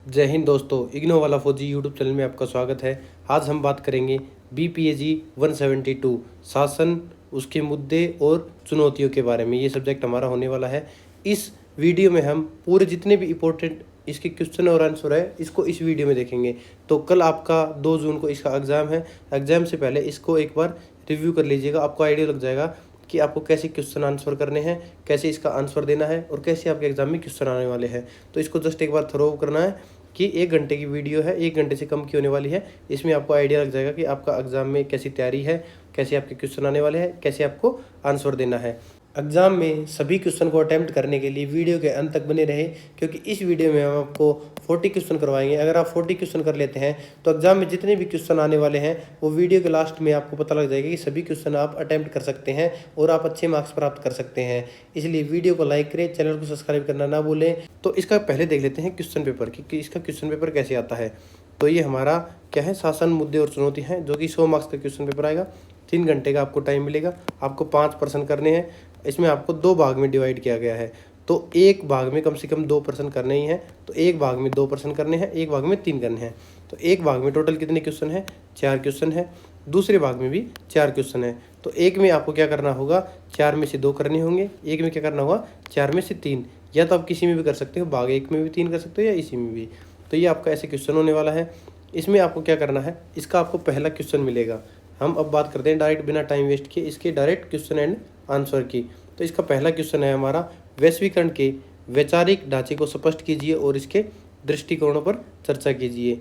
जय हिंद दोस्तों, इग्नो वाला फौजी यूट्यूब चैनल में आपका स्वागत है। आज हम बात करेंगे BPAG 172 शासन, उसके मुद्दे और चुनौतियों के बारे में। ये सब्जेक्ट हमारा होने वाला है। इस वीडियो में हम पूरे जितने भी इम्पोर्टेंट इसके क्वेश्चन और आंसर है इसको इस वीडियो में देखेंगे। तो कल आपका 2 जून को इसका एग्ज़ाम है। एग्ज़ाम से पहले इसको एक बार रिव्यू कर लीजिएगा, आपको आइडिया लग जाएगा कि आपको कैसे क्वेश्चन आंसर करने हैं, कैसे इसका आंसर देना है और कैसे आपके एग्जाम में क्वेश्चन आने वाले हैं। तो इसको जस्ट एक बार थ्रो करना है कि 1 घंटे की वीडियो है, 1 घंटे से कम की होने वाली है। इसमें आपको आइडिया लग जाएगा कि आपका एग्जाम में कैसी तैयारी है, कैसे आपके क्वेश्चन आने वाले हैं, कैसे आपको आंसर देना है। एग्जाम में सभी क्वेश्चन को अटेम्प्ट करने के लिए वीडियो के अंत तक बने रहे, क्योंकि इस वीडियो में हम आपको 40 क्वेश्चन करवाएंगे। अगर आप 40 क्वेश्चन कर लेते हैं तो एग्जाम में जितने भी क्वेश्चन आने वाले हैं वो वीडियो के लास्ट में आपको पता लग जाएगा कि सभी क्वेश्चन आप अटेम्प्ट कर सकते हैं और आप अच्छे मार्क्स प्राप्त कर सकते हैं। इसलिए वीडियो को लाइक करें, चैनल को सब्सक्राइब करना ना भूलें। तो इसका पहले देख लेते हैं क्वेश्चन पेपर कि इसका क्वेश्चन पेपर कैसे आता है। तो ये हमारा क्या है, शासन, मुद्दे और चुनौती हैं, जो कि 100 मार्क्स का क्वेश्चन पेपर आएगा। 3 घंटे का आपको टाइम मिलेगा। आपको 5 प्रश्न करने हैं। इसमें आपको 2 भाग में डिवाइड किया गया है। तो एक भाग में कम से कम 2 प्रश्न करने ही हैं। तो एक भाग में 2 प्रश्न करने हैं, एक भाग में 3 करने हैं। तो एक भाग में टोटल कितने क्वेश्चन हैं? 4 क्वेश्चन है। दूसरे भाग में भी 4 क्वेश्चन है। तो एक में आपको क्या करना होगा, 4 में से 2 करने होंगे। एक में क्या करना होगा, 4 में से 3। या तो आप किसी में भी कर सकते हो, भाग 1 में भी 3 कर सकते हो या इसी में भी। तो ये आपका ऐसे क्वेश्चन होने वाला है। इसमें आपको क्या करना है, इसका आपको पहला क्वेश्चन मिलेगा। हम अब बात करते हैं डायरेक्ट, बिना टाइम वेस्ट किए, इसके डायरेक्ट क्वेश्चन एंड आंसर की। तो इसका पहला क्वेश्चन है हमारा, वैश्वीकरण के वैचारिक ढांचे को स्पष्ट कीजिए और इसके दृष्टिकोणों पर चर्चा कीजिए।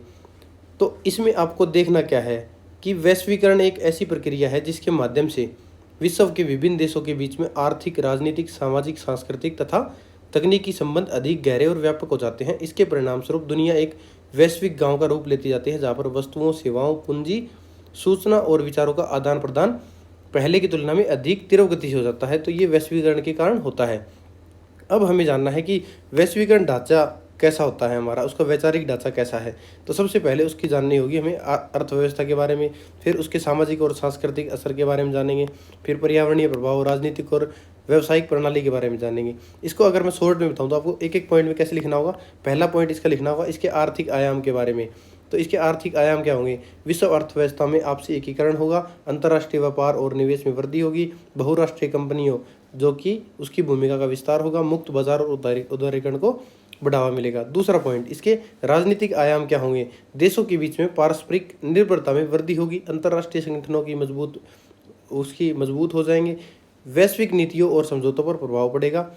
तो इसमें आपको देखना क्या है कि वैश्वीकरण एक ऐसी प्रक्रिया है जिसके माध्यम से विश्व के विभिन्न देशों के बीच में आर्थिक, राजनीतिक, सामाजिक, सांस्कृतिक तथा तकनीकी संबंध अधिक गहरे और व्यापक हो जाते हैं। इसके परिणाम स्वरूप दुनिया एक वैश्विक गांव का रूप लेती जाती है, जहाँ पर वस्तुओं, सेवाओं, पूंजी, सूचना और विचारों का आदान प्रदान पहले की तुलना में अधिक तीव्र गति से हो जाता है। तो ये वैश्वीकरण के कारण होता है। अब हमें जानना है कि वैश्वीकरण ढांचा कैसा होता है हमारा, उसका वैचारिक ढांचा कैसा है। तो सबसे पहले उसकी जाननी होगी हमें अर्थव्यवस्था के बारे में, फिर उसके सामाजिक और सांस्कृतिक असर के बारे में जानेंगे, फिर पर्यावरणीय प्रभाव, राजनीतिक और व्यावसायिक प्रणाली के बारे में जानेंगे। इसको अगर मैं शॉर्ट में बताऊँ तो आपको एक एक पॉइंट में कैसे लिखना होगा। पहला पॉइंट इसका लिखना होगा इसके आर्थिक आयाम के बारे में। तो इसके आर्थिक आयाम क्या होंगे, विश्व अर्थव्यवस्था में आपसी एकीकरण होगा, अंतर्राष्ट्रीय व्यापार और निवेश में वृद्धि होगी, बहुराष्ट्रीय कंपनियों जो कि उसकी भूमिका का विस्तार होगा, मुक्त बाजार और उदारीकरण को बढ़ावा मिलेगा। दूसरा पॉइंट, इसके राजनीतिक आयाम क्या होंगे, देशों के बीच में पारस्परिक निर्भरता में वृद्धि होगी, अंतर्राष्ट्रीय संगठनों की मजबूत हो जाएंगे, वैश्विक नीतियों और समझौतों पर प्रभाव पड़ेगा,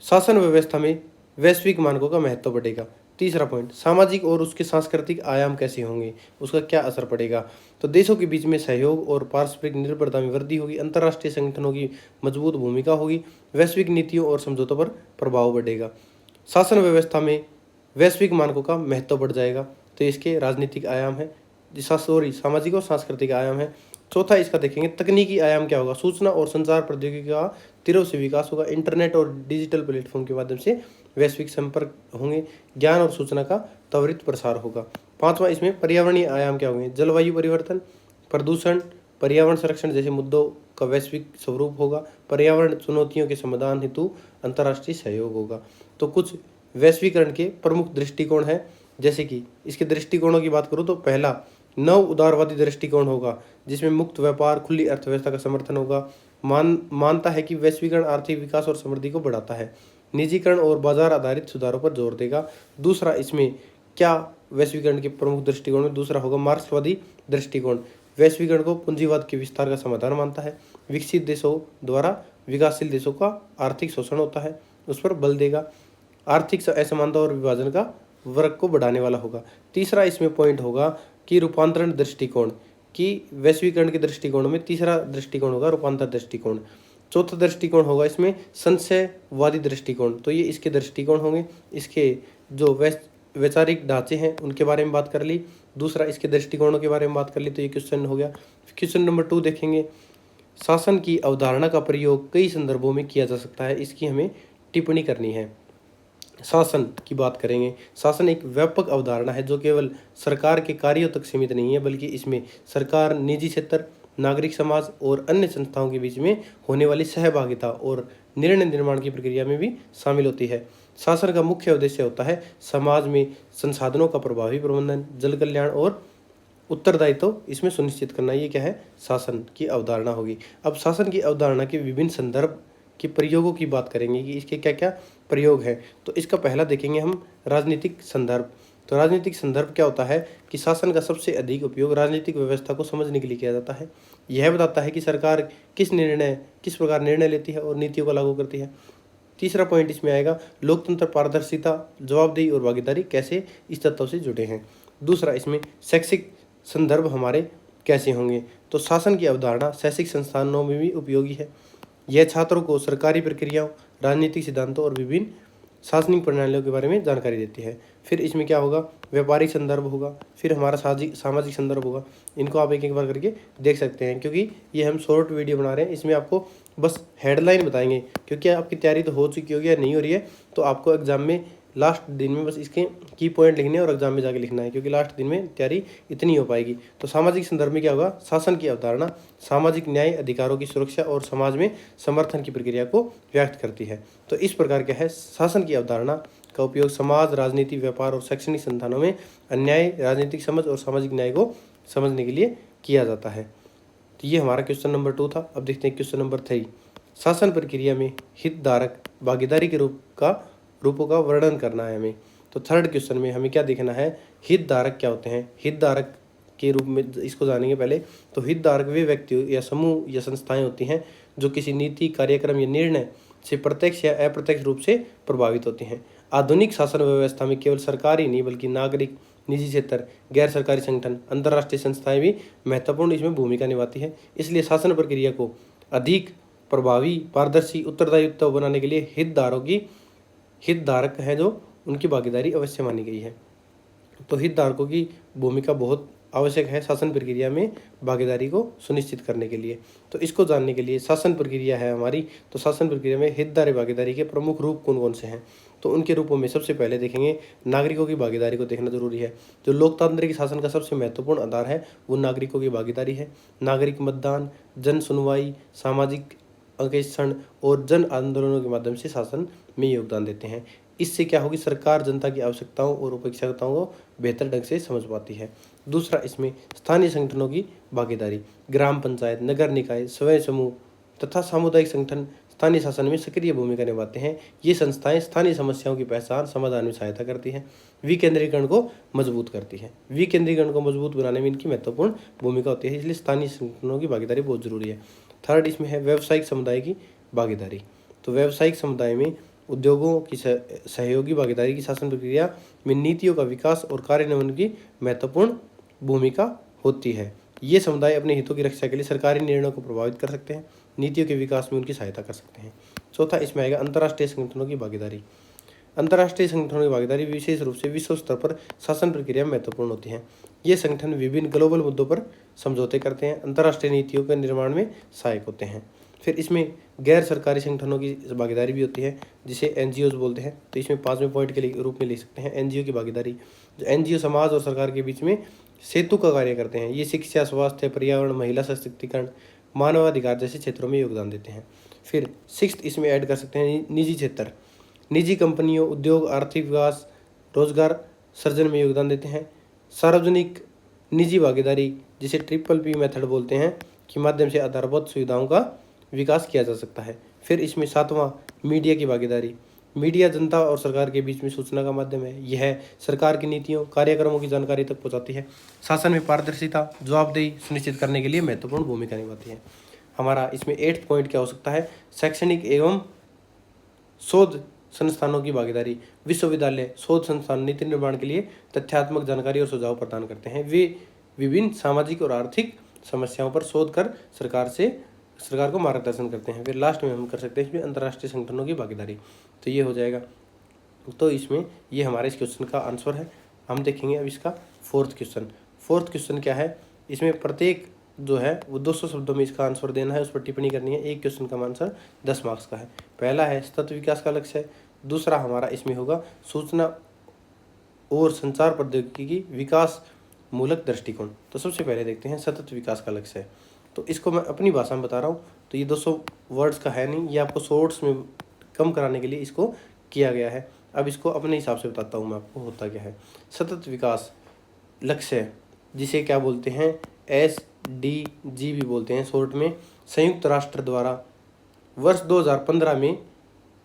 शासन व्यवस्था में वैश्विक मानकों का महत्व बढ़ेगा। तीसरा पॉइंट, सामाजिक और उसके सांस्कृतिक आयाम कैसे होंगे, उसका क्या असर पड़ेगा। तो देशों के बीच में सहयोग और पारस्परिक निर्भरता में वृद्धि होगी, अंतर्राष्ट्रीय संगठनों की मजबूत भूमिका होगी, वैश्विक नीतियों और समझौतों पर प्रभाव बढ़ेगा, शासन व्यवस्था में वैश्विक मानकों का महत्व बढ़ जाएगा। तो इसके राजनीतिक आयाम है, सामाजिक और सांस्कृतिक आयाम है। चौथा इसका देखेंगे, तकनीकी आयाम क्या होगा, सूचना और संचार प्रौद्योगिकी का तीव्र से विकास होगा, इंटरनेट और डिजिटल प्लेटफॉर्म के माध्यम से वैश्विक संपर्क होंगे, ज्ञान और सूचना का त्वरित प्रसार होगा। पांचवा इसमें पर्यावरणीय आयाम क्या होंगे, जलवायु परिवर्तन, प्रदूषण, पर्यावरण संरक्षण जैसे मुद्दों का वैश्विक स्वरूप होगा, पर्यावरण चुनौतियों के समाधान हेतु अंतर्राष्ट्रीय सहयोग होगा। तो कुछ वैश्वीकरण के प्रमुख दृष्टिकोण हैं, जैसे कि इसके दृष्टिकोणों की बात करूँ तो पहला, नव उदारवादी दृष्टिकोण होगा, जिसमें मुक्त व्यापार, खुली अर्थव्यवस्था का समर्थन होगा। मानता है कि वैश्वीकरण आर्थिक विकास और समृद्धि को बढ़ाता है, निजीकरण और बाजार आधारित सुधारों पर जोर देगा। दूसरा, इसमें क्या वैश्वीकरण के प्रमुख दृष्टिकोण में दूसरा होगा, मार्क्सवादी दृष्टिकोण, वैश्वीकरण को पूंजीवाद के विस्तार का समाधान मानता है, विकसित देशों द्वारा विकासशील देशों का आर्थिक शोषण होता है उस पर बल देगा, आर्थिक असमानता और विभाजन का वर्ग को बढ़ाने वाला होगा। तीसरा इसमें पॉइंट होगा कि रूपांतरण दृष्टिकोण, कि वैश्वीकरण के दृष्टिकोण में तीसरा दृष्टिकोण होगा रूपांतर दृष्टिकोण। चौथा दृष्टिकोण होगा इसमें संशयवादी दृष्टिकोण। तो ये इसके दृष्टिकोण होंगे। इसके जो वैचारिक ढांचे हैं उनके बारे में बात कर ली, दूसरा इसके दृष्टिकोणों के बारे में बात कर ली। तो ये क्वेश्चन हो गया। क्वेश्चन नंबर 2 देखेंगे, शासन की अवधारणा का प्रयोग कई संदर्भों में किया जा सकता है, इसकी हमें टिप्पणी करनी है। शासन की बात करेंगे। शासन एक व्यापक अवधारणा है जो केवल सरकार के कार्यों तक सीमित नहीं है, बल्कि इसमें सरकार, निजी क्षेत्र, नागरिक समाज और अन्य संस्थाओं के बीच में होने वाली सहभागिता और निर्णय निर्माण की प्रक्रिया में भी शामिल होती है। शासन का मुख्य उद्देश्य होता है समाज में संसाधनों का प्रभावी प्रबंधन, जल कल्याण और उत्तरदायित्व इसमें सुनिश्चित करना। ये क्या है, शासन की अवधारणा होगी। अब शासन की अवधारणा के विभिन्न संदर्भ के प्रयोगों की बात करेंगे कि इसके क्या क्या प्रयोग हैं। तो इसका पहला देखेंगे हम राजनीतिक संदर्भ। तो राजनीतिक संदर्भ क्या होता है कि शासन का सबसे अधिक उपयोग राजनीतिक व्यवस्था को समझने के लिए किया जाता है। यह बताता है कि सरकार किस प्रकार निर्णय लेती है और नीतियों को लागू करती है। तीसरा पॉइंट इसमें आएगा लोकतंत्र, पारदर्शिता, जवाबदेही और भागीदारी कैसे इस तत्व से जुड़े हैं। दूसरा इसमें शैक्षिक संदर्भ हमारे कैसे होंगे। तो शासन की अवधारणा शैक्षिक संस्थानों में भी उपयोगी है। यह छात्रों को सरकारी प्रक्रियाओं, राजनीतिक सिद्धांतों और विभिन्न शासनिक प्रणालियों के बारे में जानकारी देती है। फिर इसमें क्या होगा, व्यापारिक संदर्भ होगा, फिर हमारा सामाजिक संदर्भ होगा। इनको आप एक एक बार करके देख सकते हैं, क्योंकि ये हम शॉर्ट वीडियो बना रहे हैं, इसमें आपको बस हेडलाइन बताएंगे, क्योंकि आपकी तैयारी तो हो चुकी होगी या नहीं हो रही है, तो आपको एग्जाम में लास्ट दिन में बस इसके की पॉइंट लिखने हैं और एग्जाम में जाके लिखना है, क्योंकि लास्ट दिन में तैयारी इतनी हो पाएगी। तो सामाजिक संदर्भ में क्या होगा, शासन की अवधारणा सामाजिक न्याय, अधिकारों की सुरक्षा और समाज में समर्थन की प्रक्रिया को व्यक्त करती है। तो इस प्रकार क्या है, शासन की अवधारणा का उपयोग समाज, राजनीति, व्यापार और शैक्षणिक संस्थानों में अन्याय, राजनीतिक समझ और सामाजिक न्याय को समझने के लिए किया जाता है। तो ये हमारा क्वेश्चन नंबर 2 था। अब देखते हैं क्वेश्चन नंबर 3। शासन प्रक्रिया में हितधारक भागीदारी के रूपों का वर्णन करना है हमें। तो थर्ड क्वेश्चन में हमें क्या देखना है, हितधारक क्या होते हैं। हितधारक के रूप में इसको जानेंगे पहले। तो हितधारक वे व्यक्ति या समूह या संस्थाएं होती हैं जो किसी नीति, कार्यक्रम या निर्णय से प्रत्यक्ष या अप्रत्यक्ष रूप से प्रभावित होती हैं। आधुनिक शासन व्यवस्था में केवल सरकार ही नहीं बल्कि नागरिक, निजी क्षेत्र, गैर सरकारी संगठन, अंतर्राष्ट्रीय संस्थाएं भी महत्वपूर्ण इसमें भूमिका निभाती है। इसलिए शासन प्रक्रिया को अधिक प्रभावी, पारदर्शी, उत्तरदायित्व बनाने के लिए हितधारक है जो उनकी भागीदारी अवश्य मानी गई है। तो हितधारकों की भूमिका बहुत आवश्यक है शासन प्रक्रिया में भागीदारी को सुनिश्चित करने के लिए। तो इसको जानने के लिए शासन प्रक्रिया है हमारी, तो शासन प्रक्रिया में हितधारक भागीदारी के प्रमुख रूप कौन कौन से हैं। तो उनके रूपों में सबसे पहले देखेंगे नागरिकों की भागीदारी को देखना जरूरी है। जो लोकतांत्रिक शासन का सबसे महत्वपूर्ण आधार है वो नागरिकों की भागीदारी है। नागरिक मतदान, जन सुनवाई, सामाजिक अंकेक्षण और जन आंदोलनों के माध्यम से शासन में योगदान देते हैं। इससे क्या होगी, सरकार जनता की आवश्यकताओं और अपेक्षाओं को बेहतर ढंग से समझ पाती है। दूसरा इसमें स्थानीय संगठनों की भागीदारी। ग्राम पंचायत, नगर निकाय, स्वयं समूह तथा सामुदायिक संगठन स्थानीय शासन में सक्रिय भूमिका निभाते हैं। ये संस्थाएं स्थानीय समस्याओं की पहचान, समाधान में सहायता करती हैं, विकेंद्रीकरण को मजबूत करती है। विकेंद्रीकरण को मजबूत बनाने में इनकी महत्वपूर्ण भूमिका होती है, इसलिए स्थानीय संगठनों की भागीदारी बहुत जरूरी है। थर्ड इसमें है व्यावसायिक समुदाय की भागीदारी। तो व्यावसायिक समुदाय में उद्योगों की सहयोगी भागीदारी की शासन प्रक्रिया में नीतियों का विकास और कार्यान्वयन की महत्वपूर्ण भूमिका होती है। ये समुदाय अपने हितों की रक्षा के लिए सरकारी निर्णयों को प्रभावित कर सकते हैं, नीतियों के विकास में उनकी सहायता कर सकते हैं। चौथा इसमें आएगा अंतर्राष्ट्रीय संगठनों की भागीदारी। अंतर्राष्ट्रीय संगठनों की भागीदारी विशेष रूप से विश्व स्तर पर शासन प्रक्रिया में महत्वपूर्ण होती है। ये संगठन विभिन्न ग्लोबल मुद्दों पर समझौते करते हैं, अंतर्राष्ट्रीय नीतियों के निर्माण में सहायक होते हैं। फिर इसमें गैर सरकारी संगठनों की भागीदारी भी होती है, जिसे एनजीओज बोलते हैं। तो इसमें 5वें पॉइंट के रूप में ले सकते हैं एनजीओ की भागीदारी। जो एनजीओ समाज और सरकार के बीच में सेतु का कार्य करते हैं। ये शिक्षा, स्वास्थ्य, पर्यावरण, महिला सशक्तिकरण, मानवाधिकार जैसे क्षेत्रों में योगदान देते हैं। फिर 6th इसमें ऐड कर सकते हैं निजी क्षेत्र। निजी कंपनियों, उद्योग, आर्थिक विकास, रोजगार सृजन में योगदान देते हैं। सार्वजनिक निजी भागीदारी जिसे PPP मेथड बोलते हैं के माध्यम से आधारभूत सुविधाओं का विकास किया जा सकता है। फिर इसमें 7वां मीडिया की भागीदारी। मीडिया जनता और सरकार के बीच में सूचना का माध्यम है। यह सरकार की नीतियों, कार्यक्रमों की जानकारी तक पहुंचाती है। शासन में पारदर्शिता, जवाबदेही सुनिश्चित करने के लिए महत्वपूर्ण भूमिका निभाती है। हमारा इसमें 8th पॉइंट क्या हो सकता है, शैक्षणिक एवं शोध संस्थानों की भागीदारी। विश्वविद्यालय, शोध संस्थान नीति निर्माण के लिए तथ्यात्मक जानकारी और सुझाव प्रदान करते हैं। वे विभिन्न सामाजिक और आर्थिक समस्याओं पर शोध कर सरकार को मार्गदर्शन करते हैं। फिर लास्ट में हम कर सकते हैं इसमें अंतर्राष्ट्रीय संगठनों की भागीदारी। तो ये हो जाएगा। तो इसमें ये हमारे इस क्वेश्चन का आंसर है। हम देखेंगे अब इसका 4th क्वेश्चन। 4th क्वेश्चन क्या है, इसमें प्रत्येक जो है वो 200 शब्दों में इसका आंसर देना है, उस पर टिप्पणी करनी है। एक क्वेश्चन का आंसर 10 मार्क्स का है। पहला है सतत विकास का लक्ष्य है। दूसरा हमारा इसमें होगा सूचना और संचार प्रौद्योगिकी की विकास मूलक दृष्टिकोण। तो सबसे पहले देखते हैं सतत विकास का लक्ष्य है। तो इसको मैं अपनी भाषा में बता रहा हूँ, तो ये 200 वर्ड्स का है नहीं, ये आपको शॉर्ट्स में कम कराने के लिए इसको किया गया है। अब इसको अपने हिसाब से बताता हूँ मैं आपको होता क्या है। सतत विकास लक्ष्य, जिसे क्या बोलते हैं, SDG भी बोलते हैं शॉर्ट में, संयुक्त राष्ट्र द्वारा वर्ष 2015 में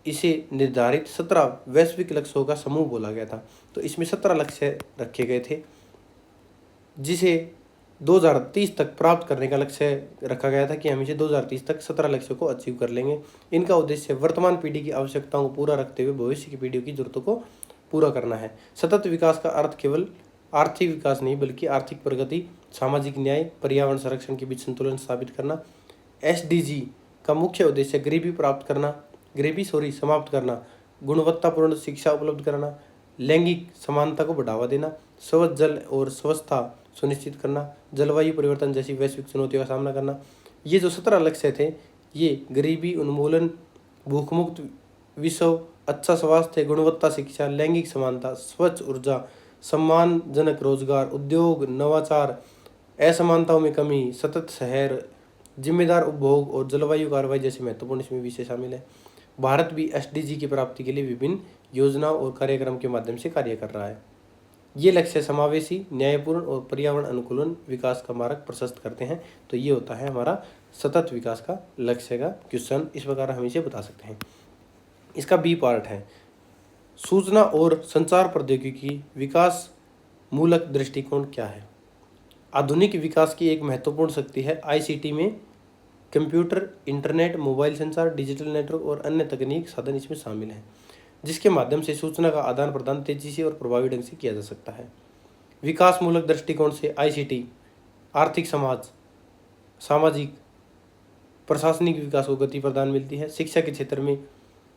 इसे निर्धारित 17 वैश्विक लक्ष्यों का समूह बोला गया था। तो इसमें 17 लक्ष्य रखे गए थे, जिसे 2030 तक प्राप्त करने का लक्ष्य रखा गया था कि हम इसे 2030 तक 17 लक्ष्यों को अचीव कर लेंगे। इनका उद्देश्य वर्तमान पीढ़ी की आवश्यकताओं को पूरा रखते हुए भविष्य की पीढ़ियों की जरूरतों को पूरा करना है। सतत विकास का अर्थ केवल आर्थिक विकास नहीं, बल्कि आर्थिक प्रगति, सामाजिक न्याय, पर्यावरण संरक्षण के बीच संतुलन स्थापित करना। SDG का मुख्य उद्देश्य गरीबी समाप्त करना, गुणवत्तापूर्ण शिक्षा उपलब्ध कराना, लैंगिक समानता को बढ़ावा देना, स्वच्छ जल और स्वच्छता सुनिश्चित करना, जलवायु परिवर्तन जैसी वैश्विक चुनौतियों का सामना करना। ये जो 17 लक्ष्य थे, ये गरीबी उन्मूलन, भूखमुक्त विश्व, अच्छा स्वास्थ्य, गुणवत्ता शिक्षा, लैंगिक समानता, स्वच्छ ऊर्जा, सम्मानजनक रोजगार, उद्योग, नवाचार, असमानताओं में कमी, सतत शहर, जिम्मेदार उपभोग और जलवायु कार्रवाई जैसे महत्वपूर्ण इसमें विषय शामिल है। भारत भी SDG की प्राप्ति के लिए विभिन्न योजनाओं और कार्यक्रम के माध्यम से कार्य कर रहा है। ये लक्ष्य समावेशी, न्यायपूर्ण और पर्यावरण अनुकूलन विकास का मार्ग प्रशस्त करते हैं। तो ये होता है हमारा सतत विकास का लक्ष्य का क्वेश्चन। इस प्रकार हम इसे बता सकते हैं। इसका B पार्ट है, सूचना और संचार प्रौद्योगिकी विकास मूलक दृष्टिकोण क्या है। आधुनिक विकास की एक महत्वपूर्ण शक्ति है ICT में कंप्यूटर, इंटरनेट, मोबाइल संचार, डिजिटल नेटवर्क और अन्य तकनीक साधन इसमें शामिल हैं, जिसके माध्यम से सूचना का आदान प्रदान तेजी से और प्रभावी ढंग से किया जा सकता है। विकास मूलक दृष्टिकोण से ICT आर्थिक, सामाजिक, प्रशासनिक विकास को गति प्रदान मिलती है। शिक्षा के क्षेत्र में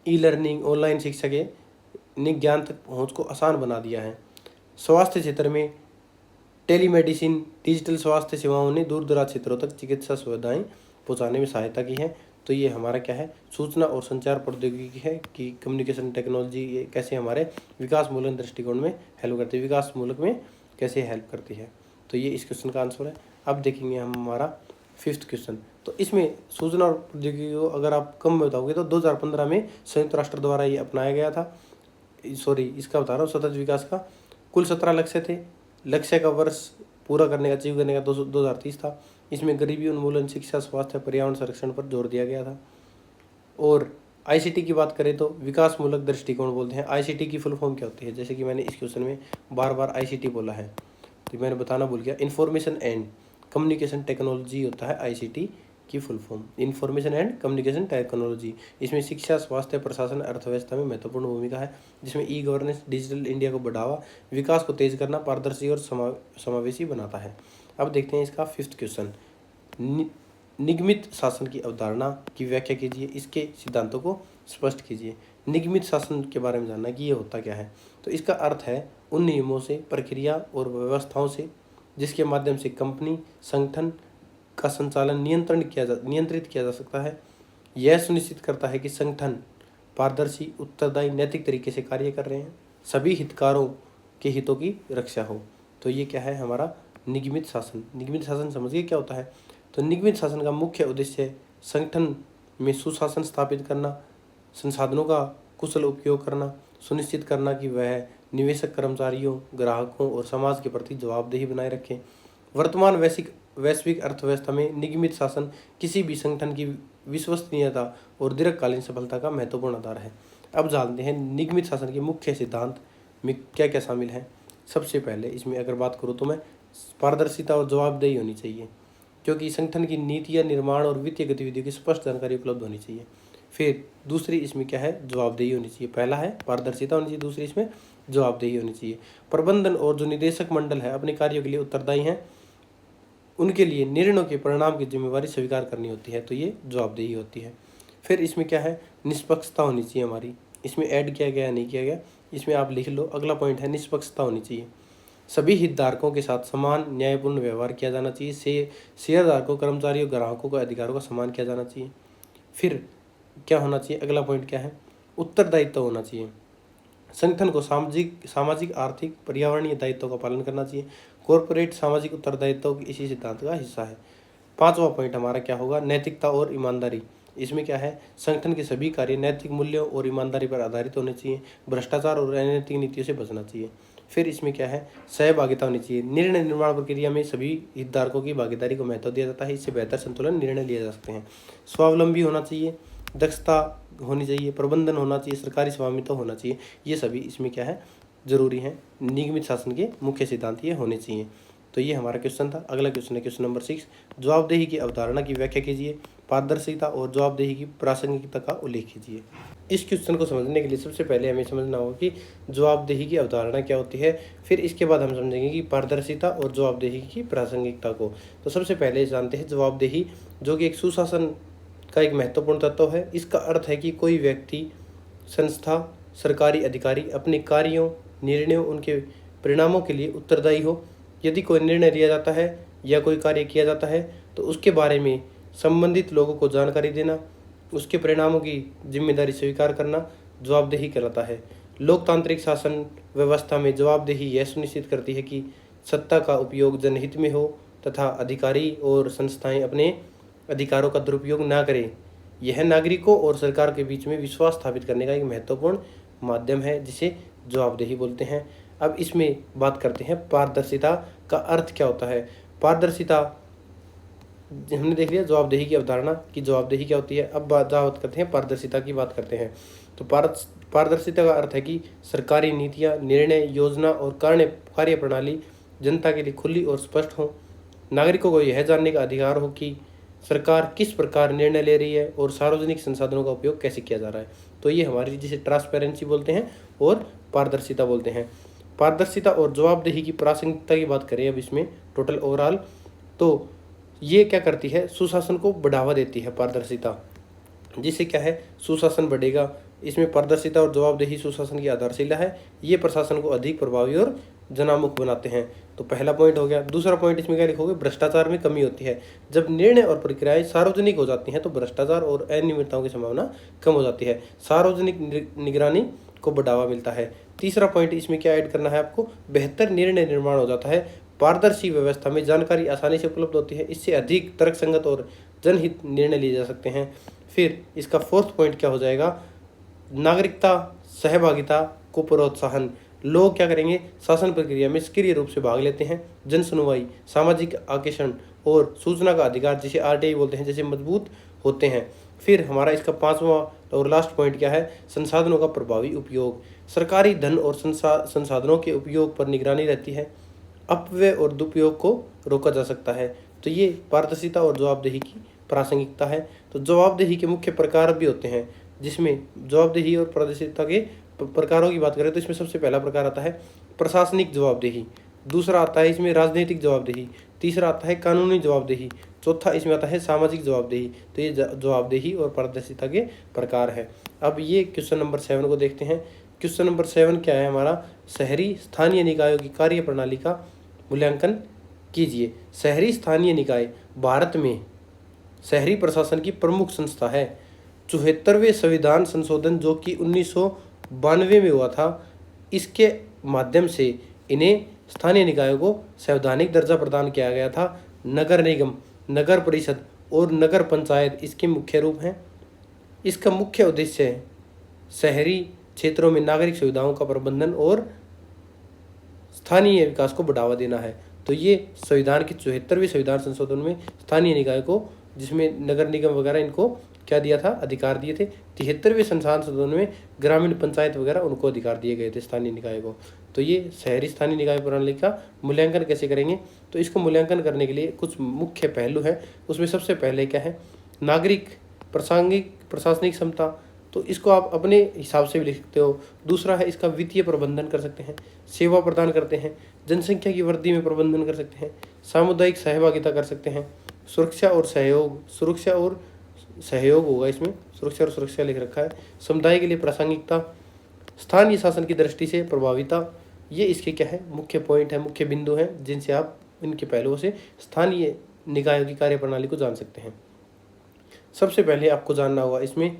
E-लर्निंग, ऑनलाइन शिक्षा के ज्ञान तक पहुँच को आसान बना दिया है। स्वास्थ्य क्षेत्र में टेलीमेडिसिन, डिजिटल स्वास्थ्य सेवाओं ने दूर दराज क्षेत्रों तक चिकित्सा सुविधाएं पहुंचाने में सहायता की है। तो ये हमारा क्या है, सूचना और संचार प्रौद्योगिकी है कि कम्युनिकेशन टेक्नोलॉजी ये कैसे हमारे विकास मूलक दृष्टिकोण में हेल्प करती है, विकास मूलक में कैसे हेल्प करती है। तो ये इस क्वेश्चन का आंसर है। अब देखेंगे हम हमारा 5th क्वेश्चन। तो इसमें सूचना और प्रौद्योगिकी को अगर आप कम में बताओगे तो 2015 में संयुक्त राष्ट्र द्वारा ये अपनाया गया था। इसका बता रहा हूँ, सतत विकास का कुल 17 लक्ष्य थे। लक्ष्य का वर्ष पूरा करने का, अचीव करने का 2030 था। इसमें गरीबी उन्मूलन, शिक्षा, स्वास्थ्य, पर्यावरण संरक्षण पर जोर दिया गया था। और ICT की बात करें तो विकास मूलक दृष्टिकोण बोलते हैं। ICT की फुल फॉर्म क्या होती है, जैसे कि मैंने इस क्वेश्चन में बार बार ICT बोला है तो मैंने बताना भूल गया। इंफॉर्मेशन एंड कम्युनिकेशन टेक्नोलॉजी होता है ICT की full form, information and communication technology. इसमें शिक्षा, स्वास्थ्य, प्रशासन, अर्थव्यवस्था में महत्वपूर्ण भूमिका है, जिसमें E-गवर्नेंस, डिजिटल इंडिया को बढ़ावा, विकास को तेज करना, पारदर्शी और समावेशी बनाता है। अब देखते हैं इसका 5th क्वेश्चन। निगमित शासन की अवधारणा की व्याख्या कीजिए, इसके सिद्धांतों को स्पष्ट कीजिए। निगमित शासन के बारे में जानना कि ये होता क्या है। तो इसका अर्थ है उन नियमों से, प्रक्रिया और व्यवस्थाओं से जिसके माध्यम से कंपनी, संगठन का संचालन नियंत्रित किया जा सकता है। यह सुनिश्चित करता है कि संगठन पारदर्शी, उत्तरदायी, नैतिक तरीके से कार्य कर रहे हैं, सभी हितधारकों के हितों की रक्षा हो। तो ये क्या है हमारा निगमित शासन। निगमित शासन समझिए क्या होता है। तो निगमित शासन का मुख्य उद्देश्य संगठन में सुशासन स्थापित करना, संसाधनों का कुशल उपयोग करना, सुनिश्चित करना कि वह निवेशक, कर्मचारियों, ग्राहकों और समाज के प्रति जवाबदेही बनाए रखें। वर्तमान वैश्विक अर्थव्यवस्था में निगमित शासन किसी भी संगठन की विश्वसनीयता और दीर्घकालीन सफलता का महत्वपूर्ण आधार है। अब जानते हैं निगमित शासन के मुख्य सिद्धांत में क्या क्या शामिल है। सबसे पहले इसमें अगर बात करूँ तो मैं पारदर्शिता और जवाबदेही होनी चाहिए, क्योंकि संगठन की नीतियाँ, निर्माण और वित्तीय गतिविधियों की स्पष्ट जानकारी उपलब्ध होनी चाहिए। फिर दूसरी इसमें क्या है, जवाबदेही होनी चाहिए। पहला है पारदर्शिता होनी चाहिए, दूसरी इसमें जवाबदेही होनी चाहिए। प्रबंधन और जो निदेशक मंडल है अपने कार्यों के लिए उत्तरदायी हैं, उनके लिए निर्णयों के परिणाम की जिम्मेवारी स्वीकार करनी होती है। तो ये जवाबदेही होती है। फिर इसमें क्या है, निष्पक्षता होनी चाहिए हमारी। इसमें ऐड किया गया नहीं किया गया, इसमें आप लिख लो। अगला पॉइंट है निष्पक्षता होनी चाहिए। सभी हितधारकों के साथ समान न्यायपूर्ण व्यवहार किया जाना चाहिए। शेयरधारकों, कर्मचारियों, ग्राहकों के अधिकारों का सम्मान किया जाना चाहिए। फिर क्या होना चाहिए, अगला पॉइंट क्या है, उत्तरदायित्व होना चाहिए। संगठन को सामाजिक, आर्थिक, पर्यावरणीय दायित्वों का पालन करना चाहिए। कॉर्पोरेट सामाजिक उत्तरदायित्व इसी सिद्धांत का हिस्सा है। 5वां पॉइंट हमारा क्या होगा, नैतिकता और ईमानदारी। इसमें क्या है, संगठन के सभी कार्य नैतिक मूल्यों और ईमानदारी पर आधारित होने चाहिए, भ्रष्टाचार और अनैतिक नीतियों से बचना चाहिए। फिर इसमें क्या है, सहभागिता होनी चाहिए, निर्णय निर्माण प्रक्रिया में सभी हितधारकों की भागीदारी को महत्व दिया जाता है, इससे बेहतर संतुलन निर्णय लिए जा सकते हैं। स्वावलंबी होना चाहिए, दक्षता होनी चाहिए, प्रबंधन होना चाहिए, सरकारी स्वामित्व होना चाहिए, ये सभी इसमें क्या है, जरूरी है। निगमित शासन के मुख्य सिद्धांत ये होने चाहिए। तो ये हमारा क्वेश्चन था। अगला क्वेश्चन है क्वेश्चन नंबर 6, जवाबदेही की अवधारणा की व्याख्या कीजिए, पारदर्शिता और जवाबदेही की प्रासंगिकता का उल्लेख कीजिए। इस क्वेश्चन को समझने के लिए सबसे पहले हमें समझना होगा कि जवाबदेही की अवधारणा क्या होती है, फिर इसके बाद हम समझेंगे कि पारदर्शिता और जवाबदेही की प्रासंगिकता को। तो सबसे पहले जानते हैं जवाबदेही, जो कि एक सुशासन का एक महत्वपूर्ण तत्व है। इसका अर्थ है कि कोई व्यक्ति, संस्था, सरकारी अधिकारी अपने कार्यों, निर्णयों, उनके परिणामों के लिए उत्तरदायी हो। यदि कोई निर्णय लिया जाता है या कोई कार्य किया जाता है तो उसके बारे में संबंधित लोगों को जानकारी देना, उसके परिणामों की जिम्मेदारी स्वीकार करना जवाबदेही कहलाता है। लोकतांत्रिक शासन व्यवस्था में जवाबदेही यह सुनिश्चित करती है कि सत्ता का उपयोग जनहित में हो तथा अधिकारी और संस्थाएं अपने अधिकारों का दुरुपयोग न करें। यह नागरिकों और सरकार के बीच में विश्वास स्थापित करने का एक महत्वपूर्ण माध्यम है, जिसे जवाबदेही बोलते हैं। अब इसमें बात करते हैं पारदर्शिता का अर्थ क्या होता है। पारदर्शिता हमने देख लिया जवाबदेही की अवधारणा की जवाबदेही क्या होती है। अब बात करते हैं पारदर्शिता की, बात करते हैं। तो पारदर्शिता का अर्थ है कि सरकारी नीतियां, निर्णय, योजना और कार्य प्रणाली जनता के लिए खुली और स्पष्ट हो। नागरिकों को यह जानने का अधिकार हो कि सरकार किस प्रकार निर्णय ले रही है और सार्वजनिक संसाधनों का उपयोग कैसे किया जा रहा है। तो ये हमारी जिसे ट्रांसपेरेंसी बोलते हैं और पारदर्शिता बोलते हैं। पारदर्शिता और जवाबदेही की प्रासंगिकता की बात करें अब इसमें टोटल ओवरऑल, तो ये क्या करती है, सुशासन को बढ़ावा देती है पारदर्शिता, जिससे क्या है, सुशासन बढ़ेगा। इसमें पारदर्शिता और जवाबदेही सुशासन की आधारशिला है। ये प्रशासन को अधिक प्रभावी और जनामुख बनाते हैं। तो पहला पॉइंट हो गया। दूसरा पॉइंट इसमें क्या लिखोगे, भ्रष्टाचार में कमी होती है। जब निर्णय और प्रक्रियाएं सार्वजनिक हो जाती हैं तो भ्रष्टाचार और अनियमितताओं की संभावना कम हो जाती है। सार्वजनिक निगरानी को बढ़ावा मिलता है। तीसरा पॉइंट इसमें क्या ऐड करना है आपको, बेहतर निर्णय निर्माण हो जाता है। पारदर्शी व्यवस्था में जानकारी आसानी से उपलब्ध होती है, इससे अधिक तर्कसंगत और जनहित निर्णय लिए जा सकते हैं। फिर इसका फोर्थ पॉइंट क्या हो जाएगा, नागरिकता सहभागिता को प्रोत्साहन। लोग क्या करेंगे, शासन प्रक्रिया में सक्रिय रूप से भाग लेते हैं। जन सुनवाई, सामाजिक आकर्षण और सूचना का अधिकार, जिसे आरटीआई बोलते हैं, जैसे मजबूत होते हैं। फिर हमारा इसका पांचवा और लास्ट पॉइंट क्या है, संसाधनों का प्रभावी उपयोग। सरकारी धन और संसाधनों के उपयोग पर निगरानी रहती है, अपव्यय और दुरुपयोग को रोका जा सकता है। तो ये पारदर्शिता और जवाबदेही की प्रासंगिकता है। तो जवाबदेही के मुख्य प्रकार भी होते हैं, जिसमें जवाबदेही और पारदर्शिता के प्रकारों की बात करें तो इसमें सबसे पहला प्रकार आता है प्रशासनिक जवाबदेही, दूसरा आता है इसमें राजनीतिक जवाबदेही, तीसरा आता है कानूनी जवाबदेही, चौथा इसमें आता है सामाजिक जवाबदेही। तो ये जवाबदेही और पारदर्शिता के प्रकार है। अब ये क्वेश्चन नंबर 7 को देखते हैं। क्वेश्चन नंबर 7 क्या है हमारा, शहरी स्थानीय निकायों की कार्य प्रणाली का मूल्यांकन कीजिए। शहरी स्थानीय निकाय भारत में शहरी प्रशासन की प्रमुख संस्था है। 74वें संविधान संशोधन जो कि 1992 में हुआ था, इसके माध्यम से इन्हें स्थानीय निकायों को संवैधानिक दर्जा प्रदान किया गया था। नगर निगम, नगर परिषद और नगर पंचायत इसके मुख्य रूप हैं। इसका मुख्य उद्देश्य है शहरी क्षेत्रों में नागरिक सुविधाओं का प्रबंधन और स्थानीय विकास को बढ़ावा देना है। तो ये संविधान के 74वें संविधान संशोधन में स्थानीय निकाय को, जिसमें नगर निगम वगैरह, इनको क्या दिया था, अधिकार दिए थे। 73वें संविधान संशोधन में ग्रामीण पंचायत वगैरह उनको अधिकार दिए गए थे स्थानीय निकाय को। तो ये शहरी स्थानीय निकाय प्रणाली का मूल्यांकन कैसे करेंगे, तो इसको मूल्यांकन करने के लिए कुछ मुख्य पहलू है। उसमें सबसे पहले क्या है, नागरिक प्रशासनिक क्षमता, तो इसको आप अपने हिसाब से भी लिख सकते हो। दूसरा है इसका वित्तीय प्रबंधन कर सकते हैं, सेवा प्रदान करते हैं, जनसंख्या की वृद्धि में प्रबंधन कर सकते हैं, सामुदायिक सहभागिता कर सकते हैं, सुरक्षा और सहयोग होगा इसमें, सुरक्षा और सुरक्षा लिख रखा है। समुदाय के लिए प्रासंगिकता, स्थानीय शासन की दृष्टि से प्रभाविता, ये इसके क्या है, मुख्य पॉइंट है, मुख्य बिंदु हैं, जिनसे आप इनके पहलुओं से स्थानीय निकायों की कार्यप्रणाली को जान सकते हैं। सबसे पहले आपको जानना होगा इसमें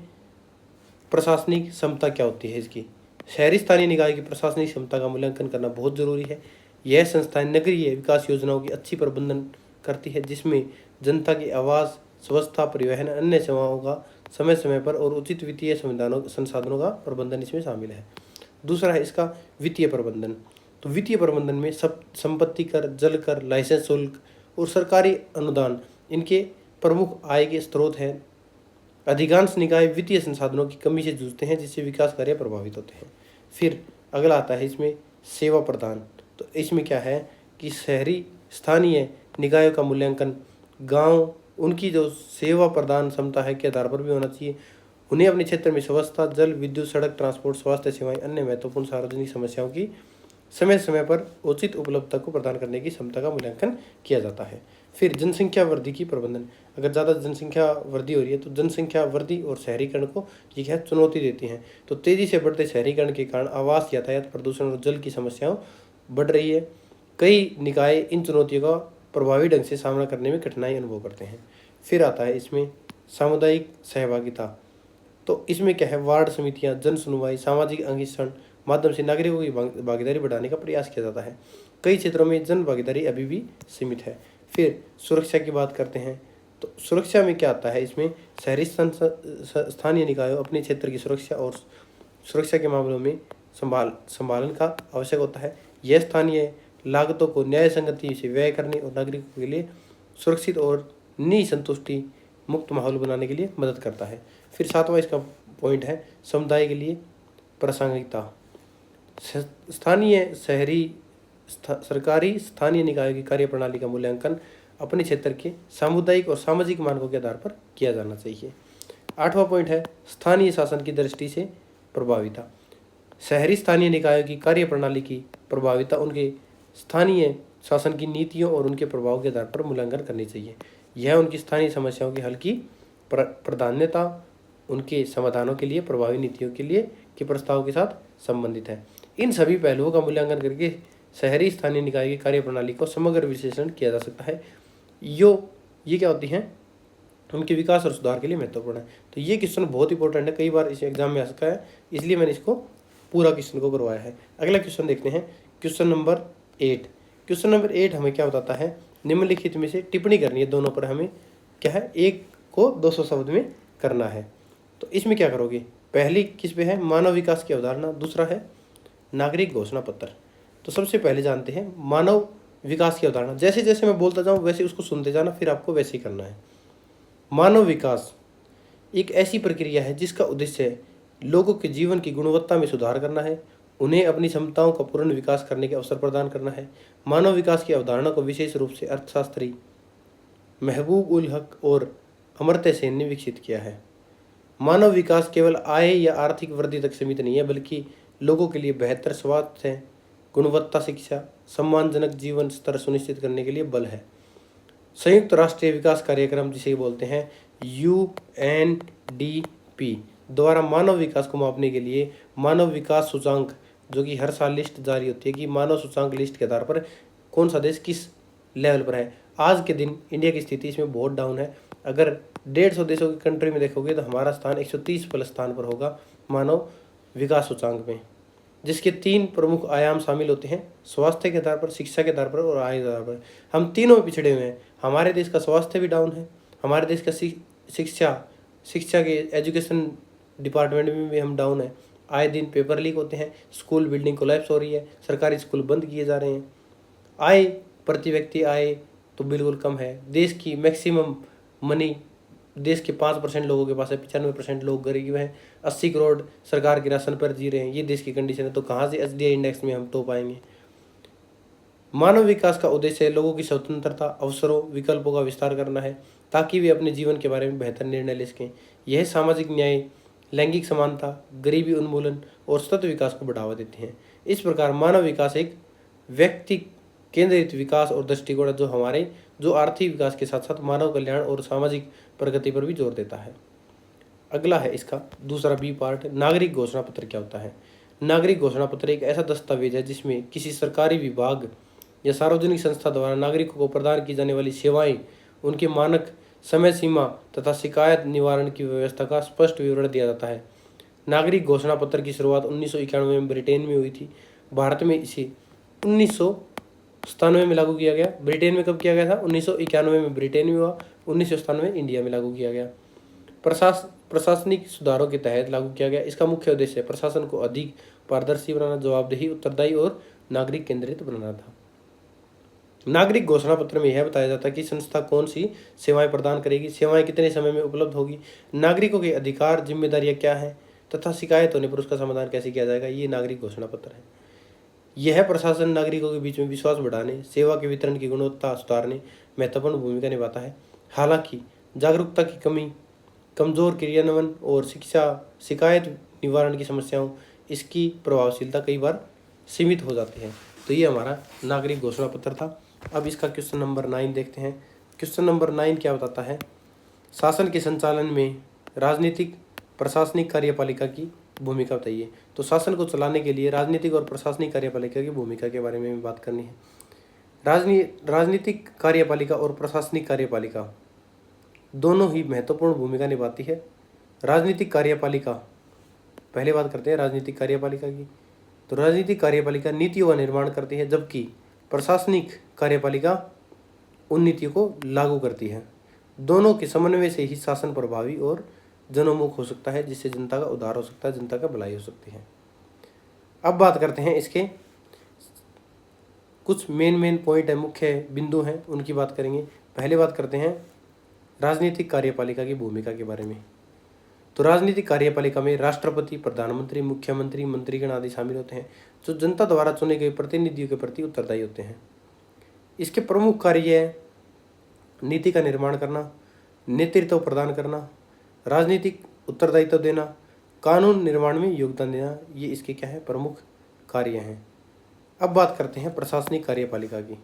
प्रशासनिक क्षमता क्या होती है इसकी। शहरी स्थानीय निकाय की प्रशासनिक क्षमता का मूल्यांकन करना बहुत जरूरी है। यह संस्थाएं नगरीय विकास योजनाओं की अच्छी प्रबंधन करती है, जिसमें जनता की आवास, स्वच्छता, परिवहन, अन्य सेवाओं का समय समय पर और उचित वित्तीय संसाधनों का प्रबंधन इसमें शामिल है। दूसरा है इसका वित्तीय प्रबंधन। तो वित्तीय प्रबंधन में सब संपत्ति कर, जल कर, लाइसेंस शुल्क और सरकारी अनुदान इनके प्रमुख आय के स्रोत हैं। अधिकांश निकाय वित्तीय संसाधनों की कमी से जूझते हैं, जिससे विकास कार्य प्रभावित होते हैं। फिर अगला आता है इसमें सेवा प्रदान। तो इसमें क्या है कि शहरी स्थानीय निकायों का मूल्यांकन गांव उनकी जो सेवा प्रदान क्षमता है के आधार पर भी होना चाहिए। उन्हें अपने क्षेत्र में स्वच्छता, जल, विद्युत, सड़क, ट्रांसपोर्ट, स्वास्थ्य सेवाएं, अन्य महत्वपूर्ण सार्वजनिक समस्याओं की समय समय पर उचित उपलब्धता को प्रदान करने की क्षमता का मूल्यांकन किया जाता है। फिर जनसंख्या वृद्धि की प्रबंधन। अगर ज़्यादा जनसंख्या वृद्धि हो रही है तो जनसंख्या वृद्धि और शहरीकरण को ये क्या चुनौती देती हैं। तो तेजी से बढ़ते शहरीकरण के कारण आवास, यातायात, प्रदूषण और जल की समस्याओं बढ़ रही है। कई निकाय इन चुनौतियों का प्रभावी ढंग से सामना करने में कठिनाई अनुभव करते हैं। फिर आता है इसमें सामुदायिक सहभागिता। तो इसमें क्या है, वार्ड समितियां, जन सुनवाई, सामाजिक अंगीक्षण माध्यम से नागरिकों की भागीदारी बढ़ाने का प्रयास किया जाता है। कई क्षेत्रों में जन भागीदारी अभी भी सीमित है। फिर सुरक्षा की बात करते हैं। तो सुरक्षा में क्या आता है, इसमें शहरी स्थानीय निकायों अपने क्षेत्र की सुरक्षा और सुरक्षा के मामलों में संभालन का आवश्यक होता है। यह स्थानीय लागतों को न्याय संगति से व्यय करने और नागरिकों के लिए सुरक्षित और निसंतुष्टि मुक्त माहौल बनाने के लिए मदद करता है। फिर सातवां इसका पॉइंट है समुदाय के लिए प्रासंगिकता। स्थानीय शहरी सरकारी स्थानीय निकायों की कार्यप्रणाली का मूल्यांकन अपने क्षेत्र के सामुदायिक और सामाजिक मानकों के आधार पर किया जाना चाहिए। आठवां पॉइंट है स्थानीय शासन की दृष्टि से प्रभाविता। शहरी स्थानीय निकायों की कार्यप्रणाली की प्रभाविता उनके स्थानीय शासन की नीतियों और उनके प्रभाव के आधार पर मूल्यांकन करनी चाहिए। यह उनकी स्थानीय समस्याओं के हल की प्राधान्यता, उनके समाधानों के लिए प्रभावी नीतियों के लिए के प्रस्ताव के साथ संबंधित है। इन सभी पहलुओं का मूल्यांकन करके शहरी स्थानीय निकाय की कार्यप्रणाली को समग्र विश्लेषण किया जा सकता है। ये क्या होती हैं, उनके विकास और सुधार के लिए महत्वपूर्ण है। तो ये क्वेश्चन बहुत इंपॉर्टेंट है, कई बार इस एग्जाम में आ सकता है, इसलिए मैंने इसको पूरा क्वेश्चन को करवाया है। अगला क्वेश्चन देखते हैं, क्वेश्चन नंबर 8। क्वेश्चन नंबर 8 हमें क्या बताता है, निम्नलिखित में से टिप्पणी करनी है। दोनों पर हमें क्या है, एक को 200 शब्द में करना है। तो इसमें क्या करोगे, पहली किस पे है, मानव विकास की अवधारणा। दूसरा है नागरिक घोषणा पत्र। तो सबसे पहले जानते हैं मानव विकास की अवधारणा। जैसे जैसे मैं बोलता जाऊं वैसे उसको सुनते जाना, फिर आपको वैसे ही करना है। मानव विकास एक ऐसी प्रक्रिया है जिसका उद्देश्य लोगों के जीवन की गुणवत्ता में सुधार करना है, उन्हें अपनी क्षमताओं का पूर्ण विकास करने के अवसर प्रदान करना है। मानव विकास की अवधारणा को विशेष रूप से अर्थशास्त्री महबूब उल हक और अमर्त्य सेन ने विकसित किया है। मानव विकास केवल आय या आर्थिक वृद्धि तक सीमित नहीं है, बल्कि लोगों के लिए बेहतर स्वास्थ्य, गुणवत्ता शिक्षा, सम्मानजनक जीवन स्तर सुनिश्चित करने के लिए बल है। संयुक्त राष्ट्रीय विकास कार्यक्रम जिसे बोलते हैं UNDP द्वारा मानव विकास को मापने के लिए मानव विकास सूचांक, जो कि हर साल लिस्ट जारी होती है कि मानव सूचांक लिस्ट के आधार पर कौन सा देश किस लेवल पर है। आज के दिन इंडिया की स्थिति इसमें बहुत डाउन है। अगर 150 देशों की कंट्री में देखोगे तो हमारा स्थान 130 प्लस स्थान पर होगा मानव विकास सूचांक में, जिसके 3 प्रमुख आयाम शामिल होते हैं, स्वास्थ्य के आधार पर, शिक्षा के आधार पर और आय के आधार पर। हम तीनों में पिछड़े हुए हैं। हमारे देश का स्वास्थ्य भी डाउन है, हमारे देश का शिक्षा के एजुकेशन डिपार्टमेंट में भी हम डाउन है। आए दिन पेपर लीक होते हैं, स्कूल बिल्डिंग कोलैप्स हो रही है, सरकारी स्कूल बंद किए जा रहे हैं। आय प्रति व्यक्ति आय तो बिल्कुल कम है। देश की मैक्सिमम मनी देश के 5% लोगों के पास है, 95% लोग गरीब हैं। 80 करोड़ सरकार के राशन पर जी रहे हैं। ये देश की कंडीशन है, तो कहाँ से SDI इंडेक्स में हम टॉप आएंगे। मानव विकास का उद्देश्य लोगों की स्वतंत्रता, अवसरों, विकल्पों का विस्तार करना है, ताकि वे अपने जीवन के बारे में बेहतर निर्णय ले सकें। यह सामाजिक न्याय, लैंगिक समानता, गरीबी उन्मूलन और सतत विकास को बढ़ावा देते हैं। इस प्रकार मानव विकास एक व्यक्ति केंद्रित विकास और दृष्टिकोण है, जो आर्थिक विकास के साथ साथ मानव कल्याण और सामाजिक प्रगति पर भी जोर देता है। अगला है इसका दूसरा B पार्ट, नागरिक घोषणा पत्र क्या होता है। नागरिक घोषणा पत्र एक ऐसा दस्तावेज है जिसमें किसी सरकारी विभाग या सार्वजनिक संस्था द्वारा नागरिकों को प्रदान की जाने वाली सेवाएं, उनके मानक, समय सीमा तथा शिकायत निवारण की व्यवस्था का स्पष्ट विवरण दिया जाता है। नागरिक घोषणा पत्र की शुरुआत 1991 में ब्रिटेन में हुई थी। भारत में इसे 1997 में लागू किया गया। ब्रिटेन में कब किया गया था, 1991 में ब्रिटेन में हुआ, 1997 में इंडिया में लागू किया गया। प्रशासनिक सुधारों के तहत लागू किया गया। इसका मुख्य उद्देश्य प्रशासन को अधिक पारदर्शी बनाना, जवाबदेही, उत्तरदायी और नागरिक केंद्रित बनाना था। नागरिक घोषणा पत्र में यह बताया जाता है कि संस्था कौन सी सेवाएं प्रदान करेगी, सेवाएं कितने समय में उपलब्ध होगी, नागरिकों के अधिकार जिम्मेदारियां क्या हैं तथा शिकायत होने पर उसका समाधान कैसे किया जाएगा। ये नागरिक घोषणा पत्र है। यह प्रशासन नागरिकों के बीच में विश्वास बढ़ाने, सेवा के वितरण की गुणवत्ता सुधारने महत्वपूर्ण भूमिका निभाता है। हालांकि जागरूकता की कमी, कमजोर क्रियान्वयन और शिकायत निवारण की समस्याओं, इसकी प्रभावशीलता कई बार सीमित हो जाती है। तो ये हमारा नागरिक घोषणा पत्र था। अब इसका क्वेश्चन नंबर 9 देखते हैं। क्वेश्चन नंबर 9 क्या बताता है? शासन के संचालन में राजनीतिक प्रशासनिक कार्यपालिका की भूमिका बताइए। तो शासन को चलाने के लिए राजनीतिक और प्रशासनिक कार्यपालिका की भूमिका के बारे में बात करनी है। राजनीतिक कार्यपालिका और प्रशासनिक कार्यपालिका दोनों ही महत्वपूर्ण भूमिका निभाती है। राजनीतिक कार्यपालिका, पहले बात करते हैं राजनीतिक कार्यपालिका की। तो राजनीतिक कार्यपालिका नीतियों का निर्माण करती है, जबकि प्रशासनिक कार्यपालिका उन नीतियों को लागू करती है। दोनों के समन्वय से ही शासन प्रभावी और जनोन्मुख हो सकता है, जिससे जनता का उद्धार हो सकता है, जनता का भलाई हो सकती है। अब बात करते हैं इसके कुछ मेन पॉइंट है, मुख्य बिंदु हैं, उनकी बात करेंगे। पहले बात करते हैं राजनीतिक कार्यपालिका की भूमिका के बारे में। तो राजनीतिक कार्यपालिका में राष्ट्रपति, प्रधानमंत्री, मुख्यमंत्री, मंत्रीगण आदि शामिल होते हैं, जो जनता द्वारा चुने गए प्रतिनिधियों के प्रति उत्तरदायी होते हैं। इसके प्रमुख कार्य है नीति का निर्माण करना, नेतृत्व प्रदान करना, राजनीतिक उत्तरदायित्व देना, कानून निर्माण में योगदान देना। ये इसके क्या है? प्रमुख कार्य हैं। अब बात करते हैं प्रशासनिक कार्यपालिका की।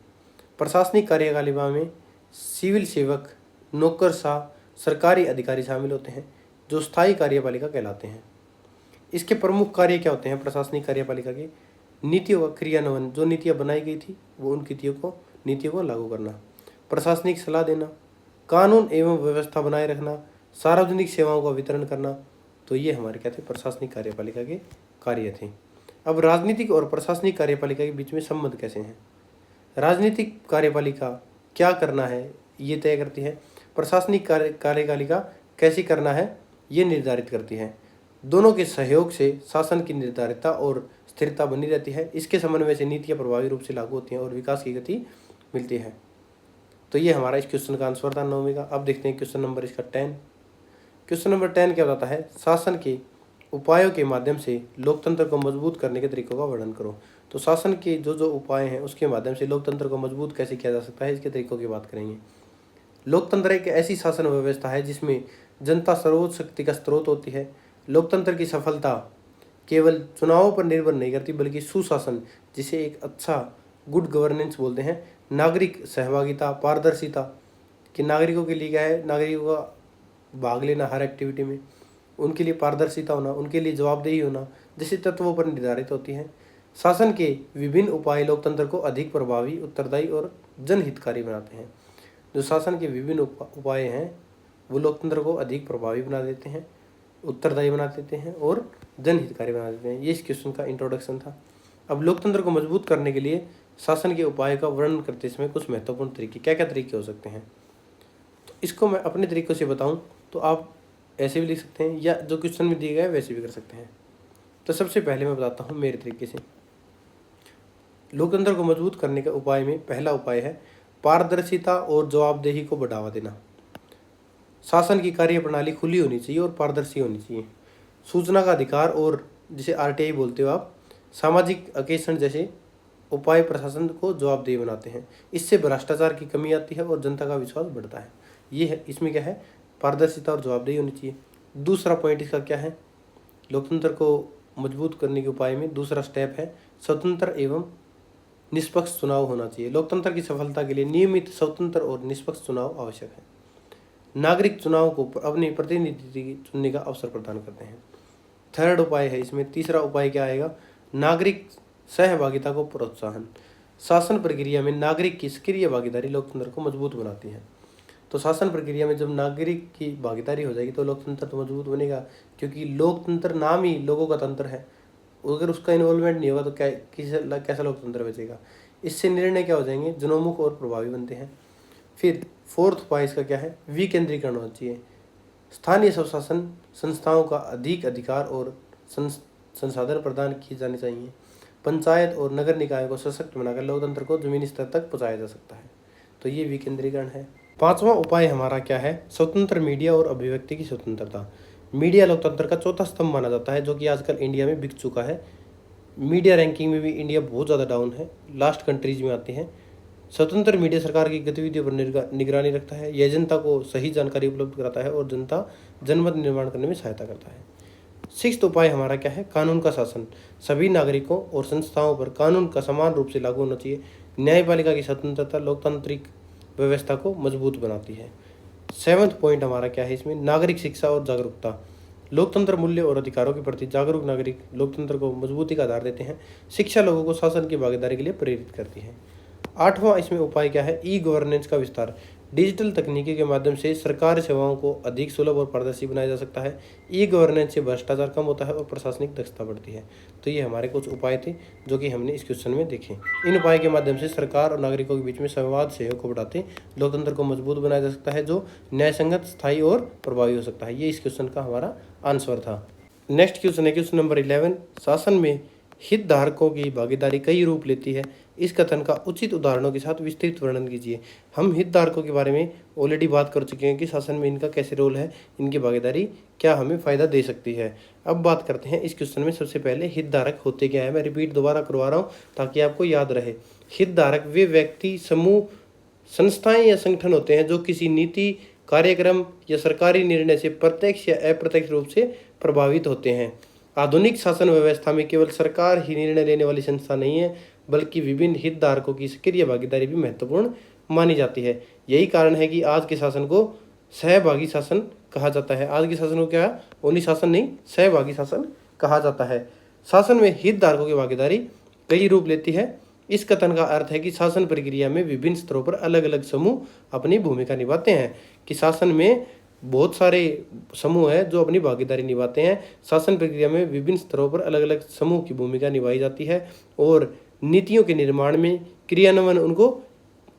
प्रशासनिक कार्यपालिका में सिविल सेवक, नौकरशाह, सरकारी अधिकारी शामिल होते हैं, जो स्थायी कार्यपालिका कहलाते हैं। इसके प्रमुख कार्य क्या होते हैं प्रशासनिक कार्यपालिका के? नीतियों का क्रियान्वयन, जो नीतियाँ बनाई गई थी वो उन नीतियों को लागू करना, प्रशासनिक सलाह देना, कानून एवं व्यवस्था बनाए रखना, सार्वजनिक सेवाओं का वितरण करना। तो ये हमारे क्या थे? प्रशासनिक कार्यपालिका के कार्य थे। अब राजनीतिक और प्रशासनिक कार्यपालिका के बीच में संबंध कैसे हैं? राजनीतिक कार्यपालिका क्या करना है ये तय करती है, प्रशासनिक कार्यपालिका कैसे करना है ये निर्धारित करती है। दोनों के सहयोग से शासन की निर्धारितता और स्थिरता बनी रहती है। इसके समन्वय से नीतियाँ प्रभावी रूप से लागू होती हैं और विकास की गति मिलती है। तो ये हमारा इस क्वेश्चन का आंसर था 9वीं का। अब देखते हैं क्वेश्चन नंबर इसका 10। क्वेश्चन नंबर 10 क्या बताता है? शासन के उपायों के माध्यम से लोकतंत्र को मजबूत करने के तरीकों का वर्णन करो। तो शासन के जो उपाय हैं उसके माध्यम से लोकतंत्र को मजबूत कैसे किया जा सकता है, इसके तरीकों की बात करेंगे। लोकतंत्र एक ऐसी शासन व्यवस्था है जिसमें जनता सर्वोच्च शक्ति का स्रोत होती है। लोकतंत्र की सफलता केवल चुनावों पर निर्भर नहीं करती, बल्कि सुशासन, जिसे एक अच्छा गुड गवर्नेंस बोलते हैं, नागरिक सहभागिता, पारदर्शिता, कि नागरिकों के लिए क्या है? नागरिकों का भाग लेना हर एक्टिविटी में, उनके लिए पारदर्शिता होना, उनके लिए जवाबदेही होना, जैसे तत्वों पर निर्धारित होती है। शासन के विभिन्न उपाय लोकतंत्र को अधिक प्रभावी, उत्तरदायी और जनहितकारी बनाते हैं। जो शासन के विभिन्न उपाय हैं वो लोकतंत्र को अधिक प्रभावी बना देते हैं, उत्तरदायी बना देते हैं और जनहितकारी बना देते हैं। ये इस क्वेश्चन का इंट्रोडक्शन था। अब लोकतंत्र को मजबूत करने के लिए शासन के उपाय का वर्णन करते समय कुछ महत्वपूर्ण तरीके, क्या क्या तरीके हो सकते हैं, तो इसको मैं अपने तरीकों से बताऊं तो आप ऐसे भी लिख सकते हैं या जो क्वेश्चन में दिए गए वैसे भी कर सकते हैं। तो सबसे पहले मैं बताता हूँ मेरे तरीके से। लोकतंत्र को मजबूत करने के उपाय में पहला उपाय है पारदर्शिता और जवाबदेही को बढ़ावा देना। शासन की कार्य प्रणाली खुली होनी चाहिए और पारदर्शी होनी चाहिए। सूचना का अधिकार और जिसे RTI बोलते हो आप, सामाजिक अकेशन जैसे उपाय प्रशासन को जवाबदेही बनाते हैं। इससे भ्रष्टाचार की कमी आती है और जनता का विश्वास बढ़ता है। ये है, इसमें क्या है? पारदर्शिता और जवाबदेही होनी चाहिए। दूसरा पॉइंट इसका क्या है? लोकतंत्र को मजबूत करने के उपाय में दूसरा स्टेप है स्वतंत्र एवं निष्पक्ष चुनाव होना चाहिए। लोकतंत्र की सफलता के लिए नियमित, स्वतंत्र और निष्पक्ष चुनाव आवश्यक है। नागरिक चुनाव को अपने प्रतिनिधि चुनने का अवसर प्रदान करते हैं। थर्ड उपाय है इसमें, तीसरा उपाय क्या आएगा? नागरिक सहभागिता को प्रोत्साहन। शासन प्रक्रिया में नागरिक की सक्रिय भागीदारी लोकतंत्र को मजबूत बनाती है। तो शासन प्रक्रिया में जब नागरिक की भागीदारी हो जाएगी तो लोकतंत्र तो मजबूत बनेगा, क्योंकि लोकतंत्र नाम ही लोगों का तंत्र है। अगर उसका इन्वॉल्वमेंट नहीं होगा तो कैसा लोकतंत्र बचेगा? इससे निर्णय क्या हो जाएंगे? जनोन्मुख और प्रभावी बनते हैं। फिर फोर्थ उपाय इसका क्या है? विकेंद्रीकरण होना चाहिए। स्थानीय स्वशासन संस्थाओं का अधिक अधिकार और संसाधन प्रदान किए जाने चाहिए। पंचायत और नगर निकायों को सशक्त बनाकर लोकतंत्र को जमीनी स्तर तक पहुंचाया जा सकता है। तो ये विकेंद्रीकरण है। पांचवा उपाय हमारा क्या है? स्वतंत्र मीडिया और अभिव्यक्ति की स्वतंत्रता। मीडिया लोकतंत्र का चौथा स्तंभ माना जाता है, जो कि आजकल इंडिया में बिक चुका है। मीडिया रैंकिंग में भी इंडिया बहुत ज़्यादा डाउन है, लास्ट कंट्रीज में आते हैं। स्वतंत्र मीडिया सरकार की गतिविधियों पर निगरानी रखता है। यह जनता को सही जानकारी उपलब्ध कराता है और जनमत निर्माण करने में सहायता करता है। सिक्स्थ उपाय हमारा क्या है? कानून का शासन। सभी नागरिकों और संस्थाओं पर कानून का समान रूप से लागू होना चाहिए। न्यायपालिका की स्वतंत्रता लोकतांत्रिक व्यवस्था को मजबूत बनाती है। सेवंथ पॉइंट हमारा क्या है इसमें? नागरिक शिक्षा और जागरूकता। लोकतंत्र मूल्य और अधिकारों के प्रति जागरूक नागरिक लोकतंत्र को मजबूती का आधार देते हैं। शिक्षा लोगों को शासन की भागीदारी के लिए प्रेरित करती है। आठवां इसमें उपाय क्या है? ई गवर्नेंस का विस्तार। डिजिटल तकनीकी के माध्यम से सरकारी सेवाओं को अधिक सुलभ और पारदर्शी बनाया जा सकता है। ई गवर्नेंस से भ्रष्टाचार कम होता है और प्रशासनिक दक्षता बढ़ती है। तो ये हमारे कुछ उपाय थे जो कि हमने इस क्वेश्चन में देखे। इन उपाय के माध्यम से सरकार और नागरिकों के बीच में संवाद सहयोग को बढ़ाते लोकतंत्र को मजबूत बनाया जा सकता है, जो न्यायसंगत, स्थायी और प्रभावी हो सकता है। ये इस क्वेश्चन का हमारा आंसर था। नेक्स्ट क्वेश्चन है क्वेश्चन नंबर 11। शासन में हितधारकों की भागीदारी कई रूप लेती है। इस कथन का उचित उदाहरणों के साथ विस्तृत वर्णन कीजिए। हम हितधारकों के बारे में ऑलरेडी बात कर चुके हैं कि शासन में इनका कैसे रोल है, इनकी भागीदारी क्या हमें फ़ायदा दे सकती है। अब बात करते हैं इस क्वेश्चन में। सबसे पहले हितधारक होते क्या है? मैं रिपीट दोबारा करवा रहा हूँ ताकि आपको याद रहे। हितधारक वे व्यक्ति, समूह, संस्थाएं या संगठन होते हैं जो किसी नीति, कार्यक्रम या सरकारी निर्णय से प्रत्यक्ष या अप्रत्यक्ष रूप से प्रभावित होते हैं। आधुनिक शासन व्यवस्था में केवल सरकार ही निर्णय लेने वाली संस्था नहीं है, बल्कि विभिन्न हितधारकों की सक्रिय भागीदारी भी महत्वपूर्ण मानी जाती है। यही कारण है कि आज के शासन को सहभागी शासन कहा जाता है। आज के शासन को क्या है? ओनली शासन नहीं, सहभागी शासन कहा जाता है। शासन में हितधारकों की भागीदारी कई रूप लेती है। इस कथन का अर्थ है कि शासन प्रक्रिया में विभिन्न स्तरों पर अलग अलग समूह अपनी भूमिका निभाते हैं। कि शासन में बहुत सारे समूह हैं जो अपनी भागीदारी निभाते हैं। शासन प्रक्रिया में विभिन्न स्तरों पर अलग अलग समूह की भूमिका निभाई जाती है और नीतियों के निर्माण में, क्रियान्वयन, उनको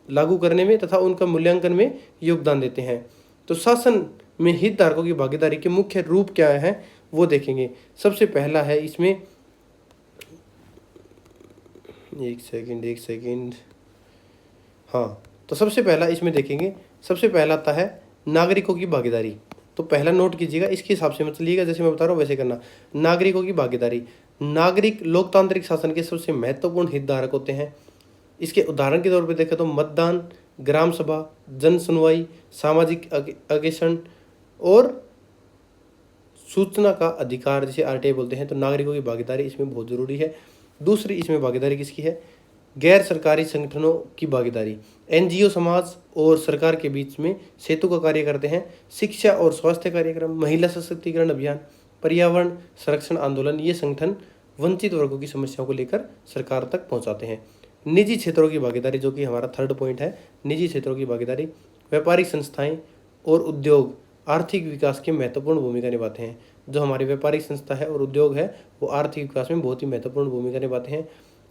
लागू करने में तथा उनका मूल्यांकन में योगदान देते हैं। तो शासन में हितधारकों की भागीदारी के मुख्य रूप क्या है वो देखेंगे। सबसे पहला है इसमें, एक सेकंड, हाँ, तो सबसे पहला इसमें देखेंगे। सबसे पहला आता है नागरिकों की भागीदारी। तो पहला नोट कीजिएगा, इसके हिसाब से मत चलिएगा, जैसे मैं बता रहा हूँ वैसे करना। नागरिकों की भागीदारी। नागरिक लोकतांत्रिक शासन के सबसे महत्वपूर्ण हितधारक होते हैं। इसके उदाहरण के तौर पर देखें तो मतदान, ग्राम सभा, जन सुनवाई, सामाजिक अंकेक्षण और सूचना का अधिकार, जिसे आरटीआई बोलते हैं। तो नागरिकों की भागीदारी इसमें बहुत जरूरी है। दूसरी इसमें भागीदारी किसकी है? गैर सरकारी संगठनों की भागीदारी। एनजीओ समाज और सरकार के बीच में सेतु का कार्य करते हैं। शिक्षा और स्वास्थ्य कार्यक्रम, महिला सशक्तिकरण अभियान, पर्यावरण संरक्षण आंदोलन, ये संगठन वंचित वर्गों की समस्याओं को लेकर सरकार तक पहुंचाते हैं। निजी क्षेत्रों की भागीदारी, जो कि हमारा थर्ड पॉइंट है, निजी क्षेत्रों की भागीदारी। व्यापारिक संस्थाएं और उद्योग आर्थिक विकास की महत्वपूर्ण भूमिका निभाते हैं। जो हमारी व्यापारिक संस्था है और उद्योग है वो आर्थिक विकास में बहुत ही महत्वपूर्ण भूमिका निभाते हैं।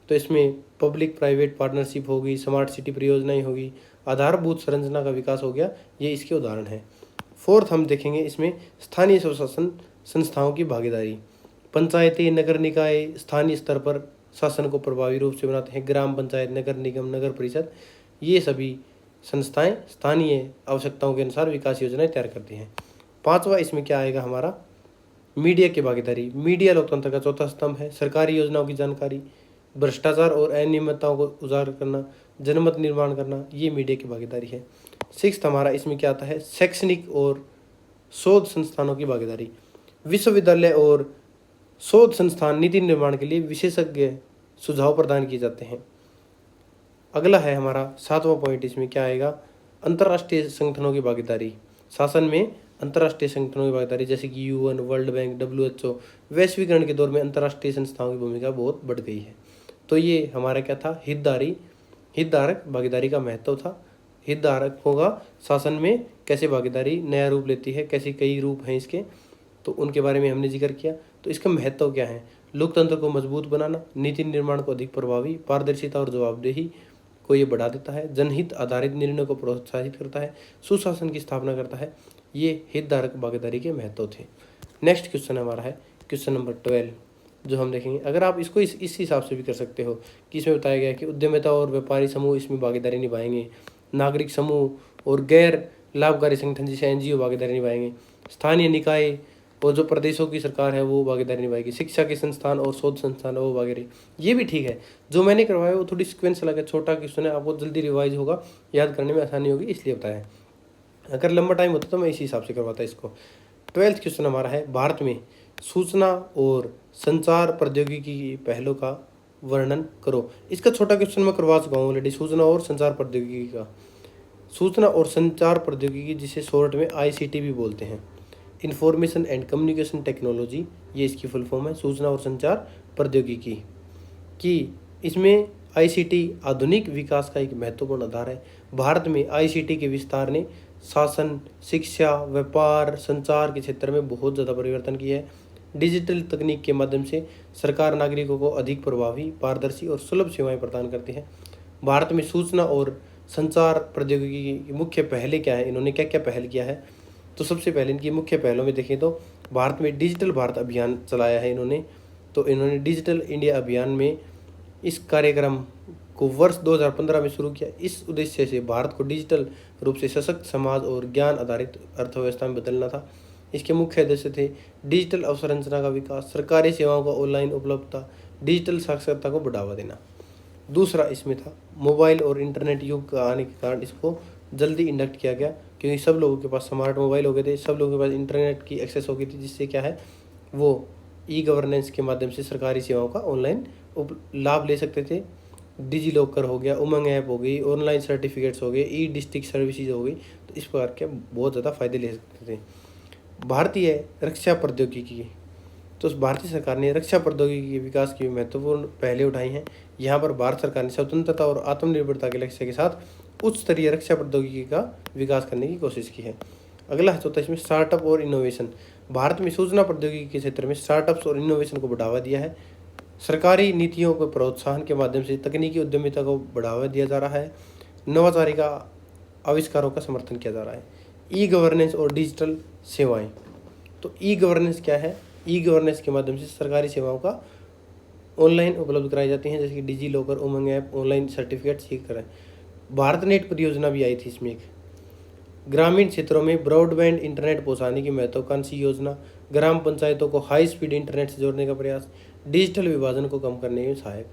तो इसमें पब्लिक प्राइवेट पार्टनरशिप होगी, स्मार्ट सिटी परियोजनाएं होगी, आधारभूत संरचना का विकास हो गया, ये इसके उदाहरण हैं। फोर्थ हम देखेंगे इसमें स्थानीय स्वशासन संस्थाओं की भागीदारी। पंचायतें, नगर निकाय स्थानीय स्तर पर शासन को प्रभावी रूप से बनाते हैं। ग्राम पंचायत, नगर निगम, नगर परिषद, ये सभी संस्थाएं स्थानीय आवश्यकताओं के अनुसार विकास योजनाएं तैयार करती हैं। पांचवा इसमें क्या आएगा हमारा? मीडिया की भागीदारी। मीडिया लोकतंत्र का चौथा स्तंभ है। सरकारी योजनाओं की जानकारी, भ्रष्टाचार और अनियमितताओं को उजागर करना, जनमत निर्माण करना, ये मीडिया की भागीदारी है। सिक्स्थ हमारा इसमें क्या आता है? शैक्षणिक और शोध संस्थानों की भागीदारी। विश्वविद्यालय और शोध संस्थान नीति निर्माण के लिए विशेषज्ञ सुझाव प्रदान किए जाते हैं। अगला है हमारा सातवां पॉइंट, इसमें क्या आएगा? अंतर्राष्ट्रीय संगठनों की भागीदारी। शासन में अंतर्राष्ट्रीय संगठनों की भागीदारी, जैसे कि यूएन, वर्ल्ड बैंक, WHO। वैश्वीकरण के दौर में अंतर्राष्ट्रीय संस्थाओं की भूमिका बहुत बढ़ गई है। तो ये हमारा क्या था? हितधारक भागीदारी का महत्व था। हितधारकों का शासन में कैसे भागीदारी नया रूप लेती है, कैसे कई रूप हैं इसके, तो उनके बारे में हमने जिक्र किया। तो इसका महत्व क्या है? लोकतंत्र को मजबूत बनाना, नीति निर्माण को अधिक प्रभावी, पारदर्शिता और जवाबदेही को ये बढ़ा देता है, जनहित आधारित निर्णय को प्रोत्साहित करता है, सुशासन की स्थापना करता है, ये हितधारक भागीदारी के महत्व थे। नेक्स्ट क्वेश्चन हमारा है क्वेश्चन नंबर 12, जो हम देखेंगे। अगर आप इसको इस हिसाब से भी कर सकते हो कि इसमें बताया गया है कि उद्यमिता और व्यापारी समूह इसमें भागीदारी निभाएंगे, नागरिक समूह और गैर लाभकारी संगठन जैसे एनजीओ भागीदारी निभाएंगे, स्थानीय निकाय और जो प्रदेशों की सरकार है वो भागीदारी निभाएगी, शिक्षा के संस्थान और शोध संस्थान है वो भागीदारी। ये भी ठीक है। जो मैंने करवाया वो थोड़ी सिक्वेंस लगा, छोटा क्वेश्चन है, आपको जल्दी रिवाइज होगा, याद करने में आसानी होगी, इसलिए बताया है। अगर लंबा टाइम होता तो मैं इसी हिसाब से करवाता इसको। 12th क्वेश्चन हमारा है, भारत में सूचना और संचार प्रौद्योगिकी की पहलों का वर्णन करो। इसका छोटा क्वेश्चन मैं करवा चुका हूँ ऑलरेडी, सूचना और संचार प्रौद्योगिकी का। सूचना और संचार प्रौद्योगिकी जिसे शॉर्ट में आईसीटी भी बोलते हैं, इंफॉर्मेशन एंड कम्युनिकेशन टेक्नोलॉजी, ये इसकी फुल फॉर्म है, सूचना और संचार प्रौद्योगिकी की। इसमें आईसीटी आधुनिक विकास का एक महत्वपूर्ण आधार है। भारत में आईसीटी के विस्तार ने शासन, शिक्षा, व्यापार, संचार के क्षेत्र में बहुत ज़्यादा परिवर्तन किया है। डिजिटल तकनीक के माध्यम से सरकार नागरिकों को अधिक प्रभावी, पारदर्शी और सुलभ सेवाएं प्रदान करती है। भारत में सूचना और संचार प्रौद्योगिकी की मुख्य पहलें क्या है, इन्होंने क्या क्या पहल किया है। तो सबसे पहले इनकी मुख्य पहलों में देखें तो भारत में डिजिटल भारत अभियान चलाया है इन्होंने। तो इन्होंने डिजिटल इंडिया अभियान में इस कार्यक्रम को वर्ष 2015 में शुरू किया। इस उद्देश्य से भारत को डिजिटल रूप से सशक्त समाज और ज्ञान आधारित अर्थव्यवस्था में बदलना था। इसके मुख्य उद्देश्य थे डिजिटल अवसंरचना का विकास, सरकारी सेवाओं का ऑनलाइन उपलब्धता, डिजिटल साक्षरता को बढ़ावा देना। दूसरा इसमें था मोबाइल और इंटरनेट युग का आने के कारण इसको जल्दी इंडक्ट किया गया, क्योंकि सब लोगों के पास स्मार्ट मोबाइल हो गए थे, सब लोगों के पास इंटरनेट की एक्सेस हो गई थी, जिससे क्या है वो ई गवर्नेंस के माध्यम से सरकारी सेवाओं का ऑनलाइन लाभ ले सकते थे। डिजी लॉकर हो गया, उमंग ऐप हो गई, ऑनलाइन सर्टिफिकेट्स हो गए, ई डिस्ट्रिक्ट सर्विसेज हो गई, तो इस प्रकार के बहुत ज़्यादा फायदे ले सकते थे। भारतीय रक्षा प्रौद्योगिकी, तो भारतीय सरकार ने रक्षा प्रौद्योगिकी के विकास की महत्वपूर्ण पहले उठाई हैं। यहाँ पर भारत सरकार ने स्वतंत्रता और आत्मनिर्भरता के लक्ष्य के साथ उच्च स्तरीय रक्षा प्रौद्योगिकी का विकास करने की कोशिश की है। अगला है चौथा इसमें स्टार्टअप और इनोवेशन। भारत में सूचना प्रौद्योगिकी के क्षेत्र में स्टार्टअप्स और इनोवेशन को बढ़ावा दिया है। सरकारी नीतियों को प्रोत्साहन के माध्यम से तकनीकी उद्यमिता को बढ़ावा दिया जा रहा है। नवाचारी का आविष्कारों का समर्थन किया जा रहा है। ई गवर्नेंस और डिजिटल सेवाएं, तो ई गवर्नेंस क्या है? ई गवर्नेंस के माध्यम से सरकारी सेवाओं का ऑनलाइन उपलब्ध कराई जाती हैं, जैसे कि डिजी लॉकर, उमंग ऐप, ऑनलाइन सर्टिफिकेट सीख करें। भारत नेट परियोजना भी आई थी इसमें एक। ग्रामीण क्षेत्रों में ब्रॉडबैंड इंटरनेट पहुंचाने की महत्वाकांक्षी योजना, ग्राम पंचायतों को हाई स्पीड इंटरनेट से जोड़ने का प्रयास, डिजिटल विभाजन को कम करने में सहायक।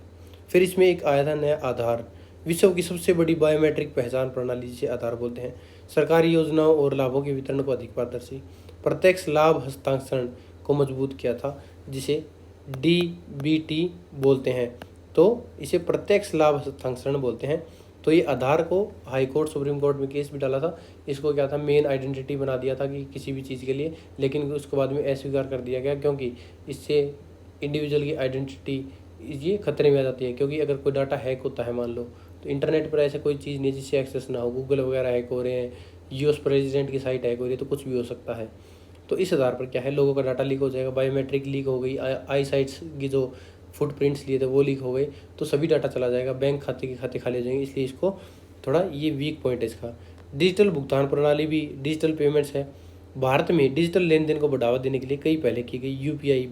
फिर इसमें एक आया था नया आधार, विश्व की सबसे बड़ी बायोमेट्रिक पहचान प्रणाली जिसे आधार बोलते हैं। सरकारी योजनाओं और लाभों के वितरण को अधिक पारदर्शी, प्रत्यक्ष लाभ हस्तांतरण को मजबूत किया था, जिसे डीबीटी बोलते हैं। तो इसे प्रत्यक्ष लाभ हस्तांतरण बोलते हैं। तो ये आधार को हाई कोर्ट, सुप्रीम कोर्ट में केस भी डाला था। इसको क्या था, मेन आइडेंटिटी बना दिया था कि किसी भी चीज़ के लिए, लेकिन उसके बाद में अस्वीकार कर दिया गया, क्योंकि इससे इंडिविजुअल की आइडेंटिटी ये खतरे में आ जाती है। क्योंकि अगर कोई डाटा हैक होता है मान लो, तो इंटरनेट पर ऐसे कोई चीज़ नहीं जिससे एक्सेस ना हो, गूगल वगैरह हैक हो रहे हैं, यूएस प्रेसिडेंट की साइट हैक हो रही है, तो कुछ भी हो सकता है। तो इस आधार पर क्या है, लोगों का डाटा लीक हो जाएगा, बायोमेट्रिक लीक हो गई, आई साइट्स की जो फुटप्रिंट्स लिए थे वो लीक हो गए, तो सभी डाटा चला जाएगा, बैंक खाते के खाते खाली हो जाएंगे। इसलिए इसको थोड़ा ये वीक पॉइंट है इसका। डिजिटल भुगतान प्रणाली भी, डिजिटल पेमेंट्स है। भारत में डिजिटल लेन देन को बढ़ावा देने के लिए कई पहले की गई, यूपीआई,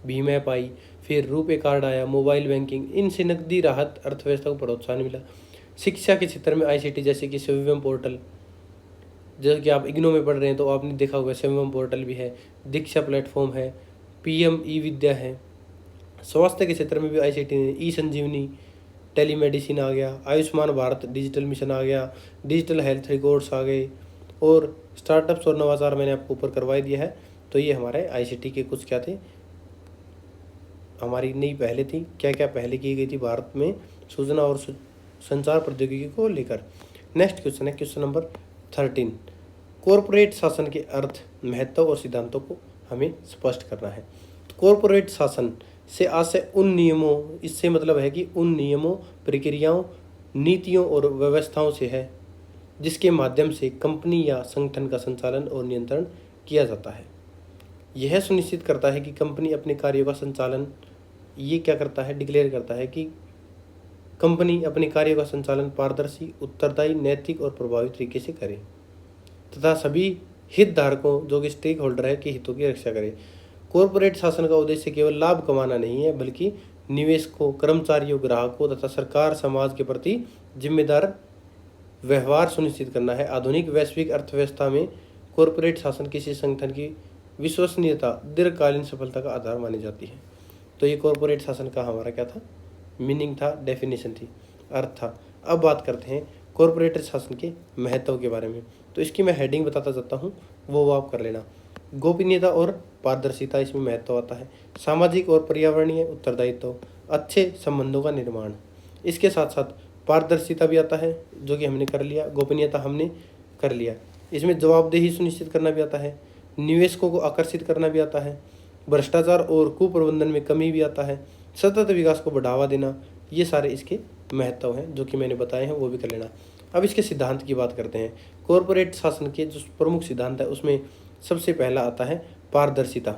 भीम ऐप आई, फिर रुपे कार्ड आया, मोबाइल बैंकिंग, इनसे नकदी राहत अर्थव्यवस्था को प्रोत्साहन मिला। शिक्षा के क्षेत्र में आईसीटी जैसे कि स्विवम पोर्टल, जैसे कि आप इग्नो में पढ़ रहे हैं तो आपने देखा होगा स्विवम पोर्टल भी है, दीक्षा प्लेटफॉर्म है, पीएम ई विद्या है। स्वास्थ्य के क्षेत्र में भी आईसीटी ने ई संजीवनी, टेलीमेडिसिन आ गया, आयुष्मान भारत डिजिटल मिशन आ गया, डिजिटल हेल्थ रिकॉर्ड्स आ गए, और स्टार्टअप्स और नवाचार मैंने आपको ऊपर करवाई दिया है। तो ये हमारे आईसीटी के कुछ क्या थे, हमारी नई पहले थी, क्या क्या पहले की गई थी भारत में सूचना और संचार प्रौद्योगिकी को लेकर। नेक्स्ट क्वेश्चन है क्वेश्चन नंबर 13। कॉरपोरेट शासन के अर्थ, महत्व और सिद्धांतों को हमें स्पष्ट करना है। कॉरपोरेट शासन से आशय उन नियमों, इससे मतलब है कि उन नियमों, प्रक्रियाओं, नीतियों और व्यवस्थाओं से है जिसके माध्यम से कंपनी या संगठन का संचालन और नियंत्रण किया जाता है। यह सुनिश्चित करता है कि कंपनी अपने कार्यों का संचालन, ये क्या करता है, डिक्लेयर करता है कि कंपनी अपने कार्यों का संचालन पारदर्शी, उत्तरदायी, नैतिक और प्रभावी तरीके से करे, तथा सभी हितधारकों जो कि स्टेक होल्डर है के हितों की रक्षा करे। कॉरपोरेट शासन का उद्देश्य केवल लाभ कमाना नहीं है, बल्कि निवेशकों, कर्मचारियों, ग्राहकों तथा सरकार समाज के प्रति जिम्मेदार व्यवहार सुनिश्चित करना है। आधुनिक वैश्विक अर्थव्यवस्था में कॉरपोरेट शासन किसी संगठन की विश्वसनीयता, दीर्घकालीन सफलता का आधार मानी जाती है। तो ये कॉरपोरेट शासन का हमारा क्या था, मीनिंग था, डेफिनेशन थी, अर्थ था। अब बात करते हैं कॉरपोरेट शासन के महत्व के बारे में। तो इसकी मैं हेडिंग बताता जाता हूँ, वो आप कर लेना। गोपनीयता और पारदर्शिता इसमें महत्व आता है। सामाजिक और पर्यावरणीय उत्तरदायित्व, अच्छे संबंधों का निर्माण। इसके साथ साथ पारदर्शिता भी आता है, जो कि हमने कर लिया। गोपनीयता हमने कर लिया। इसमें जवाबदेही सुनिश्चित करना भी आता है। निवेशकों को आकर्षित करना भी आता है। भ्रष्टाचार और कुप्रबंधन में कमी भी आता है। सतत विकास को बढ़ावा देना, ये सारे इसके महत्व हैं जो कि मैंने बताए हैं, वो भी कर लेना। अब इसके सिद्धांत की बात करते हैं। कॉरपोरेट शासन के जो प्रमुख सिद्धांत है उसमें सबसे पहला आता है पारदर्शिता,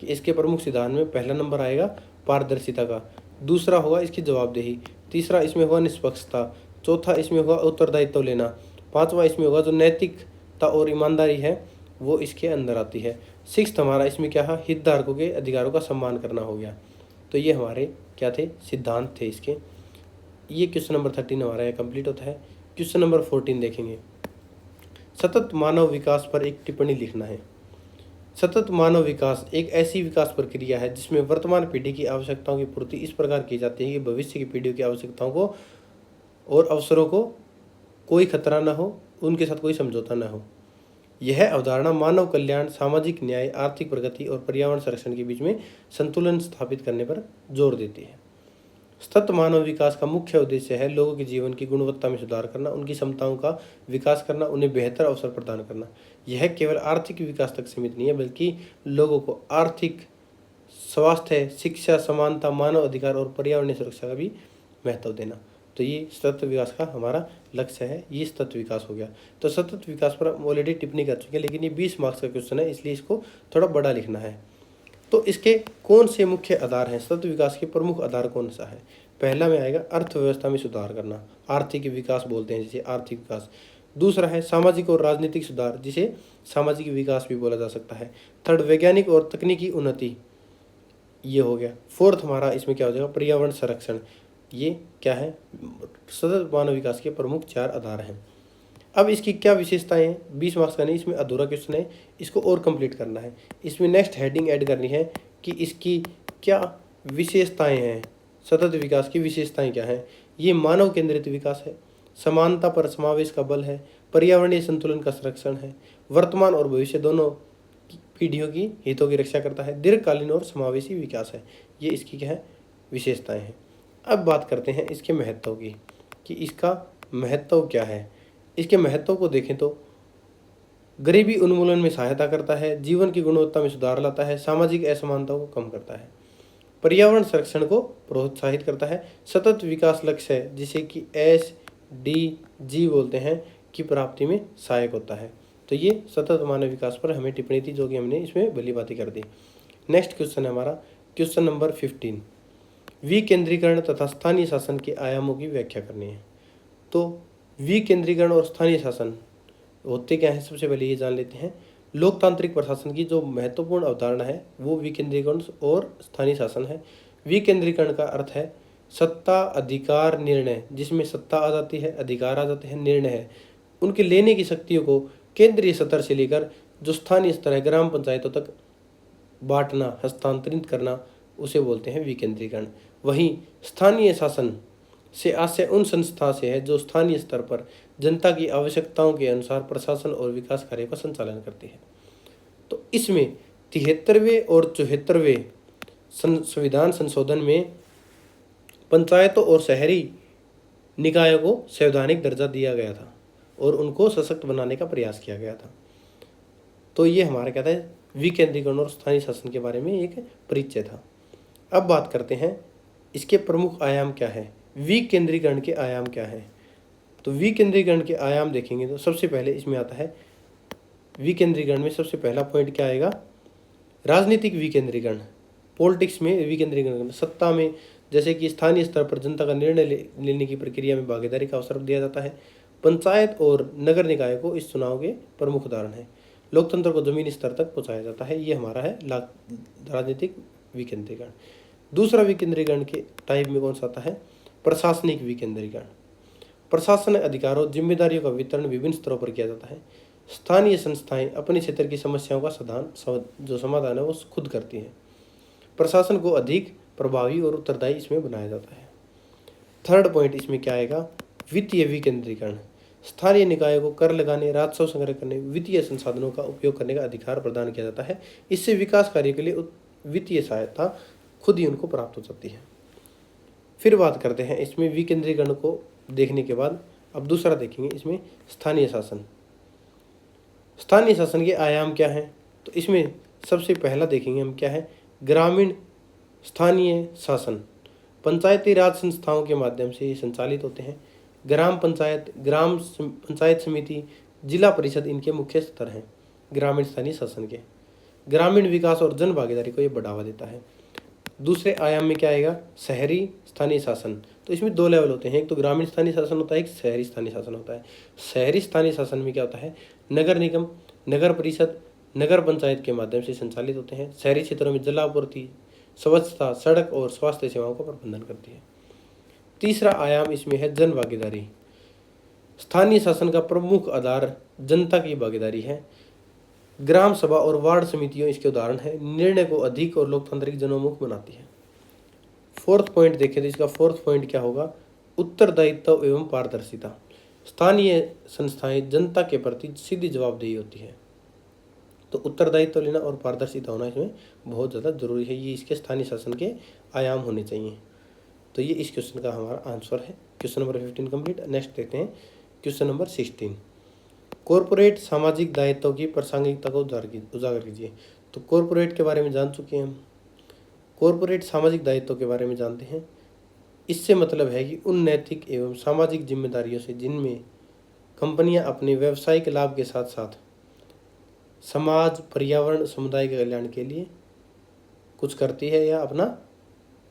कि इसके प्रमुख सिद्धांत में पहला नंबर आएगा पारदर्शिता का। दूसरा होगा इसकी जवाबदेही। तीसरा इसमें होगा निष्पक्षता। चौथा इसमें होगा उत्तरदायित्व लेना। पांचवा इसमें होगा जो नैतिकता और ईमानदारी है वो इसके अंदर आती है। सिक्स्थ हमारा इसमें क्या है, हितधारकों के अधिकारों का सम्मान करना हो गया। तो ये हमारे क्या थे, सिद्धांत थे इसके। ये क्वेश्चन नंबर 13 हमारा यहाँ कंप्लीट होता है। क्वेश्चन नंबर 14 देखेंगे। सतत मानव विकास पर एक टिप्पणी लिखना है। सतत मानव विकास एक ऐसी विकास प्रक्रिया है जिसमें वर्तमान पीढ़ी की आवश्यकताओं की पूर्ति इस प्रकार की जाती है कि भविष्य की पीढ़ियों की आवश्यकताओं को और अवसरों को कोई खतरा न हो, उनके साथ कोई समझौता न हो। यह अवधारणा मानव कल्याण, सामाजिक न्याय, आर्थिक प्रगति और पर्यावरण संरक्षण के बीच में संतुलन स्थापित करने पर जोर देती है। सतत मानव विकास का मुख्य उद्देश्य है लोगों के जीवन की गुणवत्ता में सुधार करना, उनकी क्षमताओं का विकास करना, उन्हें बेहतर अवसर प्रदान करना। यह केवल आर्थिक विकास तक सीमित नहीं है, बल्कि लोगों को आर्थिक, स्वास्थ्य, शिक्षा, समानता, मानव अधिकार और पर्यावरणीय सुरक्षा का भी महत्व देना। तो ये सतत विकास का हमारा लक्ष्य है, ये सतत विकास हो गया। तो सतत विकास पर हम ऑलरेडी टिप्पणी कर चुके हैं, लेकिन ये 20 मार्क्स का क्वेश्चन है, इसलिए इसको थोड़ा बड़ा लिखना है। तो इसके कौन से मुख्य आधार हैं, सतत विकास के प्रमुख आधार कौन सा है। पहला में आएगा अर्थव्यवस्था में सुधार करना, आर्थिक विकास बोलते हैं जिसे, आर्थिक विकास। दूसरा है सामाजिक और राजनीतिक सुधार, जिसे सामाजिक विकास भी बोला जा सकता है। थर्ड, वैज्ञानिक और तकनीकी उन्नति, ये हो गया। फोर्थ हमारा इसमें क्या हो जाएगा, पर्यावरण संरक्षण। ये क्या है, सतत मानव विकास के प्रमुख 4 आधार हैं। अब इसकी क्या विशेषताएं हैं, 20 मार्क्स का नहीं, इसमें अधूरा क्वेश्चन है, इसको और कंप्लीट करना है। इसमें नेक्स्ट हेडिंग ऐड करनी है कि इसकी क्या विशेषताएं हैं, सतत विकास की विशेषताएं क्या हैं। ये मानव केंद्रित विकास है, समानता पर समावेश का बल है, पर्यावरणीय संतुलन का संरक्षण है, वर्तमान और भविष्य दोनों पीढ़ियों की हितों की रक्षा करता है, दीर्घकालीन और समावेशी विकास है। ये इसकी क्या है, विशेषताएं हैं। अब बात करते हैं इसके महत्व की, कि इसका महत्व क्या है। इसके महत्व को देखें तो गरीबी उन्मूलन में सहायता करता है, जीवन की गुणवत्ता में सुधार लाता है, सामाजिक असमानताओं को कम करता है, पर्यावरण संरक्षण को प्रोत्साहित करता है, सतत विकास लक्ष्य है जिसे कि SDG बोलते हैं की प्राप्ति में सहायक होता है। तो ये सतत मानव विकास पर हमें टिप्पणी थी, जो कि हमने इसमें भली बातें कर दी। नेक्स्ट क्वेश्चन है हमारा क्वेश्चन नंबर 15। विकेंद्रीकरण तथा स्थानीय शासन के आयामों की व्याख्या करनी है। तो विकेंद्रीकरण और स्थानीय शासन होते क्या है, सबसे पहले ये जान लेते हैं। लोकतांत्रिक प्रशासन की जो महत्वपूर्ण अवधारणा है वो विकेंद्रीकरण और स्थानीय शासन है। विकेंद्रीकरण का अर्थ है सत्ता, अधिकार, निर्णय, जिसमें सत्ता आ जाती है, अधिकार आ जाते हैं, निर्णय है, उनके लेने की शक्तियों को केंद्रीय स्तर से लेकर जो स्थानीय स्तर है, ग्राम पंचायतों तक बांटना, हस्तांतरित करना, उसे बोलते हैं विकेंद्रीकरण। वहीं स्थानीय शासन से आशय उन संस्था से है जो स्थानीय स्तर पर जनता की आवश्यकताओं के अनुसार प्रशासन और विकास कार्य का संचालन करती है। तो इसमें 73वें और 74वें संविधान संशोधन में पंचायतों और शहरी निकायों को संवैधानिक दर्जा दिया गया था और उनको सशक्त बनाने का प्रयास किया गया था। तो ये हमारा क्या था, विकेंद्रीकरण और स्थानीय शासन के बारे में एक परिचय था। अब बात करते हैं इसके प्रमुख आयाम क्या है, विकेंद्रीकरण के आयाम क्या है। तो विकेंद्रीकरण के आयाम देखेंगे तो सबसे पहले इसमें आता है, विकेंद्रीकरण में सबसे पहला पॉइंट क्या आएगा, राजनीतिक विकेंद्रीकरण। पॉलिटिक्स में विकेंद्रीकरण, सत्ता में जैसे कि स्थानीय स्तर पर जनता का निर्णय लेने की प्रक्रिया में भागीदारी का अवसर दिया जाता है। पंचायत और नगर निकाय को इस चुनाव के प्रमुख उदाहरण है। लोकतंत्र को जमीनी स्तर तक पहुंचाया जाता है। ये हमारा है राजनीतिक विकेंद्रीकरण। दूसरा विकेंद्रीकरण के टाइप में कौन सा आता है? प्रशासनिक विकेंद्रीकरण। प्रशासन अधिकारों जिम्मेदारियों का वितरण विभिन्न स्तरों पर किया जाता है। स्थानीय संस्थाएं अपने क्षेत्र की समस्याओं का समाधान है वो खुद करती हैं। प्रशासन को अधिक प्रभावी और उत्तरदायी इसमें बनाया जाता है। थर्ड पॉइंट इसमें क्या आएगा? वित्तीय विकेंद्रीकरण। स्थानीय निकायों को कर लगाने, राजस्व संग्रह करने, वित्तीय संसाधनों का उपयोग करने का अधिकार प्रदान किया जाता है। इससे विकास कार्य के लिए वित्तीय सहायता खुद ही उनको प्राप्त हो जाती है। फिर बात करते हैं इसमें विकेंद्रीकरण को देखने के बाद अब दूसरा देखेंगे इसमें स्थानीय शासन। स्थानीय शासन के आयाम क्या हैं? तो इसमें सबसे पहला देखेंगे हम क्या है? ग्रामीण स्थानीय शासन। पंचायती राज संस्थाओं के माध्यम से ये संचालित होते हैं। ग्राम पंचायत, ग्राम पंचायत समिति, जिला परिषद इनके मुख्य स्तर हैं ग्रामीण स्थानीय शासन के। ग्रामीण विकास और जन भागीदारी को ये बढ़ावा देता है। दूसरे आयाम में क्या आएगा? शहरी स्थानीय शासन। तो इसमें दो लेवल होते हैं, एक तो ग्रामीण स्थानीय शासन होता है, एक शहरी स्थानीय शासन होता है। शहरी स्थानीय शासन में क्या होता है? नगर निगम, नगर परिषद, नगर पंचायत के माध्यम से संचालित होते हैं। शहरी क्षेत्रों में जलापूर्ति, स्वच्छता, सड़क और स्वास्थ्य सेवाओं का प्रबंधन करती है। तीसरा आयाम इसमें है जन भागीदारी। स्थानीय शासन का प्रमुख आधार जनता की भागीदारी है। ग्राम सभा और वार्ड समितियों इसके उदाहरण है। निर्णय को अधिक और लोकतांत्रिक जनोन्मुख बनाती है। फोर्थ पॉइंट देखें तो इसका फोर्थ पॉइंट क्या होगा? उत्तरदायित्व एवं पारदर्शिता। स्थानीय संस्थाएं जनता के प्रति सीधी जवाबदेही होती है, तो उत्तरदायित्व लेना और पारदर्शिता होना इसमें बहुत ज़्यादा जरूरी है। ये इसके स्थानीय शासन के आयाम होने चाहिए। तो ये इस क्वेश्चन का हमारा आंसर है। Question number 15 complete. नेक्स्ट देखते हैं क्वेश्चन नंबर 16। कॉरपोरेट सामाजिक दायित्व की प्रासंगिकता को उजागर कीजिए। तो कॉरपोरेट के बारे में जान चुके हैं हम। कॉरपोरेट सामाजिक दायित्व के बारे में जानते हैं। इससे मतलब है कि उन नैतिक एवं सामाजिक जिम्मेदारियों से जिनमें कंपनियां अपने व्यवसायिक लाभ के साथ साथ समाज, पर्यावरण, समुदाय के कल्याण के लिए कुछ करती है या अपना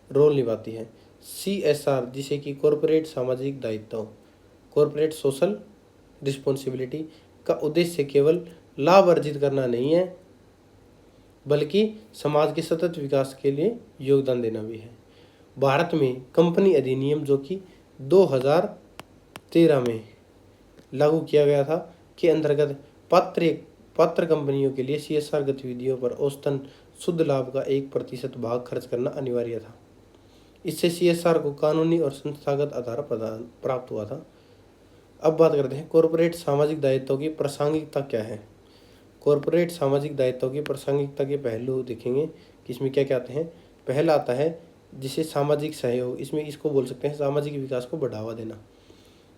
रोल निभाती है। CSR जिसे कि कॉरपोरेट सामाजिक दायित्व, कॉरपोरेट सोशल रिस्पॉन्सिबिलिटी का उद्देश्य केवल लाभ अर्जित करना नहीं है, बल्कि समाज के सतत विकास के लिए योगदान देना भी है। भारत में कंपनी अधिनियम जो कि 2013 में लागू किया गया था के अंतर्गत पात्र कंपनियों के लिए CSR गतिविधियों पर औसतन शुद्ध लाभ का 1% भाग खर्च करना अनिवार्य था। इससे CSR को कानूनी और संस्थागत आधार प्राप्त हुआ था। अब बात करते हैं कॉरपोरेट सामाजिक दायित्व की प्रासंगिकता क्या है। कॉरपोरेट सामाजिक दायित्व की प्रासंगिकता के पहलू देखेंगे कि इसमें क्या क्या आते हैं। पहला आता है जिसे सामाजिक सहयोग, इसमें इसको बोल सकते हैं सामाजिक विकास को बढ़ावा देना।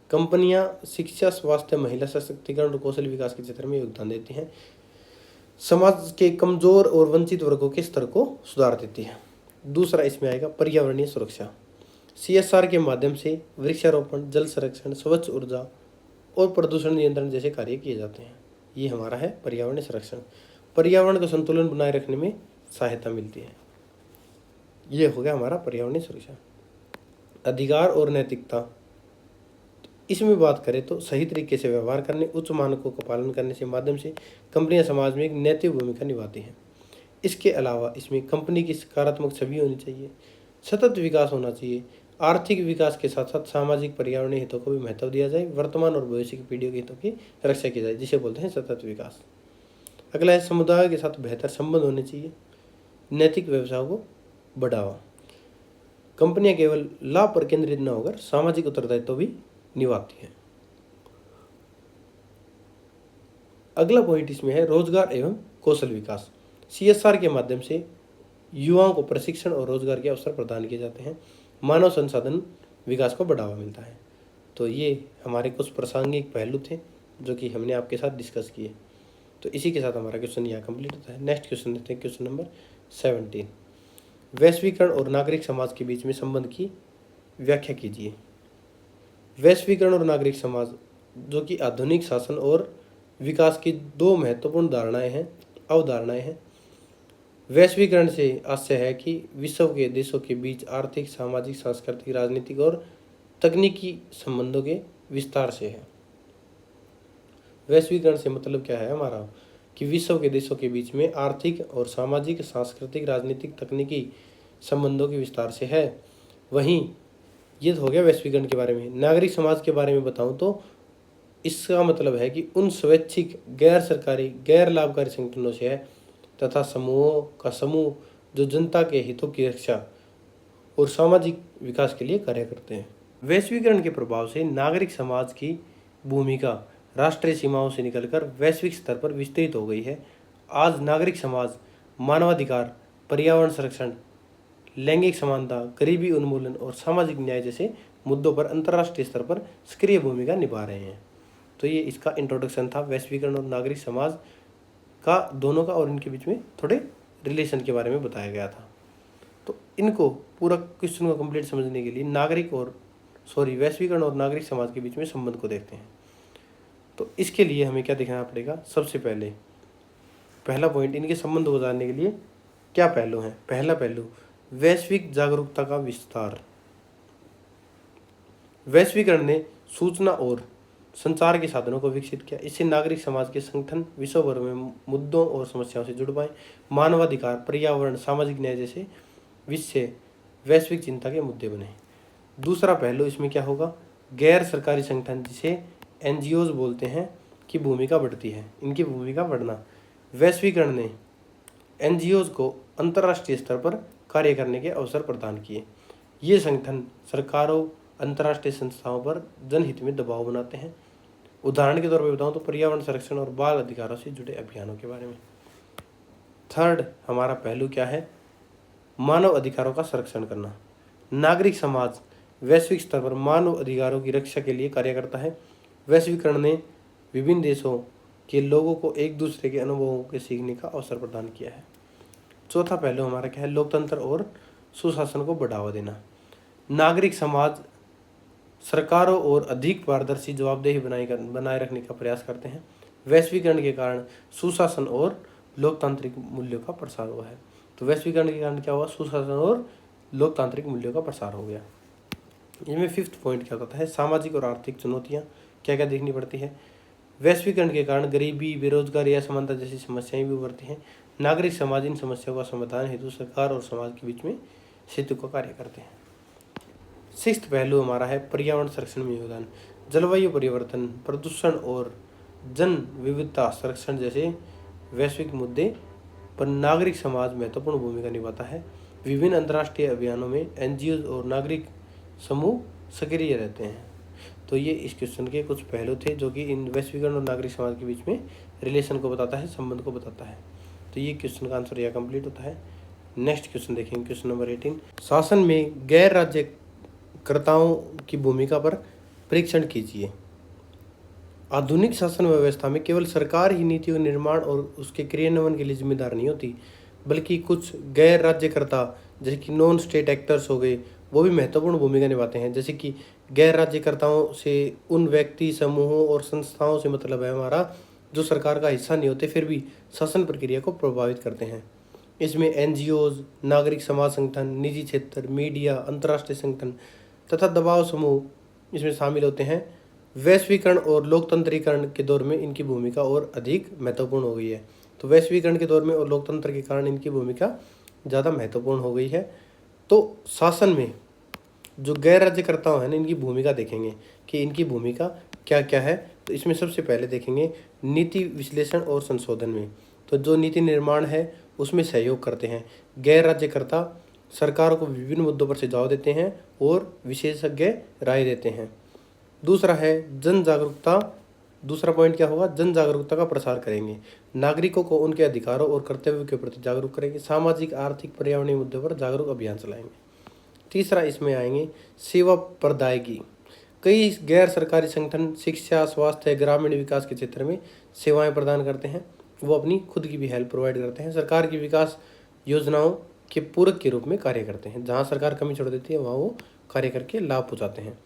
कंपनियां शिक्षा, स्वास्थ्य, महिला सशक्तिकरण और कौशल विकास के क्षेत्र में योगदान देती हैं। समाज के कमजोर और वंचित वर्गों के स्तर को सुधार देती है। दूसरा इसमें आएगा पर्यावरणीय सुरक्षा। CSR के माध्यम से वृक्षारोपण, जल संरक्षण, स्वच्छ ऊर्जा और प्रदूषण नियंत्रण जैसे कार्य किए जाते हैं। ये हमारा है पर्यावरणीय संरक्षण। पर्यावरण का संतुलन बनाए रखने में सहायता मिलती है। ये हो गया हमारा पर्यावरणीय सुरक्षा। अधिकार और नैतिकता, इसमें बात करें तो सही तरीके से व्यवहार करने, उच्च मानकों का पालन करने से माध्यम से कंपनियां समाज में एक नैतिक भूमिका निभाती हैं। इसके अलावा इसमें कंपनी की सकारात्मक छवि होनी चाहिए, सतत विकास होना चाहिए। आर्थिक विकास के साथ साथ सामाजिक पर्यावरणीय हितों को भी महत्व दिया जाए। वर्तमान और भविष्य की पीढ़ियों के हितों की रक्षा की जाए, जिसे बोलते हैं सतत विकास। अगला है समुदाय के साथ बेहतर संबंध होने चाहिए। नैतिक व्यवसाय को बढ़ावा। कंपनियां केवल लाभ पर केंद्रित न होकर सामाजिक उत्तरदायित्व भी निभाती है। अगला पॉइंट इसमें है रोजगार एवं कौशल विकास। CSR के माध्यम से युवाओं को प्रशिक्षण और रोजगार के अवसर प्रदान किए जाते हैं। मानव संसाधन विकास को बढ़ावा मिलता है। तो ये हमारे कुछ प्रासंगिक पहलू थे जो कि हमने आपके साथ डिस्कस किए। तो इसी के साथ हमारा क्वेश्चन यहाँ कंप्लीट होता है। नेक्स्ट क्वेश्चन देखते हैं, क्वेश्चन नंबर 17। वैश्वीकरण और नागरिक समाज के बीच में संबंध की व्याख्या कीजिए। वैश्वीकरण और नागरिक समाज जो कि आधुनिक शासन और विकास की दो महत्वपूर्ण अवधारणाएं हैं। वैश्वीकरण से आशय है कि विश्व के देशों के बीच आर्थिक, सामाजिक, सांस्कृतिक, राजनीतिक और तकनीकी संबंधों के विस्तार से है। वैश्वीकरण से मतलब क्या है हमारा कि विश्व के देशों के बीच में आर्थिक और सामाजिक, सांस्कृतिक, राजनीतिक, तकनीकी संबंधों के विस्तार से है। वहीं ये तो हो गया वैश्वीकरण के बारे में। नागरिक समाज के बारे में बताऊं तो इसका मतलब है कि उन स्वैच्छिक, गैर सरकारी, गैर लाभकारी संगठनों से है तथा समूहों का समूह जो जनता के हितों की रक्षा और सामाजिक विकास के लिए कार्य करते हैं। वैश्वीकरण के प्रभाव से नागरिक समाज की भूमिका राष्ट्रीय सीमाओं से निकलकर वैश्विक स्तर पर विस्तृत हो गई है। आज नागरिक समाज मानवाधिकार, पर्यावरण संरक्षण, लैंगिक समानता, गरीबी उन्मूलन और सामाजिक न्याय जैसे मुद्दों पर अंतर्राष्ट्रीय स्तर पर सक्रिय भूमिका निभा रहे हैं। तो ये इसका इंट्रोडक्शन था वैश्वीकरण और नागरिक समाज का, दोनों का, और इनके बीच में थोड़े रिलेशन के बारे में बताया गया था। तो इनको पूरा क्वेश्चन को कंप्लीट समझने के लिए वैश्वीकरण और नागरिक समाज के बीच में संबंध को देखते हैं। तो इसके लिए हमें क्या देखना पड़ेगा? सबसे पहले पहला पॉइंट, इनके संबंध को जानने के लिए क्या पहलू हैं? पहला पहलू, वैश्विक जागरूकता का विस्तार। वैश्वीकरण ने सूचना और संचार के साधनों को विकसित किया। इससे नागरिक समाज के संगठन विश्व भर में मुद्दों और समस्याओं से जुड़ पाए। मानवाधिकार, पर्यावरण, सामाजिक न्याय जैसे विषय वैश्विक चिंता के मुद्दे बने। दूसरा पहलू इसमें क्या होगा? गैर सरकारी संगठन, जिसे NGOs बोलते हैं, की भूमिका बढ़ती है। इनकी भूमिका बढ़ना। वैश्वीकरण ने NGOs को अंतर्राष्ट्रीय स्तर पर कार्य करने के अवसर प्रदान किए। ये संगठन सरकारों, अंतर्राष्ट्रीय संस्थाओं पर जनहित में दबाव बनाते हैं। उदाहरण के तौर पर बताऊं तो पर्यावरण संरक्षण और बाल अधिकारों से जुड़े अभियानों के बारे में। थर्ड हमारा पहलू क्या है? मानव अधिकारों का संरक्षण करना। नागरिक समाज वैश्विक स्तर पर मानव अधिकारों की रक्षा के लिए कार्य करता है। वैश्वीकरण ने विभिन्न देशों के लोगों को एक दूसरे के अनुभवों के सीखने का अवसर प्रदान किया है। चौथा पहलू हमारा क्या है? लोकतंत्र और सुशासन को बढ़ावा देना। नागरिक समाज सरकारों और अधिक पारदर्शी, जवाबदेही बनाए रखने का प्रयास करते हैं। वैश्वीकरण के कारण सुशासन और लोकतांत्रिक मूल्यों का प्रसार हुआ है। तो वैश्वीकरण के कारण क्या हुआ? सुशासन और लोकतांत्रिक मूल्यों का प्रसार हो गया। इसमें फिफ्थ पॉइंट क्या होता है? सामाजिक और आर्थिक चुनौतियाँ क्या क्या देखनी पड़ती है? वैश्वीकरण के कारण गरीबी, बेरोजगारी, असमानता जैसी समस्याएं भी उभरती हैं। नागरिक समाज इन समस्याओं का समाधान हेतु सरकार और समाज के बीच में सेतु का कार्य करते हैं। सिक्स्थ पहलू हमारा है पर्यावरण संरक्षण में योगदान। जलवायु परिवर्तन, प्रदूषण और जन विविधता संरक्षण जैसे वैश्विक मुद्दे पर नागरिक समाज महत्वपूर्ण भूमिका निभाता है। विभिन्न अंतर्राष्ट्रीय अभियानों में NGOs और नागरिक समूह सक्रिय रहते हैं। तो ये इस क्वेश्चन के कुछ पहलू थे जो कि इन वैश्वीकरण और नागरिक समाज के बीच में रिलेशन को बताता है, संबंध को बताता है। तो ये क्वेश्चन का आंसर यह कंप्लीट होता है। नेक्स्ट क्वेश्चन देखेंगे, क्वेश्चन नंबर 18। शासन में गैर राज्यकर्ताओं की भूमिका पर परीक्षण कीजिए। आधुनिक शासन व्यवस्था में केवल सरकार ही नीतियों के निर्माण और उसके क्रियान्वयन के लिए जिम्मेदार नहीं होती, बल्कि कुछ गैर राज्यकर्ता जैसे कि नॉन स्टेट एक्टर्स हो गए, वो भी महत्वपूर्ण भूमिका निभाते हैं। जैसे कि गैर राज्यकर्ताओं से उन व्यक्ति समूहों और संस्थाओं से मतलब है हमारा जो सरकार का हिस्सा नहीं होते फिर भी शासन प्रक्रिया को प्रभावित करते हैं। इसमें NGOs, नागरिक समाज संगठन, निजी क्षेत्र, मीडिया, अंतर्राष्ट्रीय संगठन तथा दबाव समूह इसमें शामिल होते हैं। वैश्वीकरण और लोकतंत्रीकरण के दौर में इनकी भूमिका और अधिक महत्वपूर्ण हो गई है। तो वैश्वीकरण के दौर में और लोकतंत्र के कारण इनकी भूमिका ज़्यादा महत्वपूर्ण हो गई है। तो शासन में जो गैर राज्यकर्ताओं हैं ना, इनकी भूमिका देखेंगे कि इनकी भूमिका क्या क्या है। तो इसमें सबसे पहले देखेंगे नीति विश्लेषण और संशोधन में। तो जो नीति निर्माण है उसमें सहयोग करते हैं। गैर राज्यकर्ता सरकारों को विभिन्न मुद्दों पर सुझाव देते हैं और विशेषज्ञ राय देते हैं। दूसरा है जन जागरूकता। दूसरा पॉइंट क्या होगा? जन जागरूकता का प्रसार करेंगे। नागरिकों को उनके अधिकारों और कर्तव्यों के प्रति जागरूक करेंगे। सामाजिक, आर्थिक, पर्यावरणीय मुद्दों पर जागरूक अभियान चलाएंगे। तीसरा इसमें आएंगे सेवा प्रदायगी। कई गैर सरकारी संगठन शिक्षा, स्वास्थ्य, ग्रामीण विकास के क्षेत्र में सेवाएं प्रदान करते हैं। वो अपनी खुद की भी हेल्प प्रोवाइड करते हैं। सरकार की विकास योजनाओं के पूरक के रूप में कार्य करते हैं। जहाँ सरकार कमी छोड़ देती है वहाँ वो कार्य करके लाभ पहुँचाते हैं।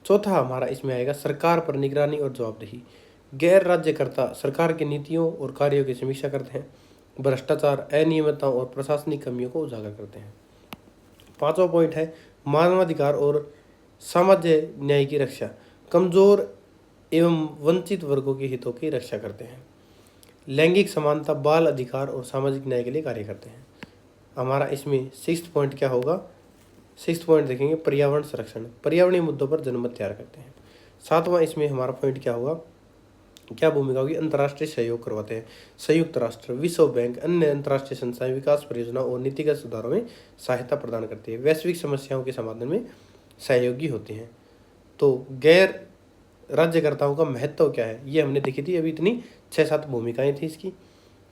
चौथा हमारा इसमें आएगा सरकार पर निगरानी और जवाबदेही। गैर राज्यकर्ता सरकार की नीतियों और कार्यों की समीक्षा करते हैं। भ्रष्टाचार, अनियमितताओं और प्रशासनिक कमियों को उजागर करते हैं। पांचवा पॉइंट है मानवाधिकार और सामाजिक न्याय की रक्षा। कमजोर एवं वंचित वर्गों के हितों की रक्षा करते हैं। लैंगिक समानता, बाल अधिकार और सामाजिक न्याय के लिए कार्य करते हैं। हमारा इसमें 6th पॉइंट क्या होगा? 6th पॉइंट देखेंगे, पर्यावरण संरक्षण, पर्यावरणीय मुद्दों पर जनमत तैयार करते हैं। 7वां इसमें हमारा पॉइंट क्या होगा, क्या भूमिका होगी? अंतर्राष्ट्रीय सहयोग करवाते हैं। संयुक्त राष्ट्र, विश्व बैंक, अन्य अंतर्राष्ट्रीय संस्थाएं विकास परियोजना और नीतिगत सुधारों में सहायता प्रदान करती है। वैश्विक समस्याओं के समाधान में सहयोगी होते हैं। तो गैर राज्यकर्ताओं का महत्व क्या है, ये हमने देखी थी अभी, इतनी 6-7 भूमिकाएं थी इसकी।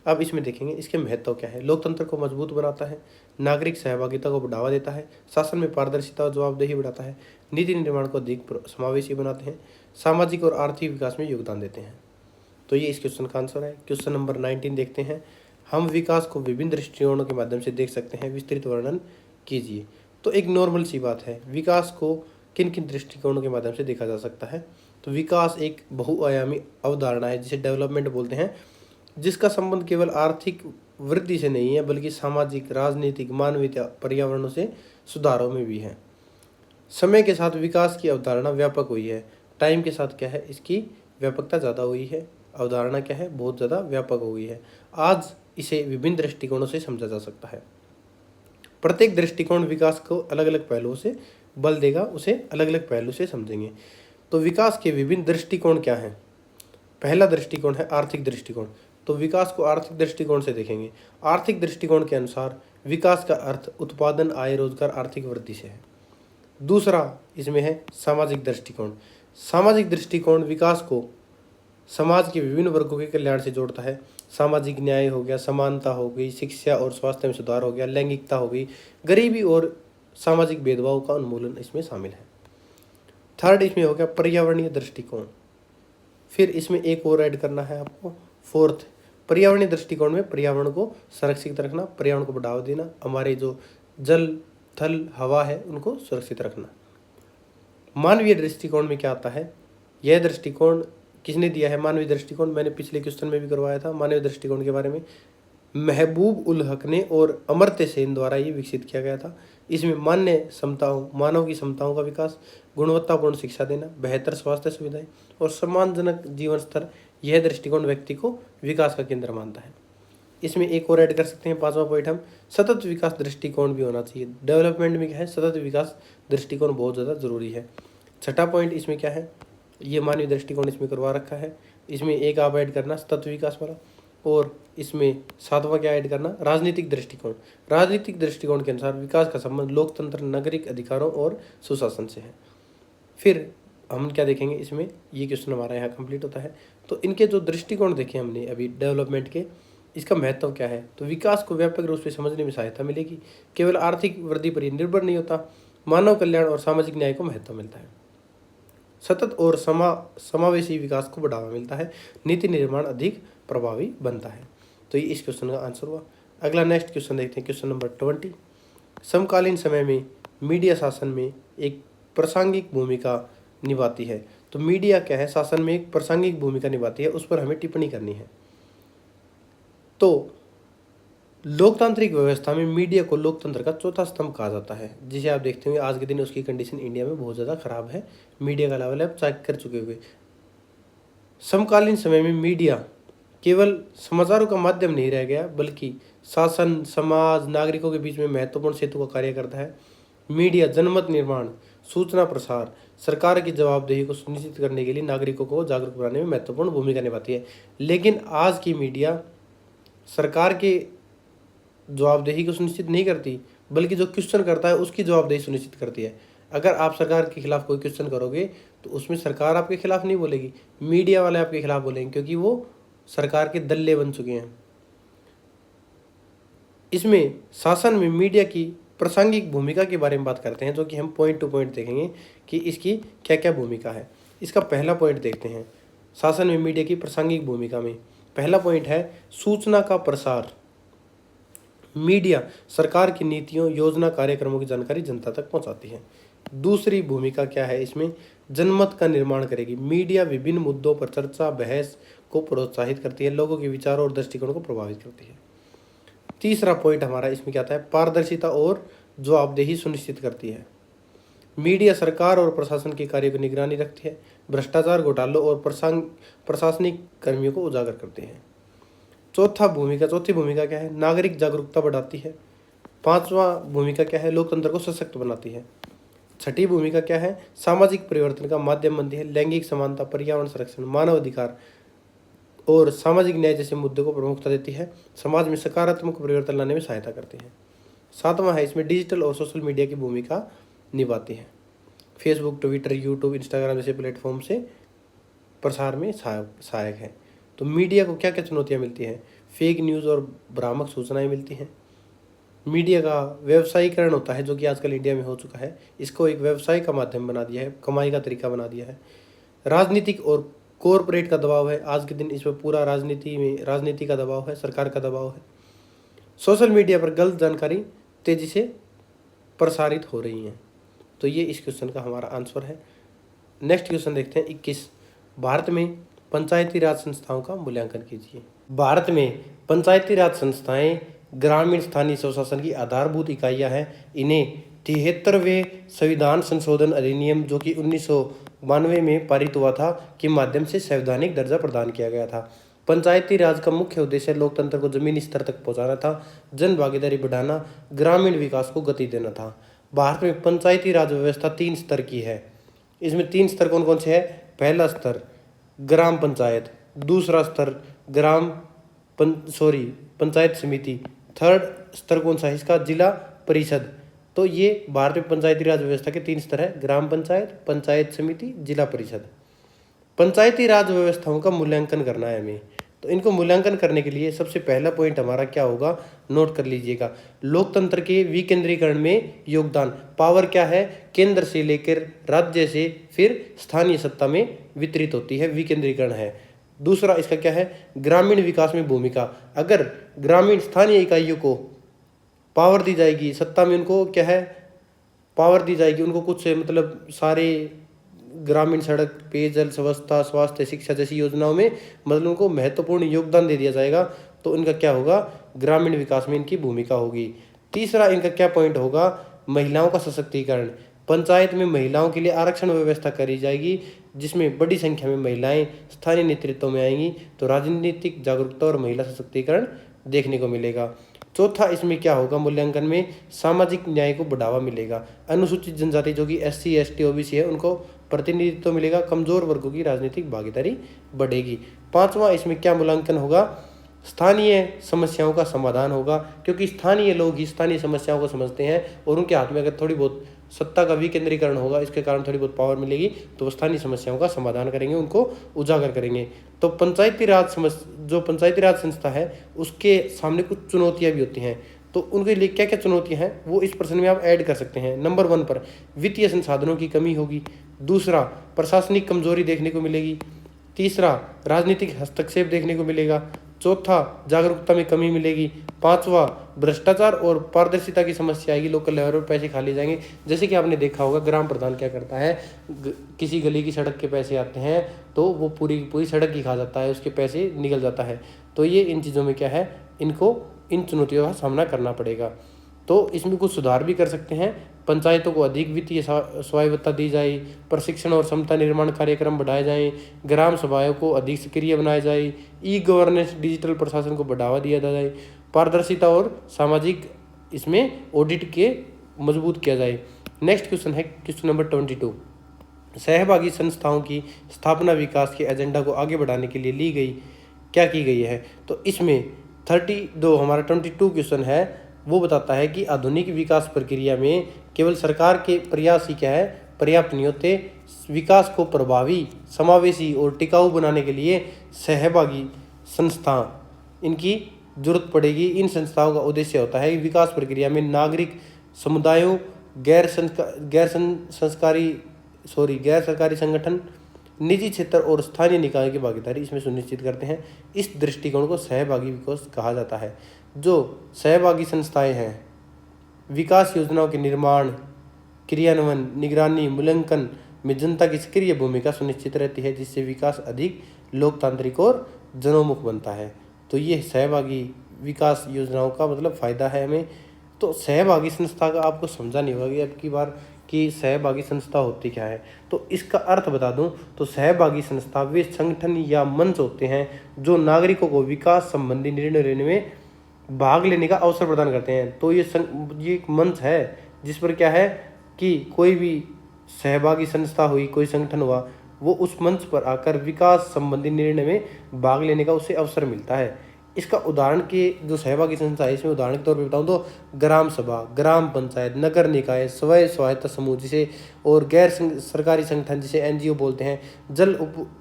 अब इसमें देखेंगे इसके महत्व क्या है। लोकतंत्र को मजबूत बनाता है, नागरिक सहभागिता को बढ़ावा देता है, शासन में पारदर्शिता और जवाबदेही बढ़ाता है, नीति निर्माण को अधिक समावेशी बनाते हैं, सामाजिक और आर्थिक विकास में योगदान देते हैं। तो ये इस क्वेश्चन का आंसर है। क्वेश्चन नंबर 19 देखते हैं। हम विकास को विभिन्न दृष्टिकोणों के माध्यम से देख सकते हैं, विस्तृत वर्णन कीजिए। तो एक नॉर्मल सी बात है, विकास को किन किन दृष्टिकोणों के माध्यम से देखा जा सकता है। तो विकास एक बहुआयामी अवधारणा है जिसे डेवलपमेंट बोलते हैं, जिसका संबंध केवल आर्थिक वृद्धि से नहीं है बल्कि सामाजिक, राजनीतिक, मानवीय, पर्यावरण से सुधारों में भी है। समय के साथ विकास की अवधारणा व्यापक हुई है। टाइम के साथ क्या है, इसकी व्यापकता ज़्यादा हुई है। अवधारणा क्या है, बहुत ज़्यादा व्यापक हो गई है। आज इसे विभिन्न दृष्टिकोणों से समझा जा सकता है। प्रत्येक दृष्टिकोण विकास को अलग अलग पहलुओं से बल देगा, उसे अलग अलग पहलू से समझेंगे। तो विकास के विभिन्न दृष्टिकोण क्या हैं? पहला दृष्टिकोण है आर्थिक दृष्टिकोण। तो विकास को आर्थिक दृष्टिकोण से देखेंगे। आर्थिक दृष्टिकोण के अनुसार विकास का अर्थ उत्पादन, आय, रोजगार, आर्थिक वृद्धि से है। दूसरा इसमें है सामाजिक दृष्टिकोण। सामाजिक दृष्टिकोण विकास को समाज के विभिन्न वर्गों के कल्याण से जोड़ता है। सामाजिक न्याय हो गया, समानता हो गई, शिक्षा और स्वास्थ्य में सुधार हो गया, लैंगिकता हो गई, गरीबी और सामाजिक भेदभाव का उन्मूलन इसमें शामिल है। थर्ड इसमें हो गया पर्यावरणीय दृष्टिकोण। फिर इसमें एक और ऐड करना है आपको, फोर्थ, पर्यावरणीय दृष्टिकोण में पर्यावरण को सुरक्षित रखना, पर्यावरण को बढ़ावा देना, हमारे जो जल, थल, हवा है उनको सुरक्षित रखना। मानवीय दृष्टिकोण में क्या आता है? यह दृष्टिकोण किसने दिया है? मानवीय दृष्टिकोण मैंने पिछले क्वेश्चन में भी करवाया था। मानवीय दृष्टिकोण के बारे में महबूब उल हक ने और अमर्त्य सेन द्वारा ये विकसित किया गया था। इसमें मान्य क्षमताओं, मानव की क्षमताओं का विकास, गुणवत्तापूर्ण शिक्षा देना, बेहतर स्वास्थ्य सुविधाएं और सम्मानजनक जीवन स्तर, यह दृष्टिकोण व्यक्ति को विकास का केंद्र मानता है। इसमें एक और ऐड कर सकते हैं, 5वां पॉइंट हम, सतत विकास दृष्टिकोण भी होना चाहिए। डेवलपमेंट में क्या है, सतत विकास दृष्टिकोण बहुत ज़्यादा जरूरी है। 6ठा पॉइंट इसमें क्या है, ये मानवीय दृष्टिकोण इसमें करवा रखा है। इसमें एक आप ऐड करना सतत विकास वाला, और इसमें 7वां क्या ऐड करना, राजनीतिक दृष्टिकोण। राजनीतिक दृष्टिकोण के अनुसार विकास का संबंध लोकतंत्र, नागरिक अधिकारों और सुशासन से है। फिर हम क्या देखेंगे इसमें, ये क्वेश्चन हमारा यहाँ कंप्लीट होता है। तो इनके जो दृष्टिकोण देखे हमने अभी डेवलपमेंट के, इसका महत्व क्या है? तो विकास को व्यापक रूप से समझने में सहायता मिलेगी। केवल आर्थिक वृद्धि पर ही निर्भर नहीं होता, मानव कल्याण और सामाजिक न्याय को महत्व मिलता है। सतत और समावेशी विकास को बढ़ावा मिलता है, नीति निर्माण अधिक प्रभावी बनता है। तो ये इस क्वेश्चन का आंसर हुआ। अगला नेक्स्ट क्वेश्चन देखते हैं, क्वेश्चन नंबर 20। समकालीन समय में मीडिया शासन में एक प्रासंगिक भूमिका निभाती है। तो मीडिया क्या है, शासन में एक प्रासंगिक भूमिका निभाती है, उस पर हमें टिप्पणी करनी है। तो लोकतांत्रिक व्यवस्था में मीडिया को लोकतंत्र का चौथा स्तंभ कहा जाता है, जिसे आप देखते होंगे आज के दिन उसकी कंडीशन इंडिया में बहुत ज़्यादा खराब है। मीडिया का लेवल आप चेक कर चुके हुए। समकालीन समय में मीडिया केवल समाचारों का माध्यम नहीं रह गया, बल्कि शासन, समाज, नागरिकों के बीच में महत्वपूर्ण सेतु का कार्य करता है। मीडिया जनमत निर्माण, सूचना प्रसार, सरकार की जवाबदेही को सुनिश्चित करने के लिए नागरिकों को जागरूक बनाने में महत्वपूर्ण भूमिका निभाती है। लेकिन आज की मीडिया सरकार के जवाबदेही को सुनिश्चित नहीं करती, बल्कि जो क्वेश्चन करता है उसकी जवाबदेही सुनिश्चित करती है। अगर आप सरकार के खिलाफ कोई क्वेश्चन करोगे तो उसमें सरकार आपके खिलाफ नहीं बोलेगी, मीडिया वाले आपके खिलाफ बोलेंगे, क्योंकि वो सरकार के दल्ले बन चुके हैं। इसमें शासन में मीडिया की प्रासंगिक भूमिका के बारे में बात करते हैं, जो कि हम पॉइंट टू पॉइंट देखेंगे कि इसकी क्या क्या भूमिका है। इसका पहला पॉइंट देखते हैं, शासन में मीडिया की प्रासंगिक भूमिका में पहला पॉइंट है सूचना का प्रसार। मीडिया सरकार की नीतियों, योजना, कार्यक्रमों की जानकारी जनता तक पहुंचाती है। दूसरी भूमिका क्या है, इसमें जनमत का निर्माण करेगी। मीडिया विभिन्न मुद्दों पर चर्चा, बहस को प्रोत्साहित करती है, लोगों के विचारों और दृष्टिकोण को प्रभावित करती है। तीसरा पॉइंट हमारा इसमें क्या आता है, पारदर्शिता और जवाबदेही सुनिश्चित करती है। मीडिया सरकार और प्रशासन के कार्यों की निगरानी रखती है, भ्रष्टाचार, घोटालों और प्रशासनिक कर्मियों को उजागर करते हैं। चौथी भूमिका क्या है? नागरिक जागरूकता बढ़ाती है। पांचवा भूमिका क्या है? लोकतंत्र को सशक्त बनाती है। छठी भूमिका क्या है? सामाजिक परिवर्तन का माध्यम बनती है। लैंगिक समानता, पर्यावरण संरक्षण, मानव अधिकार और सामाजिक न्याय जैसे मुद्दों को प्रमुखता देती है। समाज में सकारात्मक परिवर्तन लाने में सहायता करती है। सातवां है, इसमें डिजिटल और सोशल मीडिया की भूमिका निभाती है। फेसबुक, ट्विटर, यूट्यूब, इंस्टाग्राम जैसे प्लेटफॉर्म से प्रसार में सहायक है। तो मीडिया को क्या क्या चुनौतियाँ मिलती हैं? फेक न्यूज़ और भ्रामक सूचनाएं मिलती हैं। मीडिया का व्यवसायीकरण होता है, जो कि आजकल इंडिया में हो चुका है। इसको एक व्यवसाय का माध्यम बना दिया है, कमाई का तरीका बना दिया है। राजनीतिक और कॉरपोरेट का दबाव है। आज के दिन इसमें पूरा राजनीति का दबाव है, सरकार का दबाव है। सोशल मीडिया पर गलत जानकारी तेजी से प्रसारित हो रही है। तो ये इस क्वेश्चन का हमारा आंसर है। नेक्स्ट क्वेश्चन देखते हैं 21। भारत में पंचायती राज संस्थाओं का मूल्यांकन कीजिए। भारत में पंचायती राज संस्थाएं ग्रामीण स्थानीय स्वशासन की आधारभूत इकाइयां हैं। इन्हें 73वें संविधान संशोधन अधिनियम, जो कि 1992 में पारित हुआ था, के माध्यम से संवैधानिक दर्जा प्रदान किया गया था। पंचायती राज का मुख्य उद्देश्य लोकतंत्र को जमीनी स्तर तक पहुंचाना था, जन भागीदारी बढ़ाना, ग्रामीण विकास को गति देना था। भारत में पंचायती राज व्यवस्था 3 स्तर की है। इसमें 3 स्तर कौन कौन से है? पहला स्तर ग्राम पंचायत, दूसरा स्तर पंचायत समिति, थर्ड स्तर कौन सा है इसका? जिला परिषद। तो ये भारत में पंचायती राज व्यवस्था के 3 स्तर है: ग्राम पंचायत, पंचायत समिति, जिला परिषद। पंचायती राज व्यवस्थाओं का मूल्यांकन करना है हमें। तो इनको मूल्यांकन करने के लिए सबसे पहला पॉइंट हमारा क्या होगा? नोट कर लीजिएगा। लोकतंत्र के विकेंद्रीकरण में योगदान। पावर क्या है? केंद्र से लेकर राज्य से फिर स्थानीय सत्ता में वितरित होती है, विकेंद्रीकरण है। दूसरा इसका क्या है? ग्रामीण विकास में भूमिका। अगर ग्रामीण स्थानीय इकाइयों को पावर दी जाएगी, सत्ता में उनको क्या है? पावर दी जाएगी, उनको कुछ मतलब सारे ग्रामीण सड़क, पेयजल, स्वच्छता, स्वास्थ्य, शिक्षा जैसी योजनाओं में मतलब उनको महत्वपूर्ण योगदान दे दिया जाएगा, तो इनका क्या होगा? ग्रामीण विकास में इनकी भूमिका होगी। तीसरा इनका क्या पॉइंट होगा? महिलाओं का सशक्तिकरण। पंचायत में महिलाओं के लिए आरक्षण व्यवस्था करी जाएगी, जिसमें बड़ी संख्या में महिलाएं स्थानीय नेतृत्व में आएंगी, तो राजनीतिक जागरूकता और महिला सशक्तिकरण देखने को मिलेगा। चौथा इसमें क्या होगा? मूल्यांकन में सामाजिक न्याय को बढ़ावा मिलेगा। अनुसूचित जनजाति जो कि SC, ST, OBC है, उनको प्रतिनिधित्व मिलेगा। कमजोर वर्गों की राजनीतिक भागीदारी बढ़ेगी। पांचवा इसमें क्या मूल्यांकन होगा? स्थानीय समस्याओं का समाधान होगा, क्योंकि स्थानीय लोग ही स्थानीय समस्याओं को समझते हैं और उनके हाथ में अगर थोड़ी बहुत सत्ता का विकेंद्रीकरण होगा, इसके कारण थोड़ी बहुत पावर मिलेगी, तो वो स्थानीय समस्याओं का समाधान करेंगे, उनको उजागर करेंगे। तो पंचायती राज संस्था है, उसके सामने कुछ चुनौतियां भी होती हैं। तो उनके लिए क्या क्या चुनौतियां हैं वो इस प्रश्न में आप ऐड कर सकते हैं। नंबर 1 पर वित्तीय संसाधनों की कमी होगी। दूसरा, प्रशासनिक कमजोरी देखने को मिलेगी। तीसरा, राजनीतिक हस्तक्षेप देखने को मिलेगा। चौथा, जागरूकता में कमी मिलेगी। पांचवा, भ्रष्टाचार और पारदर्शिता की समस्या आएगी, लोकल लेवल पर पैसे खा लिए जाएंगे। जैसे कि आपने देखा होगा, ग्राम प्रधान क्या करता है, किसी गली की सड़क के पैसे आते हैं तो वो पूरी सड़क ही खा जाता है, उसके पैसे निकल जाता है। तो ये इन चीज़ों में क्या है, इनको इन चुनौतियों का सामना करना पड़ेगा। तो इसमें कुछ सुधार भी कर सकते हैं। पंचायतों को अधिक वित्तीय स्वायत्तता दी जाए, प्रशिक्षण और क्षमता निर्माण कार्यक्रम बढ़ाए जाएं, ग्राम सभाओं को अधिक सक्रिय बनाया जाए, ई-गवर्नेंस डिजिटल प्रशासन को बढ़ावा दिया जाए, पारदर्शिता और सामाजिक इसमें ऑडिट के मजबूत किया जाए। नेक्स्ट क्वेश्चन है क्वेश्चन नंबर 22। सहभागी संस्थाओं की स्थापना विकास के एजेंडा को आगे बढ़ाने के लिए की गई है। तो इसमें 22 क्वेश्चन है, वो बताता है कि आधुनिक विकास प्रक्रिया में केवल सरकार के प्रयास ही क्या है, पर्याप्त नहीं होते। विकास को प्रभावी, समावेशी और टिकाऊ बनाने के लिए सहभागी संस्था, इनकी जरूरत पड़ेगी। इन संस्थाओं का उद्देश्य होता है विकास प्रक्रिया में नागरिक समुदायों, गैर सरकारी संगठन, निजी क्षेत्र और स्थानीय निकाय की भागीदारी इसमें सुनिश्चित करते हैं। इस दृष्टिकोण को सहभागी विकास कहा जाता है। जो सहभागी संस्थाएं हैं, विकास योजनाओं के निर्माण, क्रियान्वयन, निगरानी, मूल्यांकन में जनता की सक्रिय भूमिका सुनिश्चित रहती है, जिससे विकास अधिक लोकतांत्रिक और जनोन्मुख बनता है। तो ये सहभागी विकास योजनाओं का मतलब फ़ायदा है हमें। तो सहभागी संस्था का आपको समझा नहीं होगा कि अब की बार कि सहभागी संस्था होती क्या है। तो इसका अर्थ बता दूं तो सहभागी संस्था वे संगठन या मंच होते हैं जो नागरिकों को विकास संबंधी निर्णय लेने में भाग लेने का अवसर प्रदान करते हैं। तो ये एक मंच है जिस पर क्या है कि कोई भी सहभागी संस्था हुई, कोई संगठन हुआ, वो उस मंच पर आकर विकास संबंधी निर्णय में भाग लेने का उसे अवसर मिलता है। इसका उदाहरण के जो सहभागी संस्था है इसमें उदाहरण के तौर पर बताऊं तो ग्राम सभा, ग्राम पंचायत, नगर निकाय, स्वयं सहायता समूह जिसे और गैर सरकारी संगठन जिसे एनजीओ बोलते हैं, जल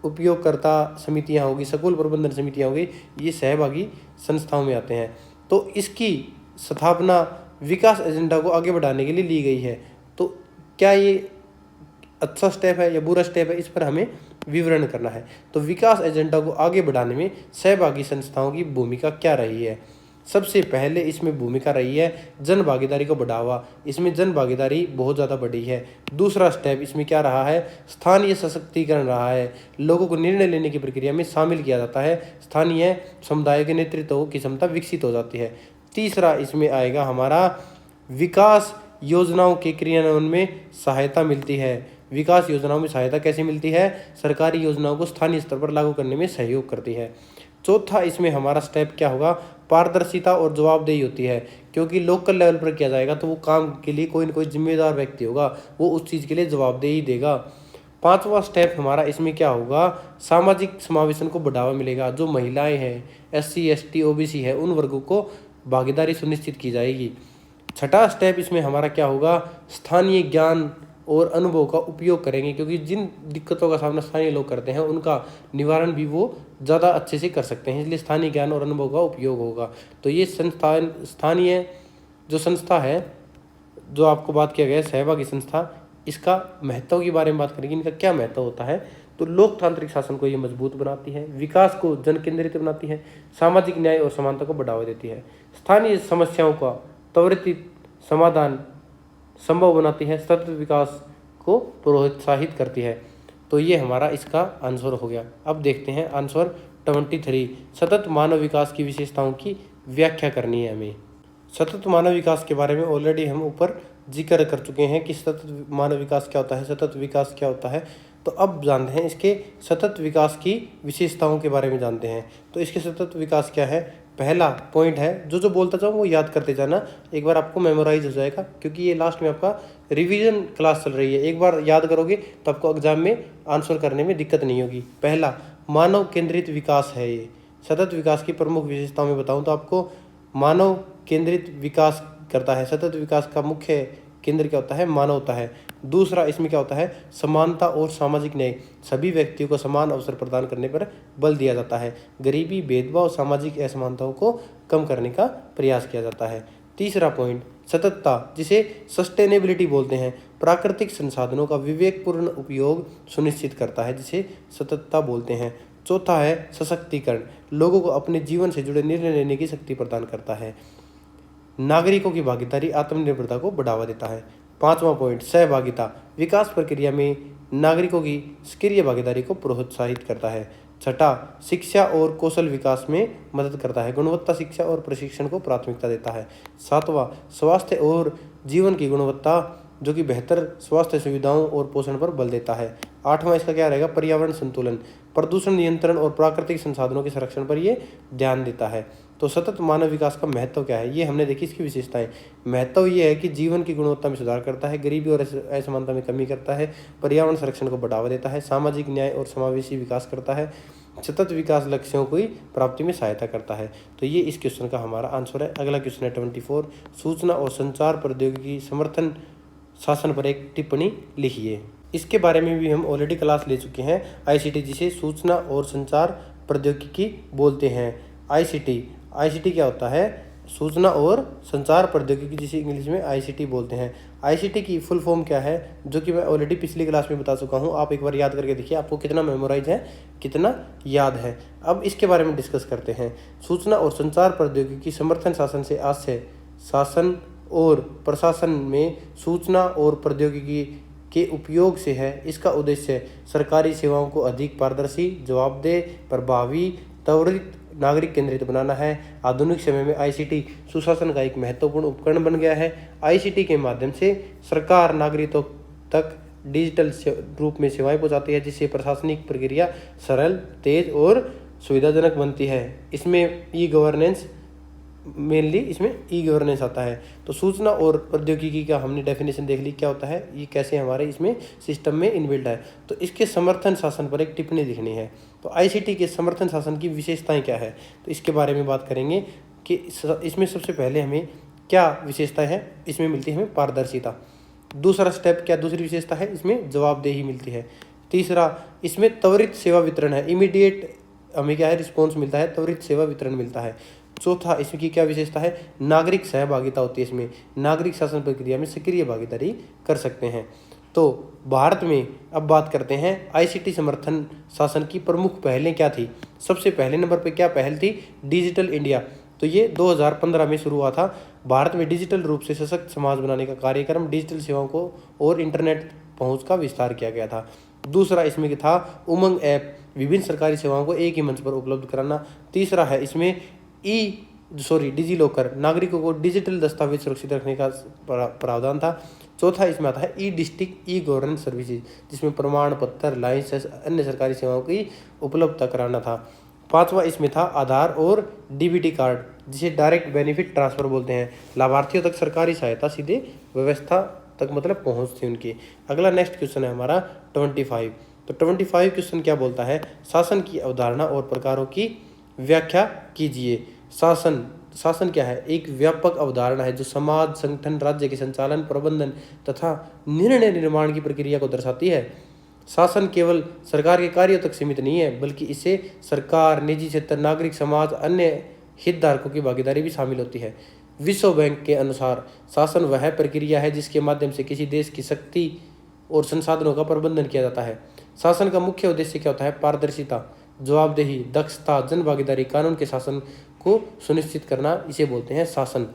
उपयोगकर्ता समितियां होगी, स्कूल प्रबंधन समितियां होगी, ये सहभागी संस्थाओं में आते हैं। तो इसकी स्थापना विकास एजेंडा को आगे बढ़ाने के लिए ली गई है। तो क्या ये अच्छा स्टेप है या बुरा स्टेप है, इस पर हमें विवरण करना है। तो विकास एजेंडा को आगे बढ़ाने में सहभागी संस्थाओं की भूमिका क्या रही है। सबसे पहले इसमें भूमिका रही है जन भागीदारी को बढ़ावा। इसमें जन भागीदारी बहुत ज़्यादा बढ़ी है। दूसरा स्टेप इसमें क्या रहा है, स्थानीय सशक्तिकरण रहा है। लोगों को निर्णय लेने की प्रक्रिया में शामिल किया जाता है, स्थानीय समुदाय के नेतृत्व की क्षमता विकसित हो जाती है। तीसरा इसमें आएगा हमारा विकास योजनाओं के क्रियान्वयन में सहायता मिलती है। विकास योजनाओं में सहायता कैसे मिलती है, सरकारी योजनाओं को स्थानीय स्तर पर लागू करने में सहयोग करती है। चौथा इसमें हमारा स्टेप क्या होगा, पारदर्शिता और जवाबदेही होती है, क्योंकि लोकल लेवल पर किया जाएगा तो वो काम के लिए कोई न कोई जिम्मेदार व्यक्ति होगा, वो उस चीज़ के लिए जवाबदेही देगा। पांचवा स्टेप हमारा इसमें क्या होगा, सामाजिक समावेशन को बढ़ावा मिलेगा। जो महिलाएं हैं, SC ST OBC है, उन वर्गों को भागीदारी सुनिश्चित की जाएगी। छठा स्टेप इसमें हमारा क्या होगा, स्थानीय ज्ञान और अनुभव का उपयोग करेंगे, क्योंकि जिन दिक्कतों का सामना स्थानीय लोग करते हैं उनका निवारण भी वो ज़्यादा अच्छे से कर सकते हैं, इसलिए स्थानीय ज्ञान और अनुभव का उपयोग होगा। तो ये स्थानीय जो संस्था है, जो आपको बात किया गया है सहभागी संस्था, इसका महत्व के बारे में बात करेंगे। इनका क्या महत्व होता है, तो लोकतांत्रिक शासन को ये मजबूत बनाती है, विकास को जन केंद्रित बनाती है, सामाजिक न्याय और समानता को बढ़ावा देती है, स्थानीय समस्याओं का त्वरित समाधान संभव बनाती है, सतत विकास को प्रोत्साहित करती है। तो ये हमारा इसका आंसर हो गया। अब देखते हैं आंसर 23, सतत मानव विकास की विशेषताओं की व्याख्या करनी है हमें। सतत मानव विकास के बारे में ऑलरेडी हम ऊपर जिक्र कर चुके हैं कि सतत मानव विकास क्या होता है, सतत विकास क्या होता है। तो अब जानते हैं इसके सतत विकास की विशेषताओं के बारे में जानते हैं। तो इसके सतत विकास क्या है, पहला पॉइंट है, जो बोलता जाऊँ वो याद करते जाना, एक बार आपको मेमोराइज हो जाएगा, क्योंकि ये लास्ट में आपका रिवीजन क्लास चल रही है। एक बार याद करोगे तो आपको एग्जाम में आंसर करने में दिक्कत नहीं होगी। पहला मानव केंद्रित विकास है। ये सतत विकास की प्रमुख विशेषताओं में बताऊँ तो आपको मानव केंद्रित विकास करता है। सतत विकास का मुख्य केंद्र क्या होता है, मानव होता है। दूसरा इसमें क्या होता है, समानता और सामाजिक न्याय, सभी व्यक्तियों को समान अवसर प्रदान करने पर बल दिया जाता है। गरीबी, भेदभाव, सामाजिक असमानताओं को कम करने का प्रयास किया जाता है। तीसरा पॉइंट सततता, जिसे सस्टेनेबिलिटी बोलते हैं, प्राकृतिक संसाधनों का विवेकपूर्ण उपयोग सुनिश्चित करता है, जिसे सततता बोलते हैं। चौथा है सशक्तिकरण, लोगों को अपने जीवन से जुड़े निर्णय लेने की शक्ति प्रदान करता है। नागरिकों की भागीदारी आत्मनिर्भरता को बढ़ावा देता है। पांचवा पॉइंट सहभागिता, विकास प्रक्रिया में नागरिकों की सक्रिय भागीदारी को प्रोत्साहित करता है। छठा शिक्षा और कौशल विकास में मदद करता है, गुणवत्ता शिक्षा और प्रशिक्षण को प्राथमिकता देता है। सातवां स्वास्थ्य और जीवन की गुणवत्ता, जो कि बेहतर स्वास्थ्य सुविधाओं और पोषण पर बल देता है। आठवां इसका क्या रहेगा, पर्यावरण संतुलन, प्रदूषण नियंत्रण और प्राकृतिक संसाधनों के संरक्षण पर ये ध्यान देता है। तो सतत मानव विकास का महत्व क्या है, ये हमने देखी इसकी विशेषताएं। महत्व ये है कि जीवन की गुणवत्ता में सुधार करता है, गरीबी और असमानता में कमी करता है, पर्यावरण संरक्षण को बढ़ावा देता है, सामाजिक न्याय और समावेशी विकास करता है, सतत विकास लक्ष्यों की प्राप्ति में सहायता करता है। तो ये इस क्वेश्चन का हमारा आंसर है। अगला क्वेश्चन है 24, सूचना और संचार प्रौद्योगिकी समर्थन शासन पर एक टिप्पणी लिखिए। इसके बारे में भी हम ऑलरेडी क्लास ले चुके हैं। ICT, जिसे सूचना और संचार प्रौद्योगिकी बोलते हैं। ICT क्या होता है, सूचना और संचार प्रौद्योगिकी, जिसे इंग्लिश में ICT बोलते हैं। ICT की फुल फॉर्म क्या है, जो कि मैं ऑलरेडी पिछली क्लास में बता चुका हूँ। आप एक बार याद करके देखिए, आपको कितना मेमोराइज है, कितना याद है। अब इसके बारे में डिस्कस करते हैं। सूचना और संचार प्रौद्योगिकी समर्थन शासन से आशय शासन और प्रशासन में सूचना और प्रौद्योगिकी के उपयोग से है। इसका उद्देश्य सरकारी सेवाओं को अधिक पारदर्शी, जवाबदेह, प्रभावी, त्वरित नागरिक केंद्रित बनाना है। आधुनिक समय में आईसीटी सुशासन का एक महत्वपूर्ण उपकरण बन गया है। आईसीटी के माध्यम से सरकार नागरिकों तक डिजिटल रूप में सेवाएं पहुंचाती है, जिससे प्रशासनिक प्रक्रिया सरल, तेज और सुविधाजनक बनती है। इसमें ई गवर्नेंस मेनली इसमें ई गवर्नेंस आता है। तो सूचना और प्रौद्योगिकी का हमने डेफिनेशन देख ली, क्या होता है ये, कैसे हमारे इसमें सिस्टम में इनबिल्ट है। तो इसके समर्थन शासन पर एक टिप्पणी लिखनी है। तो आईसीटी के समर्थन शासन की विशेषताएं क्या है, तो इसके बारे में बात करेंगे कि इसमें सबसे पहले हमें क्या विशेषताएं है, इसमें मिलती है हमें पारदर्शिता। दूसरा स्टेप क्या, दूसरी विशेषता है इसमें जवाबदेही मिलती है। तीसरा इसमें त्वरित सेवा वितरण है, इमीडिएट हमें क्या है रिस्पॉन्स मिलता है, त्वरित सेवा वितरण मिलता है। चौथा इसमें की क्या विशेषता है, नागरिक सहभागिता होती है। इसमें नागरिक शासन प्रक्रिया में सक्रिय भागीदारी कर सकते हैं। तो भारत में अब बात करते हैं आईसीटी समर्थन शासन की प्रमुख पहलें क्या थी। सबसे पहले नंबर पर क्या पहल थी, डिजिटल इंडिया। तो ये 2015 में शुरू हुआ था। भारत में डिजिटल रूप से सशक्त समाज बनाने का कार्यक्रम, डिजिटल सेवाओं को और इंटरनेट पहुंच का विस्तार किया गया था। दूसरा इसमें था उमंग ऐप, विभिन्न सरकारी सेवाओं को एक ही मंच पर उपलब्ध कराना। तीसरा है इसमें डिजी लॉकर, नागरिकों को डिजिटल दस्तावेज सुरक्षित रखने का प्रावधान था। चौथा इसमें आता है ई डिस्ट्रिक्ट ई गवर्नेंस सर्विसेज, जिसमें प्रमाण पत्र, लाइसेंस, अन्य सरकारी सेवाओं की उपलब्धता कराना था। पांचवा इसमें था आधार और डीबीटी कार्ड, जिसे डायरेक्ट बेनिफिट ट्रांसफर बोलते हैं। लाभार्थियों तक सरकारी सहायता सीधे व्यवस्था तक मतलब पहुंच थी उनकी। अगला नेक्स्ट क्वेश्चन है हमारा 25। तो 25 क्वेश्चन क्या बोलता है, शासन की अवधारणा और प्रकारों की व्याख्या कीजिए। शासन क्या है, एक व्यापक अवधारणा है जो समाज, संगठन, राज्य के संचालन, प्रबंधन तथा निर्णय निर्माण की प्रक्रिया को दर्शाती है। शासन केवल सरकार के कार्यों तक सीमित नहीं है, बल्कि इससे सरकार, निजी क्षेत्र, नागरिक समाज, अन्य हितधारकों की भागीदारी भी शामिल होती है। विश्व बैंक के अनुसार शासन वह प्रक्रिया है जिसके माध्यम से किसी देश की शक्ति और संसाधनों का प्रबंधन किया जाता है। शासन का मुख्य उद्देश्य क्या होता है, पारदर्शिता, जवाबदेही, दक्षता, जन भागीदारी, कानून के शासन को सुनिश्चित करना, इसे बोलते हैं शासन।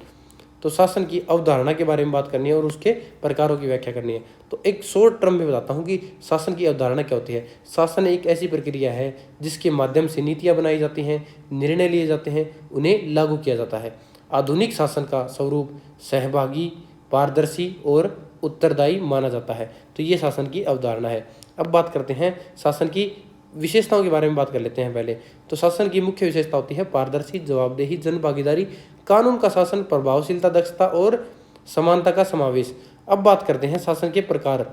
तो शासन की अवधारणा के बारे में बात करनी है और उसके प्रकारों की व्याख्या करनी है। तो एक शॉर्ट टर्म में बताता हूँ कि शासन की अवधारणा क्या होती है। शासन एक ऐसी प्रक्रिया है जिसके माध्यम से नीतियाँ बनाई जाती हैं, निर्णय लिए जाते हैं, उन्हें लागू किया जाता है। आधुनिक शासन का स्वरूप सहभागी, पारदर्शी और उत्तरदायी माना जाता है। तो ये शासन की अवधारणा है। अब बात करते हैं शासन की विशेषताओं के बारे में बात कर लेते हैं पहले। तो शासन की मुख्य विशेषता होती है पारदर्शी, जवाबदेही, जन भागीदारी, कानून का शासन, प्रभावशीलता, दक्षता और समानता का समावेश। अब बात करते हैं शासन के प्रकार।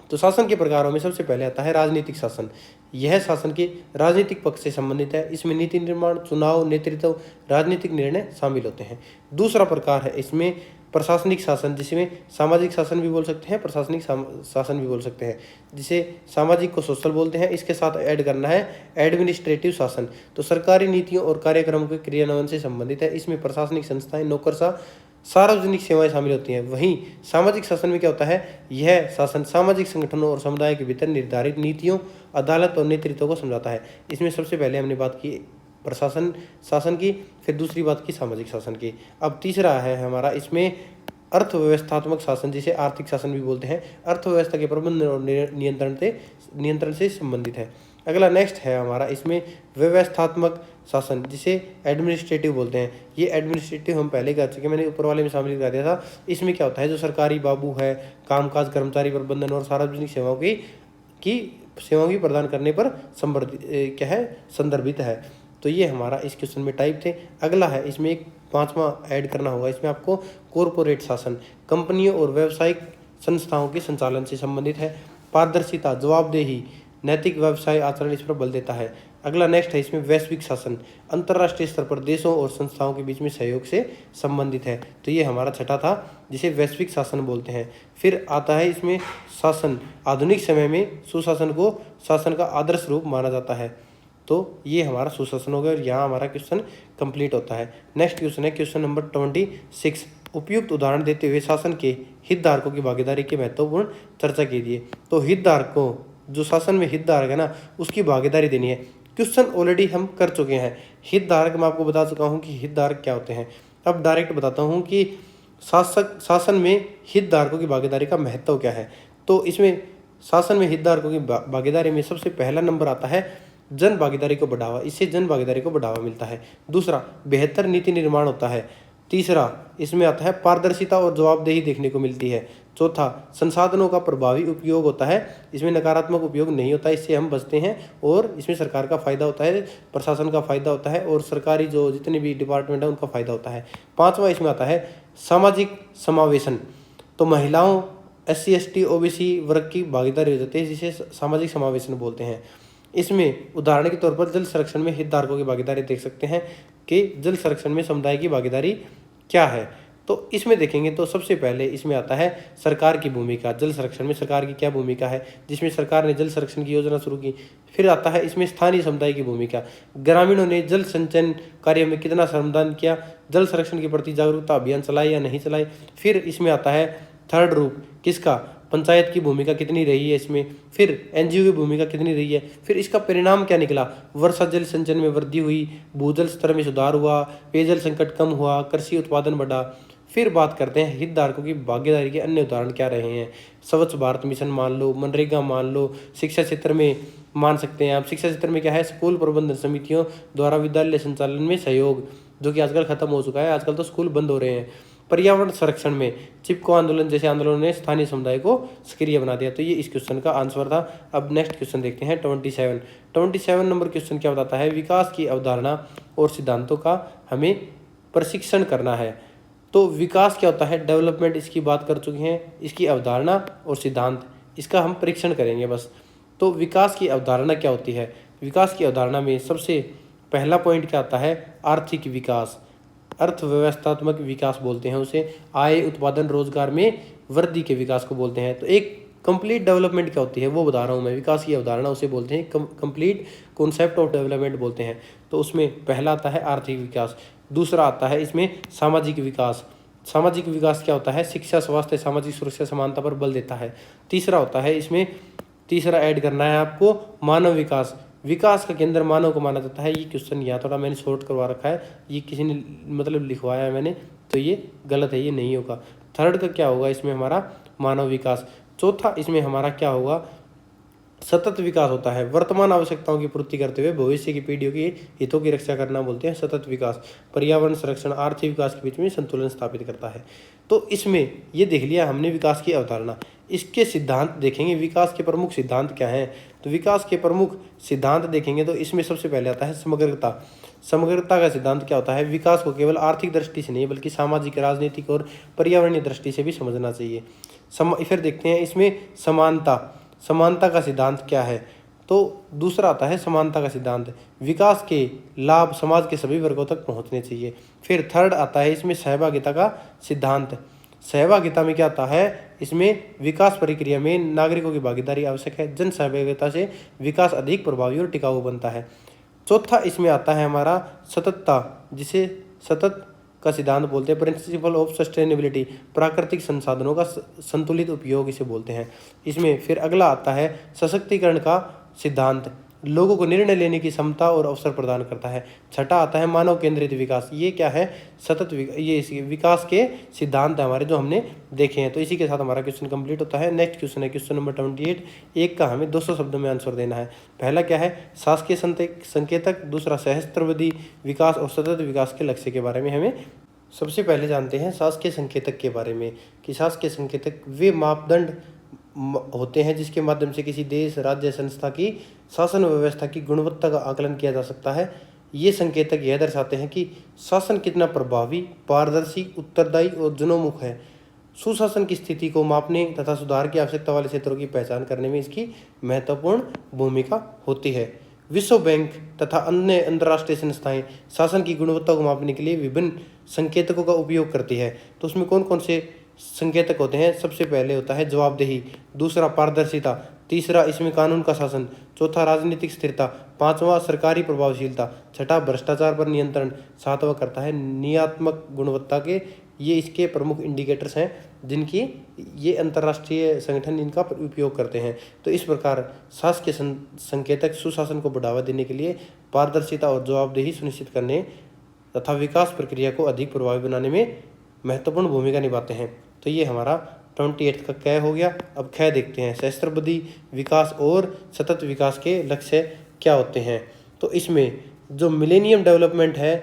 तो शासन के प्रकारों में सबसे पहले आता है राजनीतिक शासन। यह शासन के राजनीतिक पक्ष से संबंधित है। इसमें नीति निर्माण, चुनाव, नेतृत्व, राजनीतिक निर्णय शामिल होते हैं। दूसरा प्रकार है इसमें प्रशासनिक शासन, जिसमें सामाजिक शासन भी बोल सकते हैं, प्रशासनिक शासन भी बोल सकते हैं, जिसे सामाजिक को सोशल बोलते हैं। इसके साथ ऐड करना है एडमिनिस्ट्रेटिव शासन। तो सरकारी नीतियों और कार्यक्रमों के क्रियान्वयन से संबंधित है। इसमें प्रशासनिक संस्थाएं, नौकरशाह, सार्वजनिक सेवाएं शामिल होती हैं। वहीं सामाजिक शासन में क्या होता है, यह शासन सामाजिक संगठनों और समुदाय के भीतर निर्धारित नीतियों, अदालत और नेतृत्व को समझाता है। इसमें सबसे पहले हमने बात की प्रशासन शासन की, फिर दूसरी बात की सामाजिक शासन की। अब तीसरा है हमारा इसमें अर्थव्यवस्थात्मक शासन, जिसे आर्थिक शासन भी बोलते हैं। अर्थव्यवस्था के प्रबंधन और नियंत्रण से संबंधित है। अगला नेक्स्ट है हमारा इसमें व्यवस्थात्मक शासन, जिसे एडमिनिस्ट्रेटिव बोलते हैं। ये एडमिनिस्ट्रेटिव हम पहले कर चुके, मैंने ऊपर वाले में शामिल कर दिया था। इसमें क्या होता है, जो सरकारी बाबू है, कामकाज, कर्मचारी प्रबंधन और सार्वजनिक सेवाओं की प्रदान करने पर संदर्भित है। तो ये हमारा इस क्वेश्चन में टाइप थे। अगला है इसमें एक पांचवा ऐड करना होगा। इसमें आपको कॉरपोरेट शासन, कंपनियों और व्यावसायिक संस्थाओं के संचालन से संबंधित है। पारदर्शिता, जवाबदेही, नैतिक व्यवसाय आचरण इस पर बल देता है। अगला नेक्स्ट है इसमें वैश्विक शासन, अंतर्राष्ट्रीय स्तर पर देशों और संस्थाओं के बीच में सहयोग से संबंधित है। तो ये हमारा छठा था, जिसे वैश्विक शासन बोलते हैं। फिर आता है इसमें शासन। आधुनिक समय में सुशासन को शासन का आदर्श रूप माना जाता है। तो ये हमारा सुशासन हो गया और यहाँ हमारा क्वेश्चन कंप्लीट होता है। नेक्स्ट क्वेश्चन है क्वेश्चन नंबर 26। उपयुक्त उदाहरण देते हुए शासन के हितधारकों की भागीदारी के महत्वपूर्ण चर्चा कीजिए। तो हितधारकों, जो शासन में हितधारक है ना, उसकी भागीदारी देनी है। क्वेश्चन ऑलरेडी हम कर चुके हैं। हितधारक मैं आपको बता चुका हूँ कि हितधारक क्या होते हैं। अब डायरेक्ट बताता हूँ कि शासन में हितधारकों की भागीदारी का महत्व क्या है। तो इसमें शासन में हितधारकों की भागीदारी में सबसे पहला नंबर आता है जन भागीदारी को बढ़ावा, इससे जन भागीदारी को बढ़ावा मिलता है। दूसरा, बेहतर नीति निर्माण होता है। तीसरा, इसमें आता है पारदर्शिता और जवाबदेही देखने को मिलती है। चौथा, संसाधनों का प्रभावी उपयोग होता है, इसमें नकारात्मक उपयोग नहीं होता, इससे हम बचते हैं और इसमें सरकार का फायदा होता है, प्रशासन का फायदा होता है और सरकारी जो जितने भी डिपार्टमेंट है उनका फायदा होता है। पांचवा, इसमें आता है सामाजिक समावेशन। तो महिलाओं, SC ST OBC वर्ग की भागीदारी हो जाती है, जिसे सामाजिक समावेशन बोलते हैं। इसमें उदाहरण के तौर पर जल संरक्षण में हितधारकों की भागीदारी देख सकते हैं कि जल संरक्षण में समुदाय की भागीदारी क्या है। तो इसमें देखेंगे तो सबसे पहले इसमें आता है सरकार की भूमिका। जल संरक्षण में सरकार की क्या भूमिका है, जिसमें सरकार ने जल संरक्षण की योजना शुरू की। फिर आता है इसमें स्थानीय समुदाय की भूमिका, ग्रामीणों ने जल संचयन कार्य में कितना श्रमदान किया, जल संरक्षण के प्रति जागरूकता अभियान चलाए या नहीं चलाए। फिर इसमें आता है थर्ड रूप किसका, पंचायत की भूमिका कितनी रही है इसमें। फिर NGO की भूमिका कितनी रही है। फिर इसका परिणाम क्या निकला, वर्षा जल संचयन में वृद्धि हुई, भूजल स्तर में सुधार हुआ, पेयजल संकट कम हुआ, कृषि उत्पादन बढ़ा। फिर बात करते हैं हितधारकों की भागीदारी के अन्य उदाहरण क्या रहे हैं। स्वच्छ भारत मिशन मान लो, मनरेगा मान लो, शिक्षा क्षेत्र में मान सकते हैं आप। शिक्षा क्षेत्र में क्या है, स्कूल प्रबंधन समितियों द्वारा विद्यालय संचालन में सहयोग, जो कि आजकल खत्म हो चुका है, आजकल तो स्कूल बंद हो रहे हैं। पर्यावरण संरक्षण में चिपको आंदोलन जैसे आंदोलनों ने स्थानीय समुदाय को सक्रिय बना दिया। तो ये इस क्वेश्चन का आंसर था। अब नेक्स्ट क्वेश्चन देखते हैं 27 नंबर क्वेश्चन क्या बताता है, विकास की अवधारणा और सिद्धांतों का हमें प्रशिक्षण करना है। तो विकास क्या होता है, डेवलपमेंट इसकी बात कर चुके हैं, इसकी अवधारणा और सिद्धांत इसका हम परीक्षण करेंगे बस। तो विकास की अवधारणा क्या होती है, विकास की अवधारणा में सबसे पहला पॉइंट क्या आता है, आर्थिक विकास, अर्थव्यवस्थात्मक विकास बोलते हैं उसे, आय उत्पादन रोजगार में वृद्धि के विकास को बोलते हैं। तो एक कंप्लीट डेवलपमेंट क्या होती है वो बता रहा हूँ मैं, विकास की अवधारणा उसे बोलते हैं, कंप्लीट कॉन्सेप्ट ऑफ डेवलपमेंट बोलते हैं। तो उसमें पहला आता है आर्थिक विकास, दूसरा आता है इसमें सामाजिक विकास। सामाजिक विकास क्या होता है, शिक्षा, स्वास्थ्य, सामाजिक सुरक्षा, समानता पर बल देता है। तीसरा होता है इसमें, तीसरा ऐड करना है आपको, मानव विकास। विकास का केंद्र मानव को माना जाता है। ये क्वेश्चन यहाँ थोड़ा मैंने शॉर्ट करवा रखा है, ये किसी ने मतलब लिखवाया है मैंने, तो ये गलत है, ये नहीं होगा। थर्ड का क्या होगा इसमें हमारा, मानव विकास। चौथा इसमें हमारा क्या होगा, सतत विकास होता है, वर्तमान आवश्यकताओं की पूर्ति करते हुए भविष्य की पीढ़ियों के हितों की रक्षा करना बोलते हैं सतत विकास। पर्यावरण संरक्षण, आर्थिक विकास के बीच में संतुलन स्थापित करता है। तो इसमें ये देख लिया हमने विकास की अवधारणा। इसके सिद्धांत देखेंगे, विकास के प्रमुख सिद्धांत क्या हैं। तो विकास के प्रमुख सिद्धांत देखेंगे तो इसमें सबसे पहले आता है समग्रता। समग्रता का सिद्धांत क्या होता है, विकास को केवल आर्थिक दृष्टि से नहीं बल्कि सामाजिक, राजनीतिक और पर्यावरणीय दृष्टि से भी समझना चाहिए। फिर देखते हैं इसमें समानता। समानता का सिद्धांत क्या है, तो दूसरा आता है समानता का सिद्धांत, विकास के लाभ समाज के सभी वर्गों तक पहुंचने चाहिए। फिर थर्ड आता है इसमें सहभागिता का सिद्धांत। सहभागिता में क्या आता है, इसमें विकास प्रक्रिया में नागरिकों की भागीदारी आवश्यक है, जन सहभागिता से विकास अधिक प्रभावी और टिकाऊ बनता है। चौथा इसमें आता है हमारा सततता, जिसे सतत का सिद्धांत बोलते हैं, प्रिंसिपल ऑफ सस्टेनेबिलिटी, प्राकृतिक संसाधनों का संतुलित उपयोग इसे बोलते हैं। इसमें फिर अगला आता है सशक्तिकरण का सिद्धांत, लोगों को निर्णय लेने की क्षमता और अवसर प्रदान करता है। छठा आता है मानव केंद्रित विकास, ये क्या है, ये विकास के सिद्धांत है हमारे जो हमने देखे हैं। तो इसी के साथ हमारा क्वेश्चन कंप्लीट होता है। नेक्स्ट क्वेश्चन है क्वेश्चन नंबर 28, एक का हमें 200 शब्दों में आंसर देना है। पहला क्या है, शासकीय संकेतक, दूसरा सहस्त्रावधि विकास और सतत विकास के लक्ष्य के बारे में हमें सबसे पहले जानते हैं शासकीय संकेतक के बारे में, कि शासकीय संकेतक वे मापदंड होते हैं जिसके माध्यम से किसी देश, राज्य, संस्था की शासन व्यवस्था की गुणवत्ता का आकलन किया जा सकता है। ये संकेतक यह दर्शाते हैं कि शासन कितना प्रभावी, पारदर्शी, उत्तरदायी और जनोन्मुख है। सुशासन की स्थिति को मापने तथा सुधार की आवश्यकता वाले क्षेत्रों की पहचान करने में इसकी महत्वपूर्ण भूमिका होती है। विश्व बैंक तथा अन्य अंतर्राष्ट्रीय संस्थाएं शासन की गुणवत्ता को मापने के लिए विभिन्न संकेतकों का उपयोग करती है। तो उसमें कौन कौन से संकेतक होते हैं, सबसे पहले होता है जवाबदेही, दूसरा पारदर्शिता, तीसरा इसमें कानून का शासन, चौथा राजनीतिक स्थिरता, पांचवा सरकारी प्रभावशीलता, छठा भ्रष्टाचार पर नियंत्रण, सातवां करता है नियात्मक गुणवत्ता के। ये इसके प्रमुख इंडिकेटर्स हैं जिनकी ये अंतर्राष्ट्रीय संगठन इनका उपयोग करते हैं। तो इस प्रकार शासकीय संकेतक सुशासन को बढ़ावा देने के लिए पारदर्शिता और जवाबदेही सुनिश्चित करने तथा विकास प्रक्रिया को अधिक प्रभावी बनाने में महत्वपूर्ण भूमिका निभाते हैं। तो ये हमारा 28 का क हो गया। अब ख देखते हैं, सहस्त्रावधि विकास और सतत विकास के लक्ष्य क्या होते हैं। तो इसमें जो मिलेनियम डेवलपमेंट है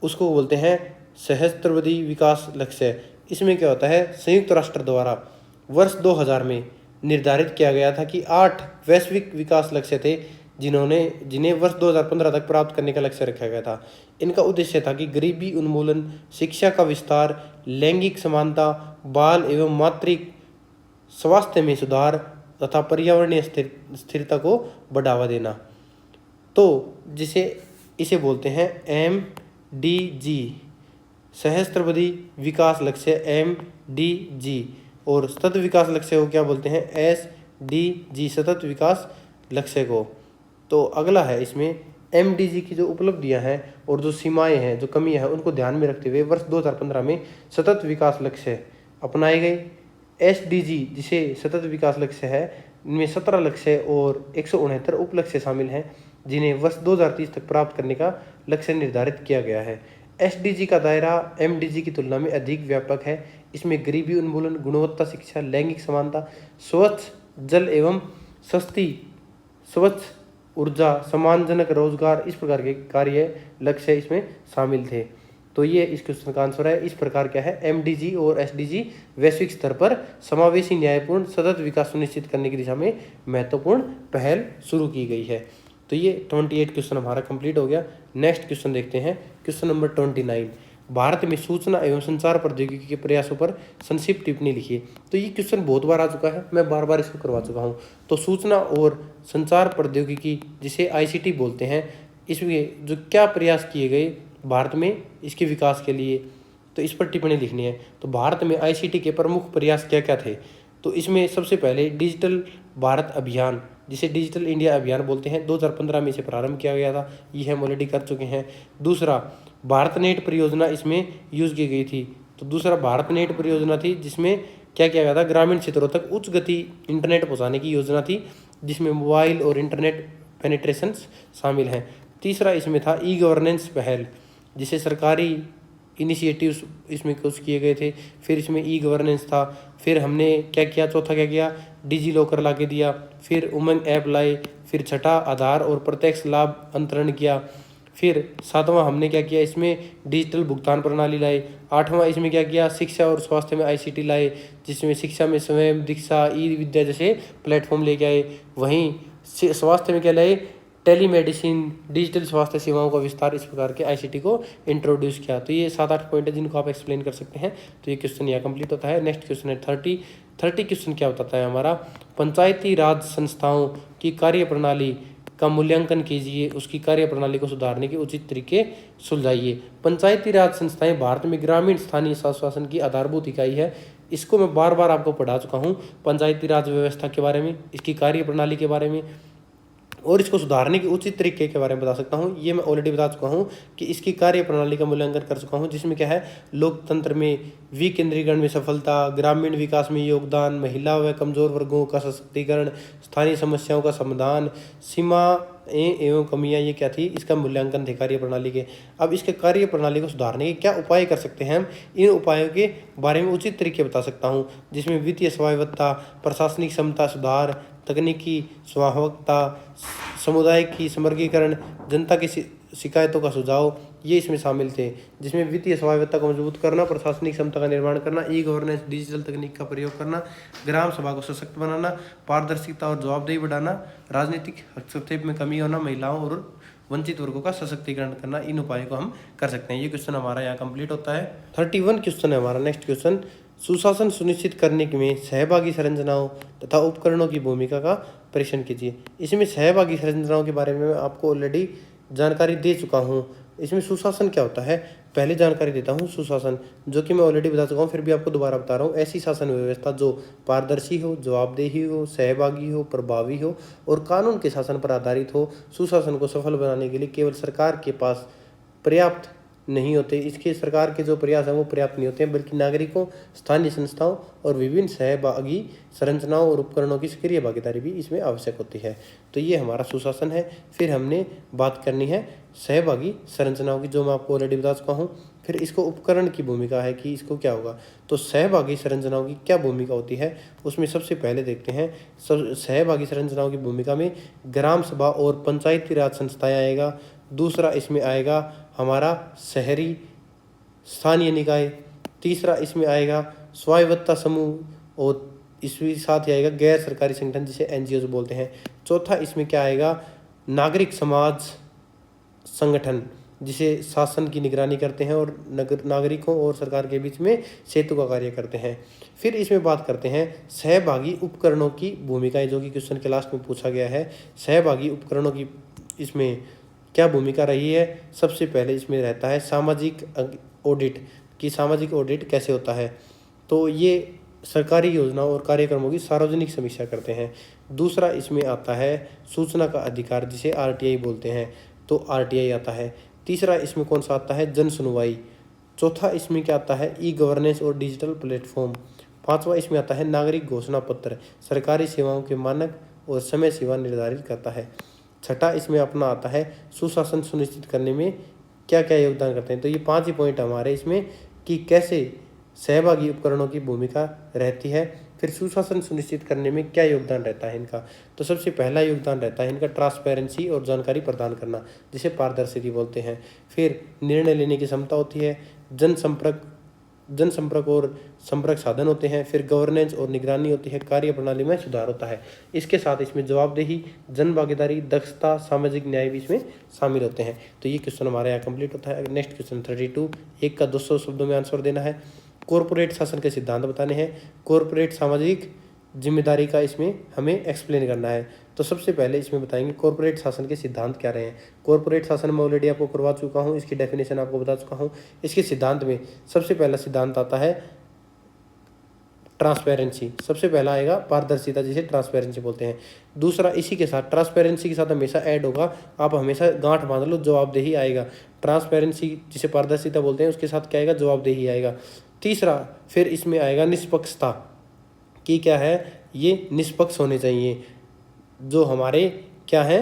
उसको बोलते हैं सहस्त्राब्दी विकास लक्ष्य। इसमें क्या होता है, संयुक्त राष्ट्र द्वारा वर्ष 2000 में निर्धारित किया गया था कि 8 वैश्विक विकास लक्ष्य थे जिन्हें वर्ष 2015 तक प्राप्त करने का लक्ष्य रखा गया था। इनका उद्देश्य था कि गरीबी उन्मूलन, शिक्षा का विस्तार, लैंगिक समानता, बाल एवं मातृ स्वास्थ्य में सुधार तथा पर्यावरणीय स्थिरता को बढ़ावा देना। तो इसे बोलते हैं MDG, सहस्त्राब्दी विकास लक्ष्य MDG। और सतत विकास लक्ष्य को क्या बोलते हैं, SDG, सतत विकास लक्ष्य को। तो अगला है इसमें MDG की जो उपलब्धियां हैं और जो सीमाएं हैं, जो कमियां हैं, उनको ध्यान में रखते हुए वर्ष 2015 में सतत विकास लक्ष्य अपनाए गए। SDG जिसे सतत विकास लक्ष्य है, इनमें 17 लक्ष्य और 169 उप लक्ष्य शामिल हैं जिन्हें वर्ष 2030 तक प्राप्त करने का लक्ष्य निर्धारित किया गया है। SDG का दायरा MDG की तुलना में अधिक व्यापक है। इसमें गरीबी उन्मूलन, गुणवत्ता शिक्षा, लैंगिक समानता, स्वच्छ जल एवं सस्ती स्वच्छ ऊर्जा, सम्मानजनक रोजगार, इस प्रकार के कार्य लक्ष्य इसमें शामिल थे। तो ये इस क्वेश्चन का आंसर है। इस प्रकार क्या है, MDG और SDG वैश्विक स्तर पर समावेशी, न्यायपूर्ण, सतत विकास सुनिश्चित करने की दिशा में महत्वपूर्ण पहल शुरू की गई है। तो ये 28 क्वेश्चन हमारा कंप्लीट हो गया। नेक्स्ट क्वेश्चन देखते हैं, क्वेश्चन नंबर 29। भारत में सूचना एवं संचार प्रौद्योगिकी के प्रयासों पर संक्षिप्त टिप्पणी लिखिए। तो ये क्वेश्चन बहुत बार आ चुका है, मैं बार बार इसको करवा चुका हूँ। तो सूचना और संचार प्रौद्योगिकी जिसे ICT बोलते हैं, इसमें जो क्या प्रयास किए गए भारत में इसके विकास के लिए, तो इस पर टिप्पणी लिखनी है। तो भारत में ICT के प्रमुख प्रयास क्या क्या थे। तो इसमें सबसे पहले डिजिटल भारत अभियान, जिसे डिजिटल इंडिया अभियान बोलते हैं, 2015 में इसे प्रारंभ किया गया था, ये हम ऑलरेडी कर चुके हैं। दूसरा, भारत नेट परियोजना इसमें यूज़ की गई थी। तो दूसरा भारत नेट परियोजना थी जिसमें क्या किया गया था, ग्रामीण क्षेत्रों तक उच्च गति इंटरनेट पहुँचाने की योजना थी, जिसमें मोबाइल और इंटरनेट पेनिट्रेशन शामिल हैं। तीसरा इसमें था E-गवर्नेंस पहल, जिसे सरकारी इनिशिएटिव्स इसमें कुछ किए गए थे। फिर इसमें E-गवर्नेंस था। फिर हमने क्या किया, चौथा क्या किया, डिजी लॉकर ला के दिया। फिर उमंग ऐप लाए। फिर छठा, आधार और प्रत्यक्ष लाभ अंतरण किया। फिर सातवां हमने क्या किया, इसमें डिजिटल भुगतान प्रणाली लाए। आठवां इसमें क्या किया, शिक्षा और स्वास्थ्य में ICT लाए, जिसमें शिक्षा में स्वयं दीक्षा, ई-विद्या जैसे प्लेटफॉर्म लेके आए। वहीं स्वास्थ्य में क्या लाए, टेलीमेडिसिन, डिजिटल स्वास्थ्य सेवाओं का विस्तार, इस प्रकार के ICT को इंट्रोड्यूस किया। तो ये 7-8 पॉइंट है जिनको आप एक्सप्लेन कर सकते हैं। तो ये क्वेश्चन यहाँ कंप्लीट होता है। नेक्स्ट क्वेश्चन है 30 क्वेश्चन क्या बताता है हमारा, पंचायती राज संस्थाओं की कार्यप्रणाली का मूल्यांकन कीजिए, उसकी कार्यप्रणाली को सुधारने के उचित तरीके सुलझाइए। पंचायती राज संस्थाएं भारत में ग्रामीण स्थानीय शासन की आधारभूत इकाई है। इसको मैं बार बार आपको पढ़ा चुका हूँ, पंचायती राज व्यवस्था के बारे में, इसकी कार्यप्रणाली के बारे में और इसको सुधारने के उचित तरीके के बारे में बता सकता हूँ। ये मैं ऑलरेडी बता चुका हूँ कि इसकी कार्यप्रणाली का मूल्यांकन कर चुका हूँ, जिसमें क्या है, लोकतंत्र में विकेंद्रीकरण में सफलता, ग्रामीण विकास में योगदान, महिला व कमजोर वर्गों का सशक्तिकरण, स्थानीय समस्याओं का समाधान, सीमाएं एवं कमियां, ये क्या थी, इसका मूल्यांकन थे कार्यप्रणाली के। अब इसके कार्यप्रणाली को सुधारने के क्या उपाय कर सकते हैं हम, इन उपायों के बारे में उचित तरीके बता सकता हूँ, जिसमें वित्तीय स्वायत्तता, प्रशासनिक क्षमता सुधार, तकनीकी स्वायत्तता, समुदाय की समर्गीकरण, जनता की शिकायतों का सुझाव, ये इसमें शामिल थे। जिसमें वित्तीय स्वायत्तता को मजबूत करना, प्रशासनिक क्षमता का निर्माण करना, E-गवर्नेंस, डिजिटल तकनीक का प्रयोग करना, ग्राम सभा को सशक्त बनाना, पारदर्शिता और जवाबदेही बढ़ाना, राजनीतिक हस्तक्षेप में कमी होना, महिलाओं और वंचित वर्गों का सशक्तिकरण करना, इन उपायों को हम कर सकते हैं। ये क्वेश्चन हमारा यहाँ कंप्लीट होता है। 31 क्वेश्चन है हमारा। नेक्स्ट क्वेश्चन, सुशासन सुनिश्चित करने में सहभागी संरचनाओं तथा उपकरणों की भूमिका का परीक्षण कीजिए। इसमें सहभागी संरचनाओं के बारे में मैं आपको ऑलरेडी जानकारी दे चुका हूँ। इसमें सुशासन क्या होता है, पहले जानकारी देता हूँ। सुशासन, जो कि मैं ऑलरेडी बता चुका हूँ, फिर भी आपको दोबारा बता रहा हूँ। ऐसी शासन व्यवस्था जो पारदर्शी हो, जवाबदेही हो, सहभागी हो, प्रभावी हो और कानून के शासन पर आधारित हो। सुशासन को सफल बनाने के लिए केवल सरकार के पास पर्याप्त नहीं होते, इसके सरकार के जो प्रयास हैं वो पर्याप्त नहीं होते हैं, बल्कि नागरिकों, स्थानीय संस्थाओं और विभिन्न सहभागी संरचनाओं और उपकरणों की सक्रिय भागीदारी भी इसमें आवश्यक होती है। तो ये हमारा सुशासन है। फिर हमने बात करनी है सहभागी संरचनाओं की, जो मैं आपको ऑलरेडी बता चुका हूँ। फिर इसको उपकरण की भूमिका है कि इसको क्या होगा, तो सहभागी संरचनाओं की क्या भूमिका होती है, उसमें सबसे पहले देखते हैं। सहभागी संरचनाओं की भूमिका में ग्राम सभा और पंचायती राज संस्थाएं आएगा। दूसरा इसमें आएगा हमारा शहरी स्थानीय निकाय। तीसरा इसमें आएगा स्वायत्तता समूह, और इसके साथ ही आएगा गैर सरकारी संगठन जिसे एनजीओ बोलते हैं। चौथा इसमें क्या आएगा, नागरिक समाज संगठन जिसे शासन की निगरानी करते हैं और नागरिकों और सरकार के बीच में सेतु का कार्य करते हैं। फिर इसमें बात करते हैं सहभागी उपकरणों की भूमिकाएं, जो कि क्वेश्चन के लास्ट में पूछा गया है। सहभागी उपकरणों की इसमें क्या भूमिका रही है, सबसे पहले इसमें रहता है सामाजिक ऑडिट, कि सामाजिक ऑडिट कैसे होता है, तो ये सरकारी योजनाओं और कार्यक्रमों की सार्वजनिक समीक्षा करते हैं। दूसरा इसमें आता है सूचना का अधिकार जिसे आरटीआई बोलते हैं, तो आरटीआई आता है। तीसरा इसमें कौन सा आता है, जन सुनवाई। चौथा इसमें क्या आता है, ई गवर्नेंस और डिजिटल प्लेटफॉर्म। पांचवा इसमें आता है नागरिक घोषणा पत्र, सरकारी सेवाओं के मानक और समय सीमा निर्धारित करता है। छठा इसमें अपना आता है सुशासन सुनिश्चित करने में क्या क्या योगदान करते हैं, तो ये 5 ही पॉइंट हमारे इसमें कि कैसे सहभागी उपकरणों की भूमिका रहती है। फिर सुशासन सुनिश्चित करने में क्या योगदान रहता है इनका, तो सबसे पहला योगदान रहता है इनका ट्रांसपेरेंसी और जानकारी प्रदान करना जिसे पारदर्शिता बोलते हैं। फिर निर्णय लेने की क्षमता होती है, जनसंपर्क और संपर्क साधन होते हैं। फिर गवर्नेंस और निगरानी होती है, कार्य प्रणाली में सुधार होता है। इसके साथ इसमें जवाबदेही, जन भागीदारी, दक्षता, सामाजिक न्याय भी इसमें शामिल होते हैं। तो ये क्वेश्चन हमारे यहाँ कंप्लीट होता है। नेक्स्ट क्वेश्चन 32, 1 का 200 शब्दों में आंसर देना है। कॉरपोरेट शासन के सिद्धांत बताने हैं। कॉरपोरेट सामाजिक जिम्मेदारी का इसमें हमें एक्सप्लेन करना है। तो सबसे पहले इसमें बताएंगे कॉरपोरेट शासन के सिद्धांत क्या रहे हैं। कॉरपोरेट शासन में ऑलरेडी आपको करवा चुका हूँ, इसकी डेफिनेशन आपको बता चुका हूँ। इसके सिद्धांत में सबसे पहला सिद्धांत आता है ट्रांसपेरेंसी, सबसे पहला आएगा पारदर्शिता जिसे ट्रांसपेरेंसी बोलते हैं। दूसरा इसी के साथ ट्रांसपेरेंसी के साथ हमेशा ऐड होगा, आप हमेशा गांठ बांध लो, जवाबदेही आएगा। ट्रांसपेरेंसी जिसे पारदर्शिता बोलते हैं उसके साथ क्या आएगा, जवाबदेही आएगा। तीसरा फिर इसमें आएगा निष्पक्षता, कि क्या है, ये निष्पक्ष होने चाहिए। जो हमारे क्या है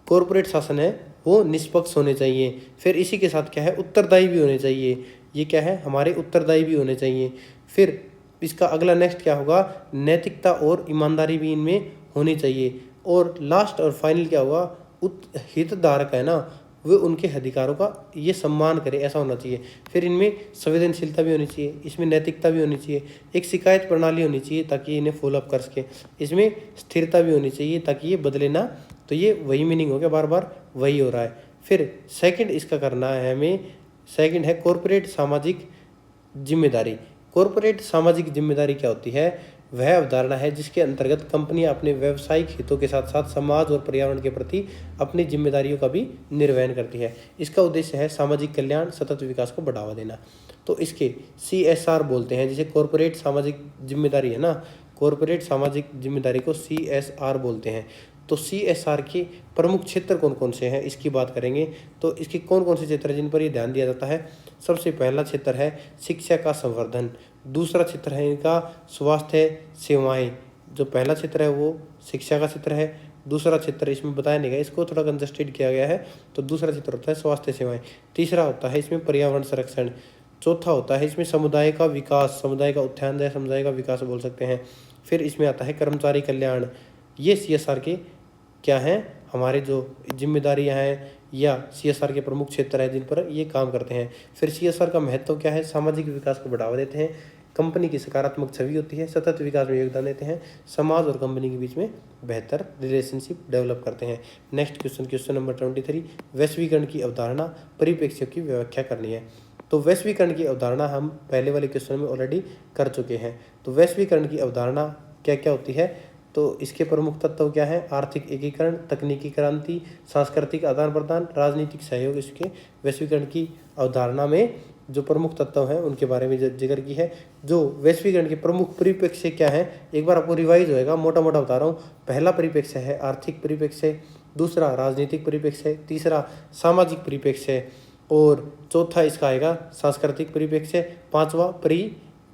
कॉरपोरेट शासन है वो निष्पक्ष होने चाहिए। फिर इसी के साथ क्या है, उत्तरदायी भी होने चाहिए। ये क्या है, हमारे उत्तरदायी भी होने चाहिए। फिर इसका अगला नेक्स्ट क्या होगा, नैतिकता और ईमानदारी भी इनमें होनी चाहिए। और लास्ट और फाइनल क्या होगा, हितधारक है ना, वे उनके अधिकारों का ये सम्मान करे, ऐसा होना चाहिए। फिर इनमें संवेदनशीलता भी होनी चाहिए, इसमें नैतिकता भी होनी चाहिए। एक शिकायत प्रणाली होनी चाहिए ताकि इन्हें फॉलो अप कर सके। इसमें स्थिरता भी होनी चाहिए ताकि ये बदले ना, तो ये वही मीनिंग हो गया, बार बार वही हो रहा है। फिर सेकंड इसका करना है हमें, सेकंड है कॉरपोरेट सामाजिक जिम्मेदारी। कॉरपोरेट सामाजिक जिम्मेदारी क्या होती है, वह अवधारणा है जिसके अंतर्गत कंपनियां अपने व्यावसायिक हितों के साथ साथ समाज और पर्यावरण के प्रति अपनी जिम्मेदारियों का भी निर्वहन करती है। इसका उद्देश्य है सामाजिक कल्याण, सतत विकास को बढ़ावा देना। तो इसके CSR बोलते हैं, जिसे कॉरपोरेट सामाजिक जिम्मेदारी है ना, कॉरपोरेट सामाजिक जिम्मेदारी को CSR बोलते हैं। तो CSR के प्रमुख क्षेत्र कौन कौन से हैं इसकी बात करेंगे। तो इसके कौन कौन से क्षेत्र हैं जिन पर ये ध्यान दिया जाता है। सबसे पहला क्षेत्र है शिक्षा का संवर्धन। दूसरा क्षेत्र है इनका स्वास्थ्य सेवाएं। जो पहला क्षेत्र है वो शिक्षा का क्षेत्र है। दूसरा क्षेत्र इसमें बताया नहीं गया, इसको थोड़ा कंजस्टेड किया गया है। तो दूसरा क्षेत्र होता है स्वास्थ्य सेवाएं। तीसरा होता है इसमें पर्यावरण संरक्षण। चौथा होता है इसमें समुदाय का विकास, समुदाय का उत्थान या समुदाय का विकास बोल सकते हैं। फिर इसमें आता है कर्मचारी कल्याण। ये CSR के क्या हैं, हमारे जो जिम्मेदारियां हैं या CSR के प्रमुख क्षेत्र है जिन पर ये काम करते हैं। फिर CSR का महत्व क्या है, सामाजिक विकास को बढ़ावा देते हैं, कंपनी की सकारात्मक छवि होती है, सतत विकास में योगदान देते हैं, समाज और कंपनी के बीच में बेहतर रिलेशनशिप डेवलप करते हैं। नेक्स्ट क्वेश्चन, क्वेश्चन नंबर 23, वैश्वीकरण की अवधारणा परिप्रेक्ष्य की व्याख्या करनी है। तो वैश्वीकरण की अवधारणा हम पहले वाले क्वेश्चन में ऑलरेडी कर चुके हैं। तो वैश्वीकरण की अवधारणा क्या क्या होती है, तो इसके प्रमुख तत्व क्या है, आर्थिक एकीकरण, तकनीकी क्रांति, सांस्कृतिक आदान प्रदान, राजनीतिक सहयोग। इसके वैश्वीकरण की अवधारणा में जो प्रमुख तत्व हैं उनके बारे में जिक्र की है। जो वैश्वीकरण के प्रमुख परिप्रेक्ष्य क्या है, एक बार आपको रिवाइज होएगा, मोटा मोटा बता रहा हूँ। पहला परिप्रेक्ष्य है आर्थिक परिप्रेक्ष्य, दूसरा राजनीतिक परिप्रेक्ष्य, तीसरा सामाजिक परिप्रेक्ष्य और चौथा इसका आएगा सांस्कृतिक परिप्रेक्ष्य, पांचवा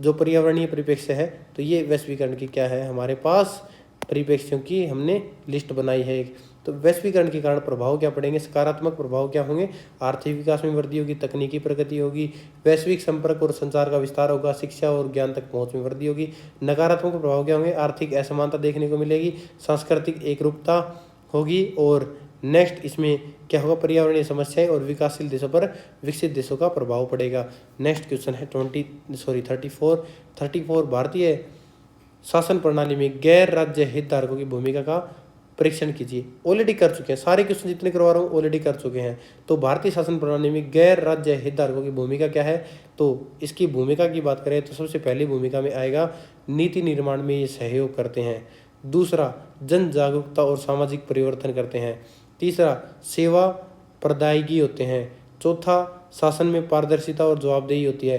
जो पर्यावरणीय परिप्रेक्ष्य है। तो ये वैश्वीकरण की क्या है, हमारे पास परिप्रेक्ष्यों की हमने लिस्ट बनाई है। तो वैश्वीकरण के कारण प्रभाव क्या पड़ेंगे, सकारात्मक प्रभाव क्या होंगे, आर्थिक विकास में वृद्धि होगी, तकनीकी प्रगति होगी, वैश्विक संपर्क और संचार का विस्तार होगा, शिक्षा और ज्ञान तक पहुंच में वृद्धि होगी। नकारात्मक प्रभाव क्या होंगे, आर्थिक असमानता देखने को मिलेगी, सांस्कृतिक एकरूपता होगी। और नेक्स्ट इसमें क्या होगा, पर्यावरणीय समस्याएं और विकासशील देशों पर विकसित देशों का प्रभाव पड़ेगा। नेक्स्ट क्वेश्चन है 34 भारतीय शासन प्रणाली में गैर राज्य हितधारकों की भूमिका का परीक्षण कीजिए। ऑलरेडी कर चुके हैं, सारे क्वेश्चन जितने करवा रहा हूँ ऑलरेडी कर चुके हैं। तो भारतीय शासन प्रणाली में गैर राज्य हितधारकों की भूमिका क्या है, तो इसकी भूमिका की बात करें तो सबसे पहली भूमिका में आएगा नीति निर्माण में ये सहयोग करते हैं। दूसरा, जन जागरूकता और सामाजिक परिवर्तन करते हैं। तीसरा, सेवा प्रदायगी होते हैं। चौथा, शासन में पारदर्शिता और जवाबदेही होती है।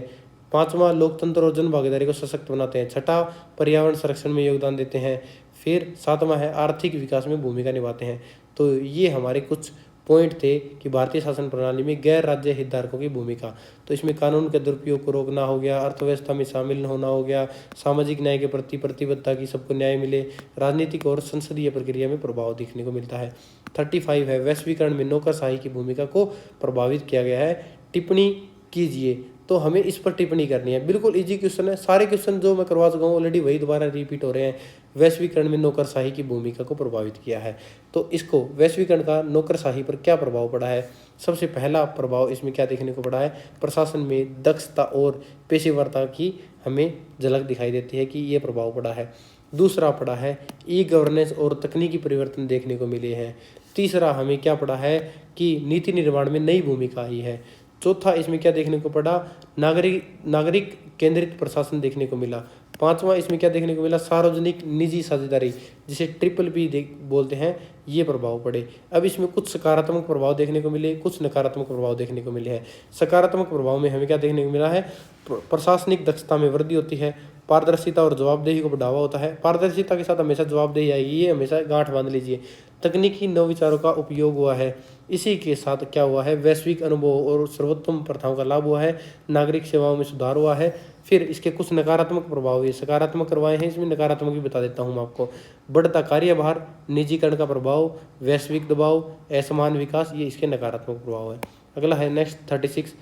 पांचवा, लोकतंत्र और जन भागीदारी को सशक्त बनाते हैं। छठा, पर्यावरण संरक्षण में योगदान देते हैं। फिर सातवां है, आर्थिक विकास में भूमिका निभाते हैं। तो ये हमारे कुछ पॉइंट थे कि भारतीय शासन प्रणाली में गैर राज्य हितधारकों की भूमिका। तो इसमें कानून के दुरुपयोग को रोकना हो गया, अर्थव्यवस्था में शामिल होना हो गया, सामाजिक न्याय के प्रति प्रतिबद्धता की सबको न्याय मिले, राजनीतिक और संसदीय प्रक्रिया में प्रभाव देखने को मिलता है। 35 है, वैश्वीकरण में नौकरशाही की भूमिका को प्रभावित किया गया है। टिप्पणी कीजिए। तो हमें इस पर टिप्पणी करनी है। बिल्कुल इजी क्वेश्चन है, सारे क्वेश्चन जो मैं करवा चुका हूँ ऑलरेडी वही दोबारा रिपीट हो रहे हैं। वैश्वीकरण में नौकरशाही की भूमिका को प्रभावित किया है। तो इसको वैश्वीकरण का नौकरशाही पर क्या प्रभाव पड़ा है, सबसे पहला प्रभाव इसमें क्या देखने को पड़ा है, प्रशासन में दक्षता और पेशेवरता की हमें झलक दिखाई देती है कि ये प्रभाव पड़ा है। दूसरा पड़ा है ई गवर्नेंस और तकनीकी परिवर्तन देखने को मिले हैं। तीसरा हमें क्या पड़ा है कि नीति निर्माण में नई भूमिका आई है। चौथा इसमें क्या देखने को पड़ा, नागरिक केंद्रित प्रशासन देखने को मिला। पांचवा इसमें क्या देखने को मिला, सार्वजनिक निजी साझेदारी जिसे BBB बोलते हैं, ये प्रभाव पड़े। अब इसमें कुछ सकारात्मक प्रभाव देखने को मिले, कुछ नकारात्मक प्रभाव देखने को मिले हैं। सकारात्मक प्रभाव में हमें क्या देखने को मिला है, प्रशासनिक दक्षता में वृद्धि होती है, पारदर्शिता और जवाबदेही को बढ़ावा होता है। पारदर्शिता के साथ हमेशा जवाबदेही आएगी, ये हमेशा गांठ बांध लीजिए। तकनीकी नवविचारों का उपयोग हुआ है। इसी के साथ क्या हुआ है, वैश्विक अनुभव और सर्वोत्तम प्रथाओं का लाभ हुआ है। नागरिक सेवाओं में सुधार हुआ है। फिर इसके कुछ नकारात्मक प्रभाव, ये सकारात्मक करवाए हैं, इसमें नकारात्मक भी बता देता हूँ मैं आपको। बढ़ता कार्यभार, निजीकरण का प्रभाव, वैश्विक दबाव, असमान विकास, ये इसके नकारात्मक प्रभाव है। अगला है नेक्स्ट 36,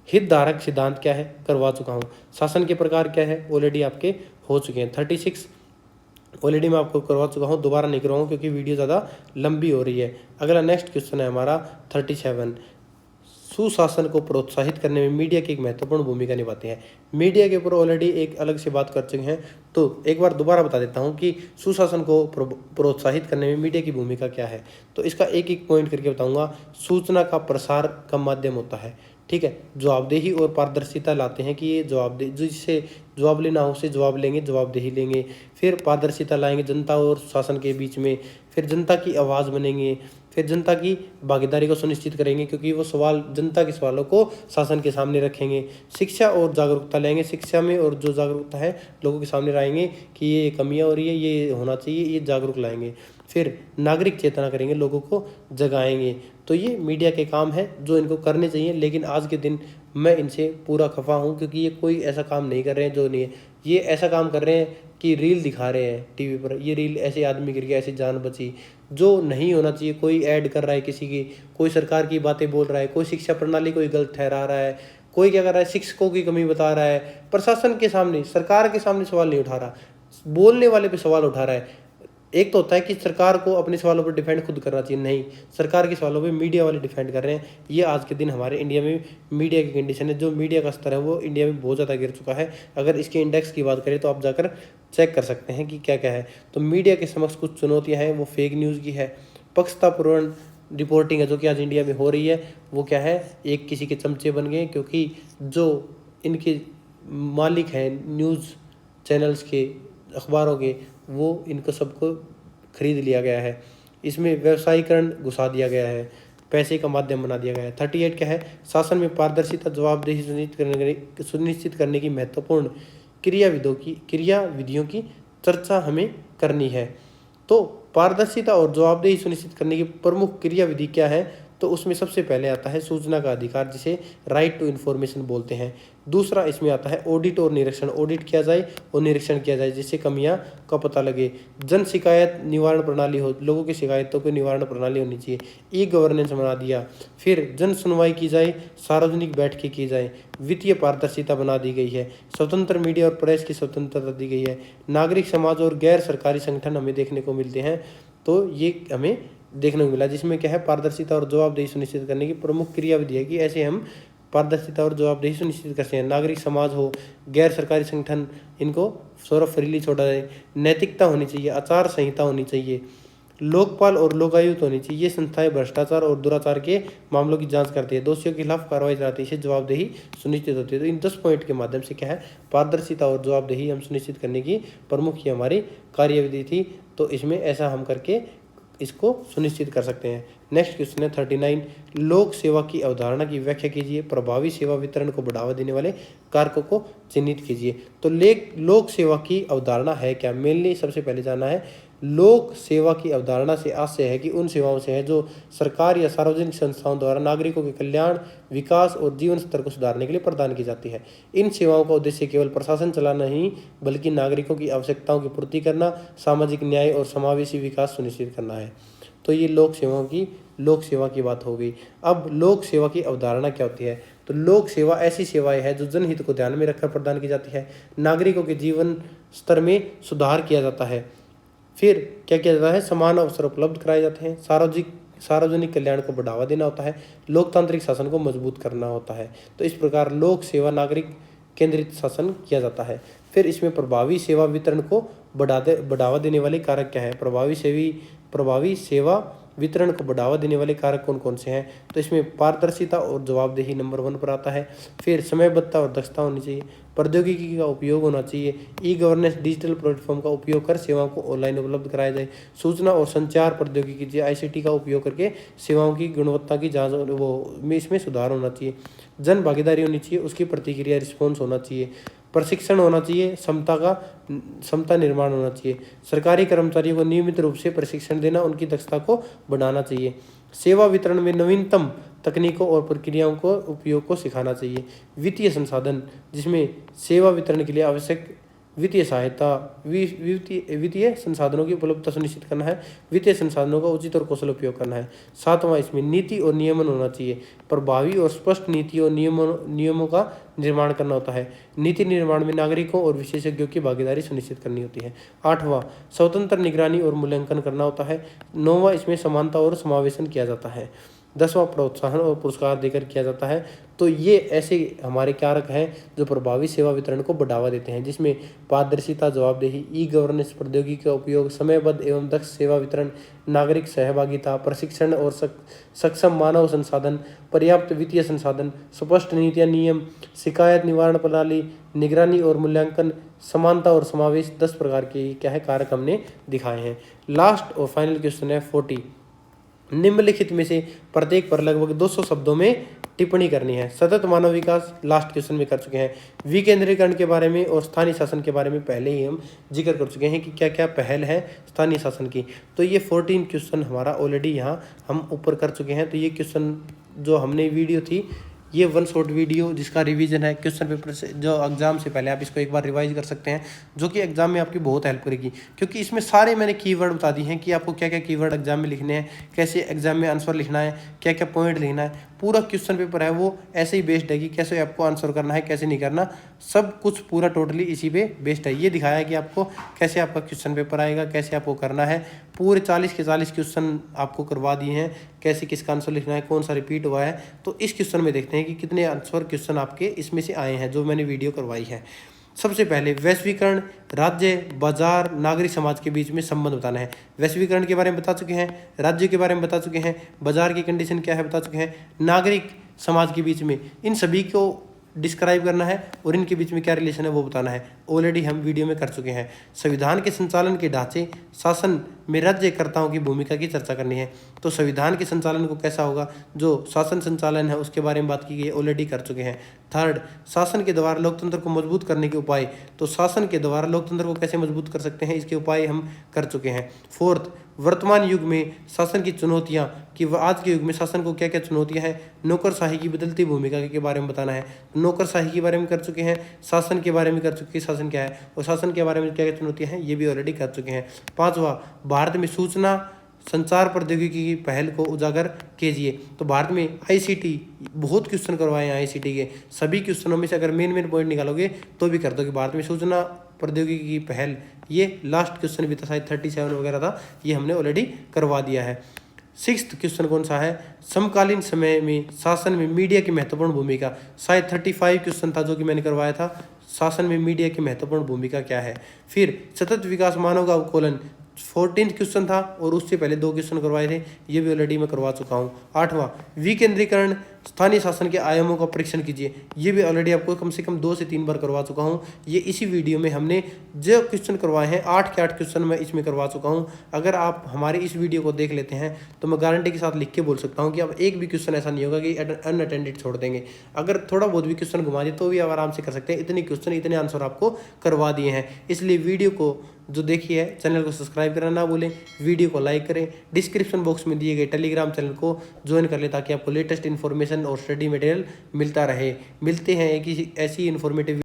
हितधारक सिद्धांत क्या है, करवा चुका हूँ। शासन के प्रकार क्या है, ऑलरेडी आपके हो चुके हैं। 36 ऑलरेडी मैं आपको करवा चुका हूँ, दोबारा नहीं करवाऊँ क्योंकि वीडियो ज़्यादा लंबी हो रही है। अगला नेक्स्ट क्वेश्चन है हमारा 37, सुशासन को प्रोत्साहित करने में मीडिया की एक महत्वपूर्ण भूमिका निभाते हैं। मीडिया के ऊपर ऑलरेडी एक अलग से बात कर चुके हैं, तो एक बार दोबारा बता देता हूँ कि सुशासन को प्रोत्साहित करने में मीडिया की भूमिका क्या है। तो इसका एक एक पॉइंट करके बताऊँगा। सूचना का प्रसार का माध्यम होता है, ठीक है। जवाबदेही और पारदर्शिता लाते हैं कि ये जवाबदेही, जिससे जवाब लेना हो उसे जवाब लेंगे, जवाबदेही लेंगे। फिर पारदर्शिता लाएंगे जनता और शासन के बीच में। फिर जनता की आवाज़ बनेंगे। फिर जनता की भागीदारी को सुनिश्चित करेंगे क्योंकि वो सवाल, जनता के सवालों को शासन के सामने रखेंगे। शिक्षा और जागरूकता लाएंगे, शिक्षा में और जो जागरूकता है लोगों के सामने लाएंगे कि ये कमियां हो रही है, ये होना चाहिए, ये जागरूक लाएंगे। फिर नागरिक चेतना करेंगे, लोगों को जगाएंगे। तो ये मीडिया के काम है जो इनको करने चाहिए, लेकिन आज के दिन मैं इनसे पूरा खफा हूँ क्योंकि ये कोई ऐसा काम नहीं कर रहे हैं जो नहीं है। ये ऐसा काम कर रहे हैं कि रील दिखा रहे हैं टीवी पर, ये रील ऐसे आदमी गिर गया, ऐसी जान बची, जो नहीं होना चाहिए। कोई ऐड कर रहा है किसी की, कोई सरकार की बातें बोल रहा है, कोई शिक्षा प्रणाली को गलत ठहरा रहा है, कोई क्या कर रहा है, शिक्षकों की कमी बता रहा है, प्रशासन के सामने, सरकार के सामने सवाल नहीं उठा रहा, बोलने वाले पे सवाल उठा रहा है। एक तो होता है कि सरकार को अपने सवालों पर डिफेंड खुद करना चाहिए, नहीं, सरकार के सवालों पे मीडिया वाले डिफेंड कर रहे हैं। ये आज के दिन हमारे इंडिया में मीडिया की कंडीशन है। जो मीडिया का स्तर है वो इंडिया में बहुत ज़्यादा गिर चुका है। अगर इसके इंडेक्स की बात करें तो आप जाकर चेक कर सकते हैं कि क्या क्या है। तो मीडिया के समक्ष कुछ चुनौतियाँ हैं, वो फेक न्यूज़ की है, पक्षतापूर्ण रिपोर्टिंग है जो कि आज इंडिया में हो रही है। वो क्या है, एक किसी के चमचे बन गए, क्योंकि जो इनके मालिक हैं न्यूज़ चैनल्स के, अखबारों के, वो इनको सबको खरीद लिया गया है। इसमें व्यवसायीकरण घुसा दिया गया है, पैसे का माध्यम बना दिया गया है। 38 क्या है, शासन में पारदर्शिता, जवाबदेही सुनिश्चित करने की महत्वपूर्ण क्रियाविधियों की चर्चा हमें करनी है। तो पारदर्शिता और जवाबदेही सुनिश्चित करने की प्रमुख क्रियाविधि क्या है, तो उसमें सबसे पहले आता है सूचना का अधिकार, जिसे राइट टू इन्फॉर्मेशन बोलते हैं। दूसरा इसमें आता है ऑडिट और निरीक्षण, ऑडिट किया जाए और निरीक्षण किया जाए जिससे कमियां का पता लगे। जन शिकायत निवारण प्रणाली हो, लोगों की शिकायतों की निवारण प्रणाली होनी चाहिए। ई गवर्नेंस बना दिया। फिर जन सुनवाई की जाए, सार्वजनिक बैठकें की जाए। वित्तीय पारदर्शिता बना दी गई है। स्वतंत्र मीडिया और प्रेस की स्वतंत्रता दी गई है। नागरिक समाज और गैर सरकारी संगठन हमें देखने को मिलते हैं, तो ये हमें देखने को मिला, जिसमें क्या है पारदर्शिता और जवाबदेही सुनिश्चित करने की प्रमुख क्रियाविधि है कि ऐसे हम पारदर्शिता और जवाबदेही सुनिश्चित करते हैं। नागरिक समाज हो, गैर सरकारी संगठन, इनको सौरभ फ्रीली छोड़ा जाए। नैतिकता होनी चाहिए, आचार संहिता होनी चाहिए। लोकपाल और लोकायुक्त होनी चाहिए। ये संस्थाएं भ्रष्टाचार और दुराचार के मामलों की जांच करती है, दोषियों के खिलाफ कार्रवाई कराती है, इससे जवाबदेही सुनिश्चित होती है। तो इन 10 पॉइंट के माध्यम से क्या है पारदर्शिता और जवाबदेही हम सुनिश्चित करने की प्रमुख ही हमारी कार्यविधि थी। तो इसमें ऐसा हम करके इसको सुनिश्चित कर सकते हैं। नेक्स्ट क्वेश्चन है 39, लोक सेवा की अवधारणा की व्याख्या कीजिए। प्रभावी सेवा वितरण को बढ़ावा देने वाले कारकों को चिन्हित कीजिए। तो लोक सेवा की अवधारणा है क्या, मेनली सबसे पहले जानना है। लोक सेवा की अवधारणा से आशय है कि उन सेवाओं से है जो सरकार या सार्वजनिक संस्थाओं द्वारा नागरिकों के कल्याण, विकास और जीवन स्तर को सुधारने के लिए प्रदान की जाती है। इन सेवाओं का उद्देश्य केवल प्रशासन चलाना नहीं बल्कि नागरिकों की आवश्यकताओं की पूर्ति करना, सामाजिक न्याय और समावेशी विकास सुनिश्चित करना है। तो ये लोक सेवा की बात हो गई। अब लोक सेवा की अवधारणा क्या होती है, तो लोक सेवा ऐसी सेवाएं है जो जनहित को ध्यान में रखकर प्रदान की जाती है। नागरिकों के जीवन स्तर में सुधार किया जाता है। फिर क्या किया जाता है, समान अवसर उपलब्ध कराए जाते हैं। सार्वजनिक कल्याण को बढ़ावा देना होता है। लोकतांत्रिक शासन को मजबूत करना होता है। तो इस प्रकार लोक सेवा नागरिक केंद्रित शासन किया जाता है। फिर इसमें प्रभावी सेवा वितरण को बढ़ावा देने वाले कारक क्या है। प्रभावी सेवा वितरण को बढ़ावा देने वाले कारक कौन कौन से हैं, तो इसमें पारदर्शिता और जवाबदेही नंबर 1 पर आता है। फिर समयबद्धता और दक्षता होनी चाहिए। प्रौद्योगिकी का उपयोग होना चाहिए। ई गवर्नेंस, डिजिटल प्लेटफॉर्म का उपयोग कर सेवाओं को ऑनलाइन उपलब्ध कराया जाए। सूचना और संचार प्रौद्योगिकी ICT का उपयोग करके सेवाओं की गुणवत्ता की जांच में इसमें सुधार होना चाहिए। जन भागीदारी होनी चाहिए, उसकी प्रतिक्रिया रिस्पॉन्स होना चाहिए। प्रशिक्षण होना चाहिए, क्षमता निर्माण होना चाहिए। सरकारी कर्मचारियों को नियमित रूप से प्रशिक्षण देना, उनकी दक्षता को बढ़ाना चाहिए। सेवा वितरण में नवीनतम तकनीकों और प्रक्रियाओं को उपयोग को सिखाना चाहिए। वित्तीय संसाधन, जिसमें सेवा वितरण के लिए आवश्यक वित्तीय सहायता, वित्तीय संसाधनों की उपलब्धता सुनिश्चित करना है। वित्तीय संसाधनों का उचित और कुशल उपयोग करना है। 7वां, इसमें नीति और नियमन होना चाहिए। प्रभावी और स्पष्ट नीति और नियमों का निर्माण करना होता है। नीति निर्माण में नागरिकों और विशेषज्ञों की भागीदारी सुनिश्चित करनी होती है। 8वां, स्वतंत्र निगरानी और मूल्यांकन करना होता है। 9वां, इसमें समानता और समावेशन किया जाता है। 10वां, प्रोत्साहन और पुरस्कार देकर किया जाता है। तो ये ऐसे हमारे कारक हैं जो प्रभावी सेवा वितरण को बढ़ावा देते हैं, जिसमें पारदर्शिता, जवाबदेही, ई गवर्नेंस, प्रौद्योगिकी का उपयोग, समयबद्ध एवं दक्ष सेवा वितरण, नागरिक सहभागिता, प्रशिक्षण और सक्षम मानव संसाधन, पर्याप्त वित्तीय संसाधन, स्पष्ट नीतियाँ, नियम, शिकायत निवारण प्रणाली, निगरानी और मूल्यांकन, समानता और समावेश, 10 प्रकार के क्या है कारक हमने दिखाए हैं। लास्ट और फाइनल क्वेश्चन है 40, निम्नलिखित में से प्रत्येक पर लगभग 200 शब्दों में टिप्पणी करनी है। सतत मानव विकास लास्ट क्वेश्चन में कर चुके हैं। विकेंद्रीकरण के बारे में और स्थानीय शासन के बारे में पहले ही हम जिक्र कर चुके हैं कि क्या क्या पहल है स्थानीय शासन की। तो ये 14 क्वेश्चन हमारा ऑलरेडी यहाँ हम ऊपर कर चुके हैं। तो ये क्वेश्चन जो हमने वीडियो थी, ये 1 शॉर्ट वीडियो जिसका रिवीजन है क्वेश्चन पेपर से, जो एग्जाम से पहले आप इसको एक बार रिवाइज कर सकते हैं, जो कि एग्जाम में आपकी बहुत हेल्प करेगी, क्योंकि इसमें सारे मैंने कीवर्ड बता दिए हैं कि आपको क्या क्या कीवर्ड एग्जाम में लिखने हैं, कैसे एग्जाम में आंसर लिखना है, क्या क्या पॉइंट लिखना है। पूरा क्वेश्चन पेपर है वो ऐसे ही बेस्ड है कि कैसे आपको आंसर करना है, कैसे नहीं करना, सब कुछ पूरा टोटली इसी पे बेस्ड है। ये दिखाया है कि आपको कैसे आपका क्वेश्चन पेपर आएगा, कैसे आपको करना है। पूरे 40 के 40 क्वेश्चन आपको करवा दिए हैं, कैसे किसका आंसर लिखना है, कौन सा रिपीट हुआ है। तो इस क्वेश्चन में देखते हैं कि कितने आंसर क्वेश्चन आपके इसमें से आए हैं जो मैंने वीडियो करवाई है। सबसे पहले वैश्वीकरण, राज्य, बाजार, नागरिक समाज के बीच में संबंध बताना है। वैश्वीकरण के बारे में बता चुके हैं, राज्य के बारे में बता चुके हैं, बाजार की कंडीशन क्या है बता चुके हैं, नागरिक समाज के बीच में इन सभी को डिस्क्राइब करना है और इनके बीच में क्या रिलेशन है वो बताना है। ऑलरेडी हम वीडियो में कर चुके हैं। संविधान के संचालन के ढांचे, शासन में राज्यकर्ताओं की भूमिका की चर्चा करनी है। तो संविधान के संचालन को कैसा होगा, जो शासन संचालन है उसके बारे में बात की गई, ऑलरेडी कर चुके हैं। थर्ड, शासन के द्वारा लोकतंत्र को मजबूत करने के उपाय, तो शासन के द्वारा लोकतंत्र को कैसे मजबूत कर सकते हैं इसके उपाय हम कर चुके हैं। फोर्थ, वर्तमान युग में शासन की चुनौतियां, कि आज के युग में शासन को क्या क्या चुनौतियां हैं। नौकरशाही की बदलती भूमिका के बारे में बताना है, नौकरशाही के बारे में कर चुके हैं, शासन के बारे में कर चुके हैं, शासन क्या है और शासन के बारे में क्या क्या चुनौतियां हैं ये भी ऑलरेडी कर चुके हैं। पांचवा, भारत में सूचना संचार प्रौद्योगिकी की पहल को उजागर कीजिए। तो भारत में आईसीटी बहुत क्वेश्चन करवाए हैं, आईसीटी के सभी क्वेश्चनों में से अगर मेन पॉइंट निकालोगे तो भी कर दो कि भारत में सूचना प्रौद्योगिकी की पहल, ये लास्ट क्वेश्चन भी था शायद 37 वगैरह था, ये हमने ऑलरेडी करवा दिया है। सिक्स्थ क्वेश्चन कौन सा है, समकालीन समय में शासन में मीडिया की महत्वपूर्ण भूमिका, शायद 35 क्वेश्चन था जो कि मैंने करवाया था, शासन में मीडिया की महत्वपूर्ण भूमिका क्या है। फिर सतत विकास मानव का अवकूलन 14 क्वेश्चन था और उससे पहले 2 क्वेश्चन करवाए थे, ये भी ऑलरेडी मैं करवा चुका हूँ। आठवां, विकेंद्रीकरण स्थानीय शासन के आयामों का परीक्षण कीजिए, ये भी ऑलरेडी आपको कम से कम 2 से 3 बार करवा चुका हूँ। ये इसी वीडियो में हमने जो क्वेश्चन करवाए हैं 8 के 8 क्वेश्चन मैं इसमें करवा चुका हूँ। अगर आप हमारे इस वीडियो को देख लेते हैं तो मैं गारंटी के साथ लिख के बोल सकता हूँ कि अब एक भी क्वेश्चन ऐसा नहीं होगा कि अनअटेंडेड छोड़ देंगे। अगर थोड़ा बहुत भी क्वेश्चन घुमा दिए तो भी आप आराम से कर सकते हैं, इतने क्वेश्चन इतने आंसर आपको करवा दिए हैं। इसलिए वीडियो को जो देखिए है चैनल को सब्सक्राइब करना ना भूलें, वीडियो को लाइक करें, डिस्क्रिप्शन बॉक्स में दिए गए टेलीग्राम चैनल को ज्वाइन कर लें ताकि आपको लेटेस्ट इन्फॉर्मेशन और स्टडी मटेरियल मिलता रहे। मिलते हैं एक ऐसी इन्फॉर्मेटिव